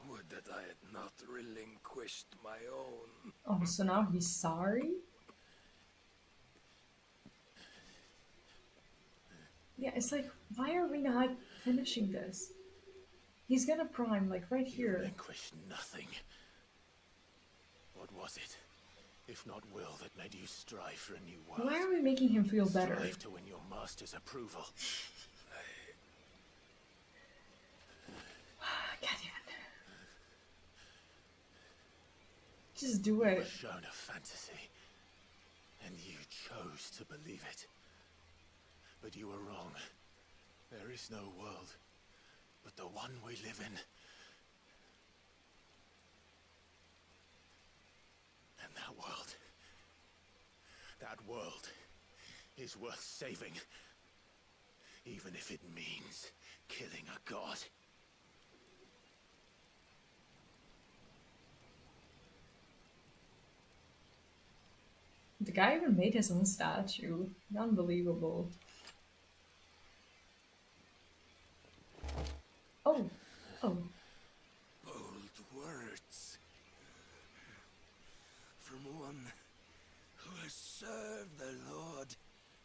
Would that I had not relinquished my own. Oh, so now he's sorry? Yeah, it's like, why are we not finishing this? He's gonna prime, like, right here. Relinquish nothing. What was it, if not will, that made you strive for a new world? Why are we making him feel better? Strive to win your master's approval. I can't even. Just do You it. were shown a fantasy, and you chose to believe it. But you were wrong. There is no world but the one we live in. And that world is worth saving. Even if it means killing a god. The guy even made his own statue. Unbelievable. Oh. Oh. Bold words. From one who has served the Lord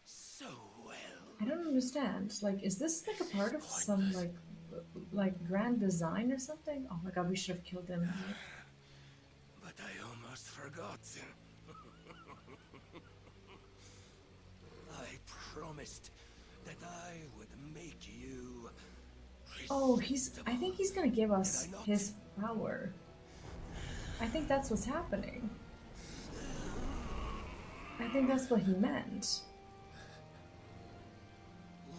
so well. I don't understand. Like, is this like a part of some like grand design or something? Oh my god, we should have killed him. But I almost forgot. I promised that I would make you. Oh, I think he's gonna give us his power. I think that's what's happening. I think that's what he meant.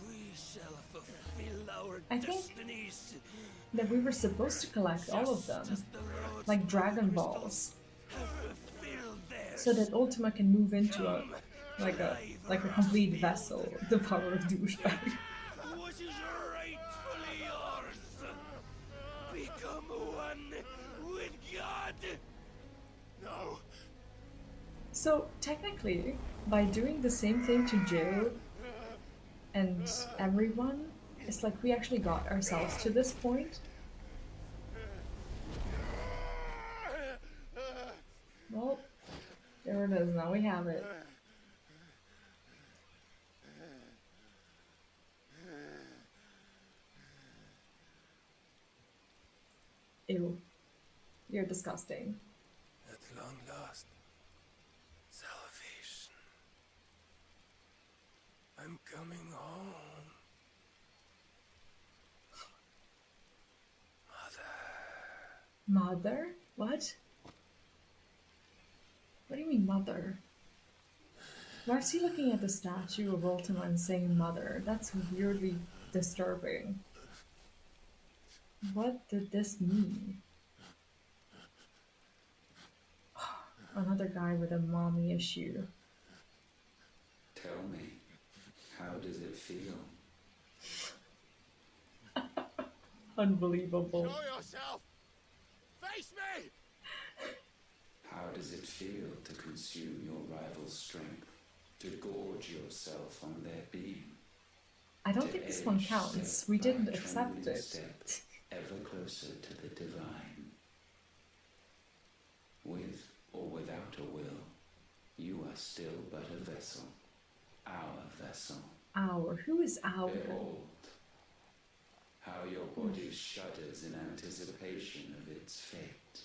We shall fulfill our I think destinies. that we were supposed to collect all of them, like Dragon Balls, so that Ultima can move into a complete vessel, the power of douchebag. What is rightfully yours? Become one with God. No. So technically, by doing the same thing to Jill and everyone, it's like we actually got ourselves to this point. Well, there it is, now we have it. Ew. You're disgusting. At long last, salvation. I'm coming home. Mother? What? What do you mean, mother? Why is he looking at the statue of Ultima and saying mother? That's weirdly disturbing. What did this mean? Another guy with a mommy issue. Tell me, how does it feel? Unbelievable. Show yourself! Face me! How does it feel to consume your rival's strength? To gorge yourself on their beam? I don't think this one counts. We didn't accept it. Step ever closer to the divine. With or without a will, you are still but a vessel. Our vessel. Our? Who is our? Behold how your body shudders in anticipation of its fate.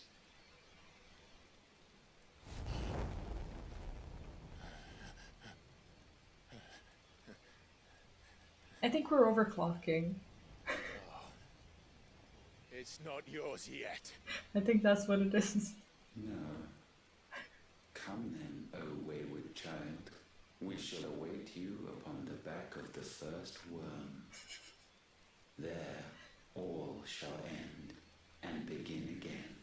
I think we're overclocking. It's not yours yet. I think that's what it is. No. Come then, O wayward child. We shall await you upon the back of the first worm. There all shall end and begin again.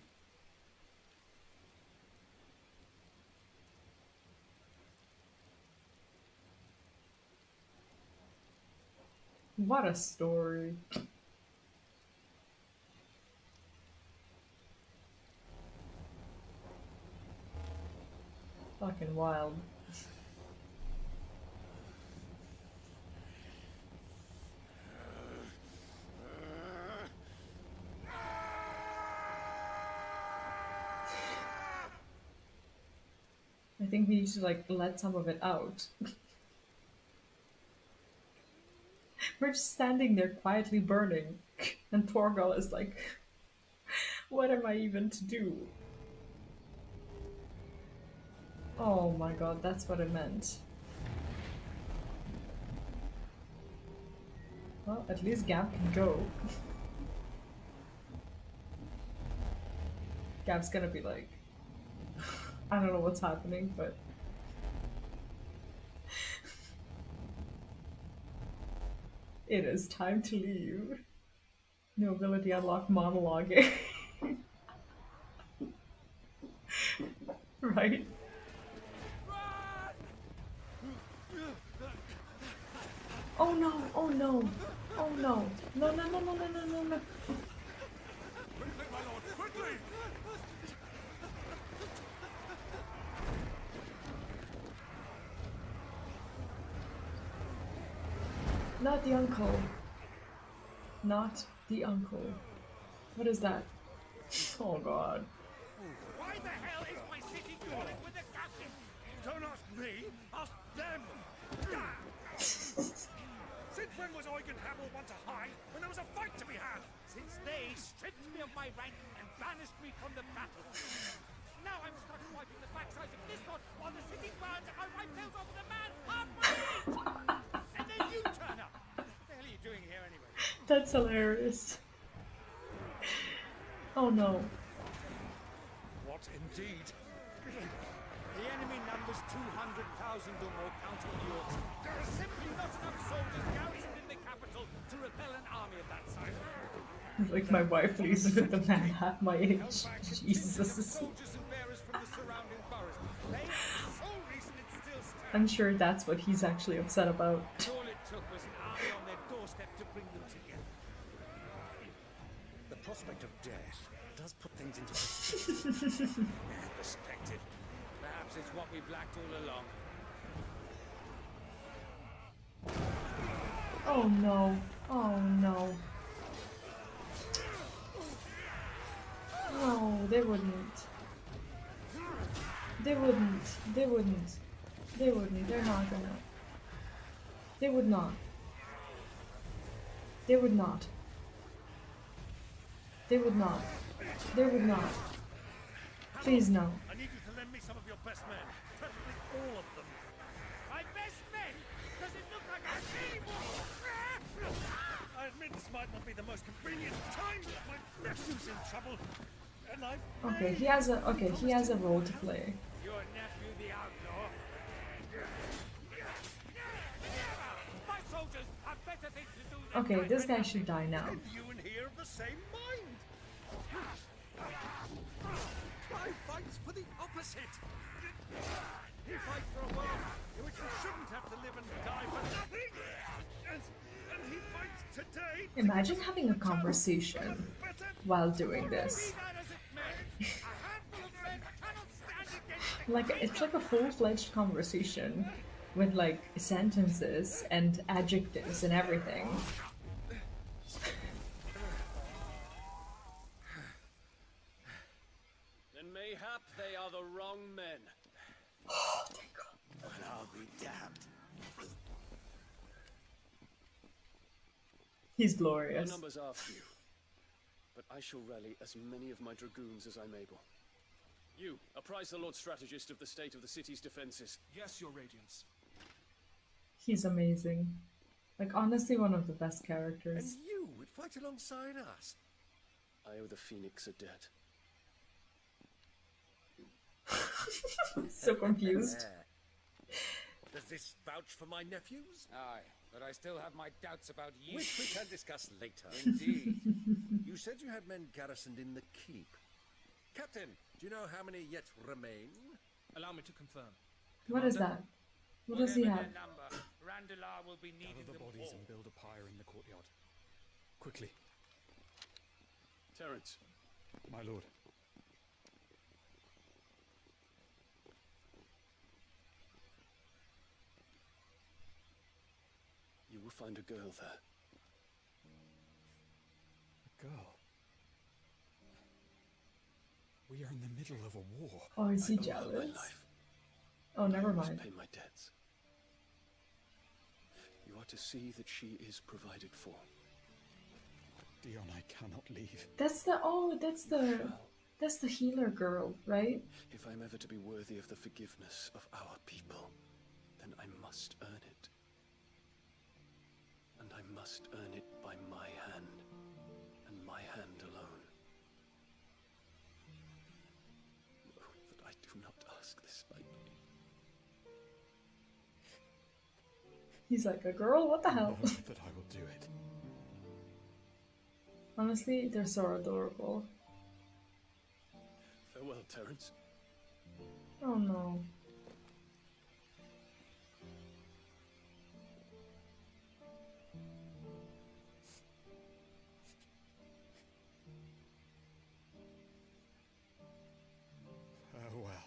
What a story. Fucking wild. think we need to like let some of it out. We're just standing there quietly burning, and Torgal is like, what am I even to do? Oh my god, that's what it meant. Well, at least Gab can go. Gab's gonna be like, I don't know what's happening, but it is time to leave. New ability unlock monologuing. Right? Oh no, oh no, oh no. No, no, no, no, no, no, no, no. Quickly, my lord, quickly! Not the uncle. Not the uncle. What is that? Oh god. Why the hell is my city calling with the captain? Don't ask me, ask them! Since when was Eugen Hamel one to hide when there was a fight to be had? Since they stripped me of my rank and banished me from the battle. Now I'm stuck wiping the backsides of this one while the city burns and my wife tells over the man half my age! And then you turn up! What the hell are you doing here anyway? That's hilarious. Oh no. What indeed? The enemy numbers 200,000 or more counting the orcs. There are simply not enough soldiers garrisoned in the capital to repel an army of that size. Like my wife leaves with the man half my age. Jesus. Soldiers and bearers from the surrounding boroughs. They are the sole reason it still stands. I'm sure that's what he's actually upset about. All it took was an army on their doorstep to bring them together. The prospect of death does put things into perspective. Perhaps it's what we've lacked all along. Oh no. Oh no. No, they wouldn't. They wouldn't. They wouldn't. They wouldn't. They're not gonna. They would not. They would not. They would not. They would not. Please no. I need you to lend me some of your best men. Preferably all of them. My best men? Does it look like I'm anymore? I admit this might not be the most convenient time, but my nephew's in trouble. And Okay, he has a role to play. Your nephew, the outlaw. My soldiers have better things to do than Okay, this guy should die now. you and he are of the same mind. I fight for the opposite. He fights for a world in which we shouldn't have to live and die for nothing. And he fights today. Imagine having a conversation while doing this. Like, it's like a full-fledged conversation with like sentences and adjectives and everything. Then mayhap they are the wrong men. Oh, thank God. And I'll be damned. He's My glorious. numbers are few, but I shall rally as many of my dragoons as I'm able. You, apprise the Lord Strategist of the state of the city's defenses. Yes, Your Radiance. He's amazing. Like, honestly, one of the best characters. And you would fight alongside us. I owe the Phoenix a debt. So confused. Does this vouch for my nephews? Aye, but I still have my doubts about you. Which we can discuss later. Indeed. You said you had men garrisoned in the keep. Captain, do you know how many yet remain? Allow me to confirm. What is that? What does he have? Randalar will be needing Gather the them bodies all. and build a pyre in the courtyard. Quickly. Terence. My lord. You will find a girl there. A girl. We are in the middle of a war. Oh, is he I owe her my jealous? life. Oh, never I must mind. pay my debts. You are to see that she is provided for. Dion, I cannot leave. That's the healer girl, right? If I'm ever to be worthy of the forgiveness of our people, then I must earn it. And I must earn it by my hand, and my hand alone. Oh, that I do not ask this lightly. He's like, a girl? What the hell? Know that I will do it. Honestly, they're so adorable. Farewell, Terence. Oh no. Farewell.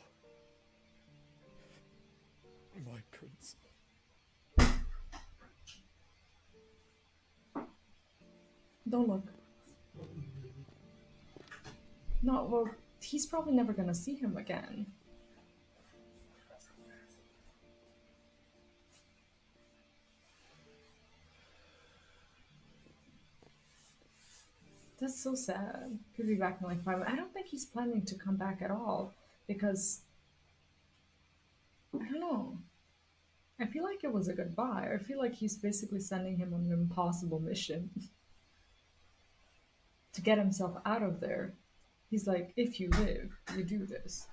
My prince. Don't look. No, well, he's probably never gonna see him again. That's so sad. He'll be back in like 5 minutes. I don't think he's planning to come back at all because I don't know. I feel like it was a goodbye. I feel like he's basically sending him on an impossible mission to get himself out of there. He's like, if you live, you do this.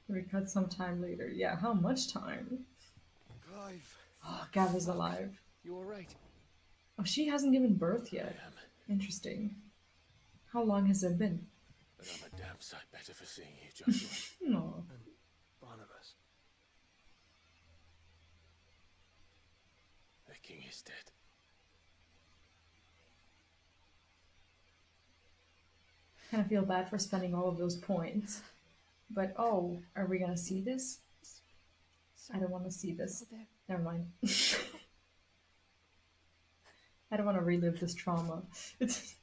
We cut some time later. Yeah, how much time? Clive. Oh, Gav is alive. You alright? Oh, she hasn't given birth yet. Interesting. How long has it been? But I'm a damn sight better for seeing you, Joshua. No. And Barnabas. The king is dead. Kind of feel bad for spending all of those points. But oh, are we gonna see this? I don't want to see this. Never mind. I don't want to relive this trauma. If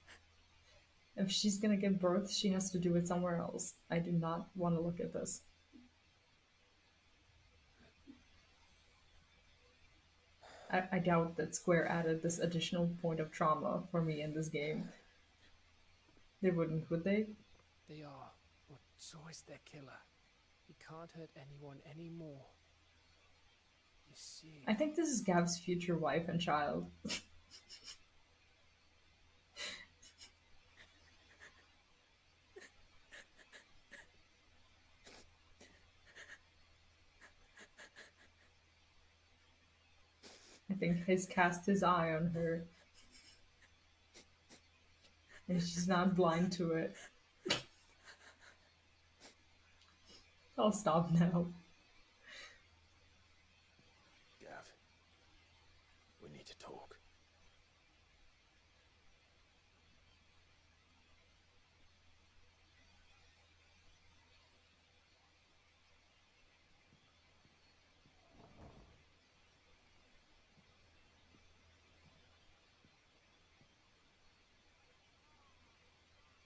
she's gonna give birth, she has to do it somewhere else. I do not want to look at this. I doubt that Square added this additional point of trauma for me in this game. They wouldn't, would they? They are, but so is their killer. He can't hurt anyone anymore. You see... I think this is Gav's future wife and child. I think he's cast his eye on her. And she's not blind to it. I'll stop now. Gav, we need to talk.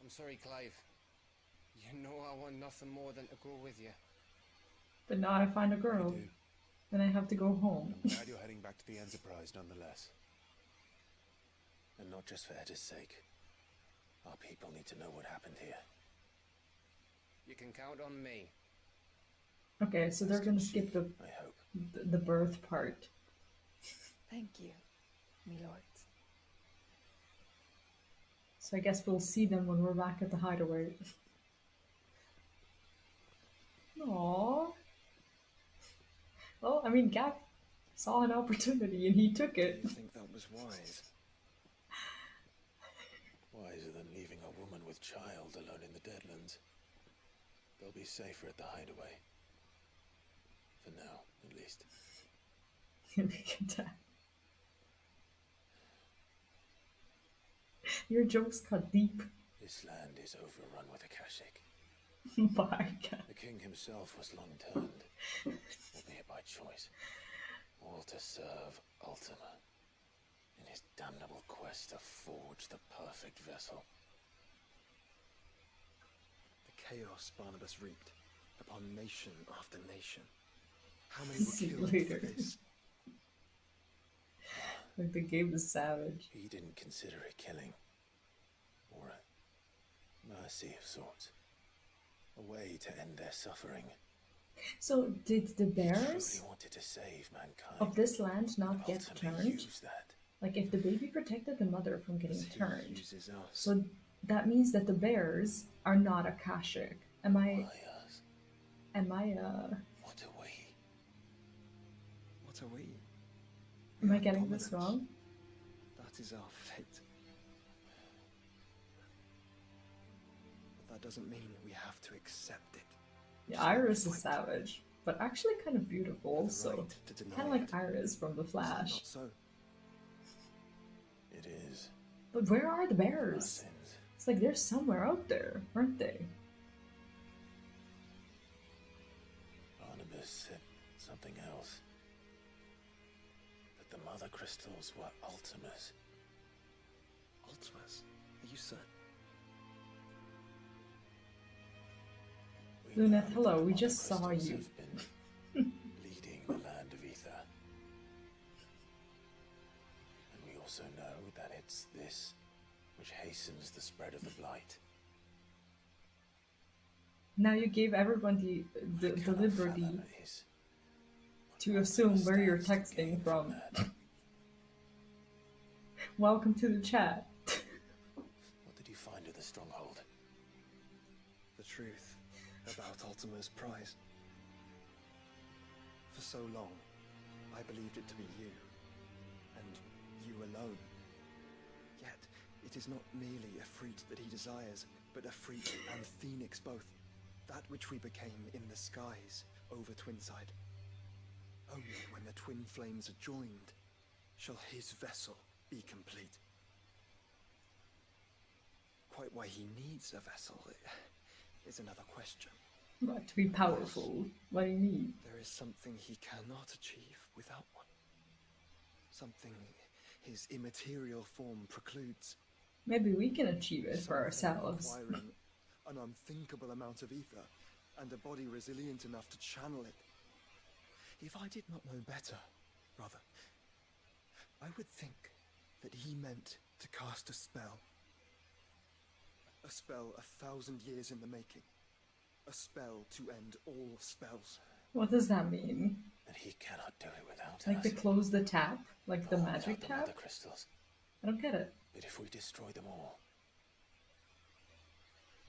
I'm sorry, Clive. You know I want nothing more than to go with you. But now I find a girl. Then I have to go home. I'm glad you're heading back to the Enterprise nonetheless. And not just for Edda's sake. Our people need to know what happened here. You can count on me. Okay, so they're gonna skip the birth part. Thank you, my lord. So I guess we'll see them when we're back at the hideaway. Aww. Well, I mean, Gav saw an opportunity and he took it. I think that was wise. Wiser than leaving a woman with child alone in the deadlands. They'll be safer at the hideaway. For now, at least. Your jokes cut deep. This land is overrun with Akashic. My God. The king himself was long turned, albeit by choice, all to serve Ultima in his damnable quest to forge the perfect vessel. The chaos Barnabas wreaked upon nation after nation. How many were killed for this? Like the game is savage. He didn't consider it killing, or a mercy of sorts, a way to end their suffering. So did the bears He wanted to save mankind of this land not get ultimately turned? use that. Like if the baby protected the mother from getting turned, uses us. so that means that the bears are not Akashic. Am I? What are we? What are we? Am I getting this wrong? That is our fate. But that doesn't mean we have to accept it. Yeah, Iris is savage, but actually kind of beautiful also. Kind of like Iris from The Flash. Not so. It is. But where are the bears? It's like they're somewhere out there, aren't they? Barnabas said something else. That the Mothercrystals were Ultimas. Ultimas? Are you certain? Luneth, hello, we just saw you. Have been leading the land of ether. And we also know that it's this which hastens the spread of the blight. Now you gave everyone the liberty to assume where you're texting from. Welcome to the chat. What did you find at the stronghold? The truth about Ultima's prize. For so long, I believed it to be you, and you alone. Yet, it is not merely a fruit that he desires, but a fruit and phoenix both. That which we became in the skies over Twinside. Only when the twin flames are joined shall his vessel be complete. Quite why he needs a vessel is another question. But to be powerful, what do you need? There is something he cannot achieve without one. Something his immaterial form precludes. Maybe we can achieve it for ourselves. Requiring an unthinkable amount of ether, and a body resilient enough to channel it. If I did not know better, brother, I would think that he meant to cast a spell. A spell 1,000 years in the making. A spell to end all spells. What does that mean? And he cannot do it without Like us. to close the tap? Like the Or magic without tap? the Mothercrystals. I don't get it. But if we destroy them all,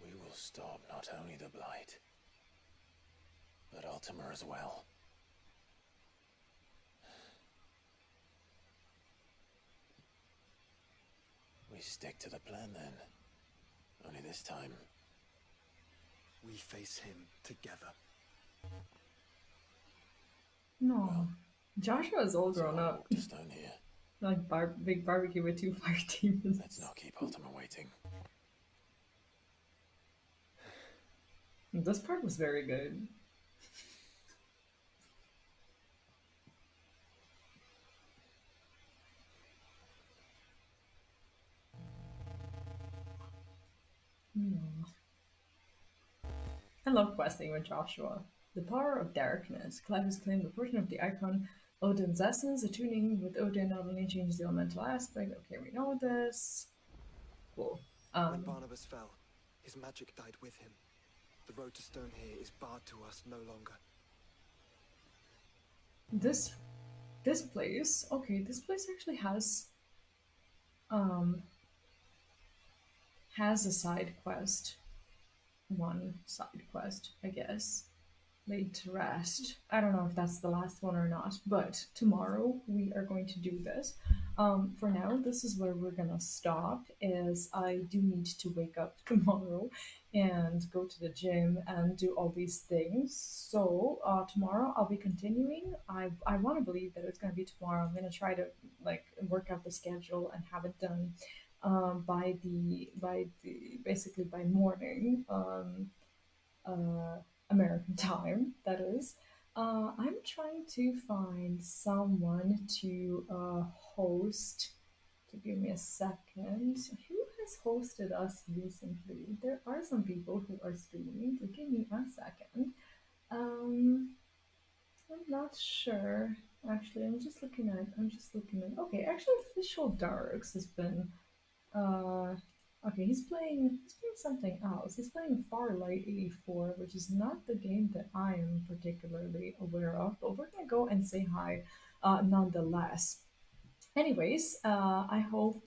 we will stop not only the blight, but Ultima as well. We stick to the plan then. Only this time, we face him together. No. Joshua is all grown up. Just down here. Like big barbecue with 2 fire demons. Let's not keep Ultima waiting. This part was very good. I love questing with Joshua. The power of darkness. Clive has claimed a portion of the icon Odin's essence. Attuning with Odin not only changes the elemental aspect. Okay, we know this. Cool. When Barnabas fell, his magic died with him. The road to Stone here is barred to us no longer. This place, okay, this place actually has a side quest. One side quest, I guess. Laid to rest. I don't know if that's the last one or not, but tomorrow we are going to do this. For now, this is where we're gonna stop, as I do need to wake up tomorrow and go to the gym and do all these things. So tomorrow I'll be continuing. I want to believe that it's gonna be tomorrow. I'm gonna try to like work out the schedule and have it done by basically by morning. American time, that is. I'm trying to find someone to host. To give me a second. Who has hosted us recently? There are some people who are streaming. So give me a second. Um, I'm not sure. Actually, I'm just looking at. I'm just looking at. Okay, actually, Official Darks has been. Uh, okay, he's playing. He's playing something else. He's playing Farlight 84, which is not the game that I am particularly aware of. But we're gonna go and say hi, nonetheless. Anyways, I hope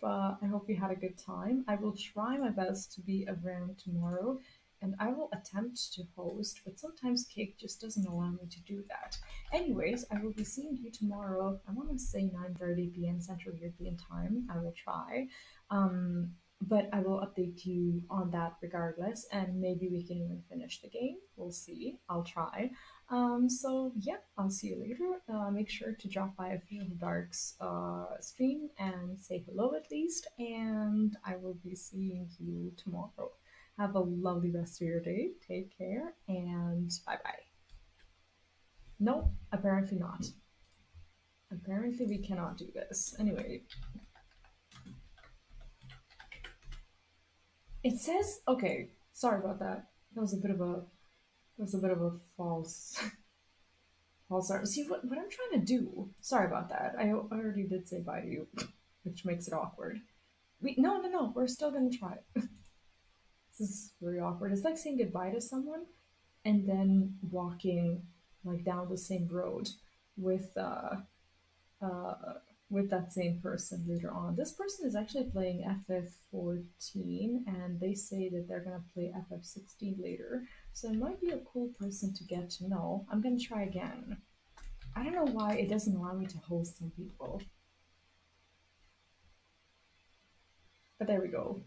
you had a good time. I will try my best to be around tomorrow, and I will attempt to host, but sometimes Cake just doesn't allow me to do that. Anyways, I will be seeing you tomorrow. I want to say 9:30 p.m. Central European Time. I will try. Um, but I will update you on that regardless, and maybe we can even finish the game. We'll see. I'll try. So yeah, I'll see you later. Make sure to drop by Official Dark's stream and say hello at least, and I will be seeing you tomorrow. Have a lovely rest of your day. Take care, and bye bye. No, apparently not. Apparently we cannot do this. Anyway, it says okay. Sorry about that. That was a bit of a false false start. See what I'm trying to do. Sorry about that. I already did say bye to you, which makes it awkward. No. We're still gonna try it. This is very awkward. It's like saying goodbye to someone and then walking like down the same road with uh with that same person later on. This person is actually playing FF14 and they say that they're gonna play FF16 later. So it might be a cool person to get to know. I'm gonna try again. I don't know why it doesn't allow me to host some people. But there we go.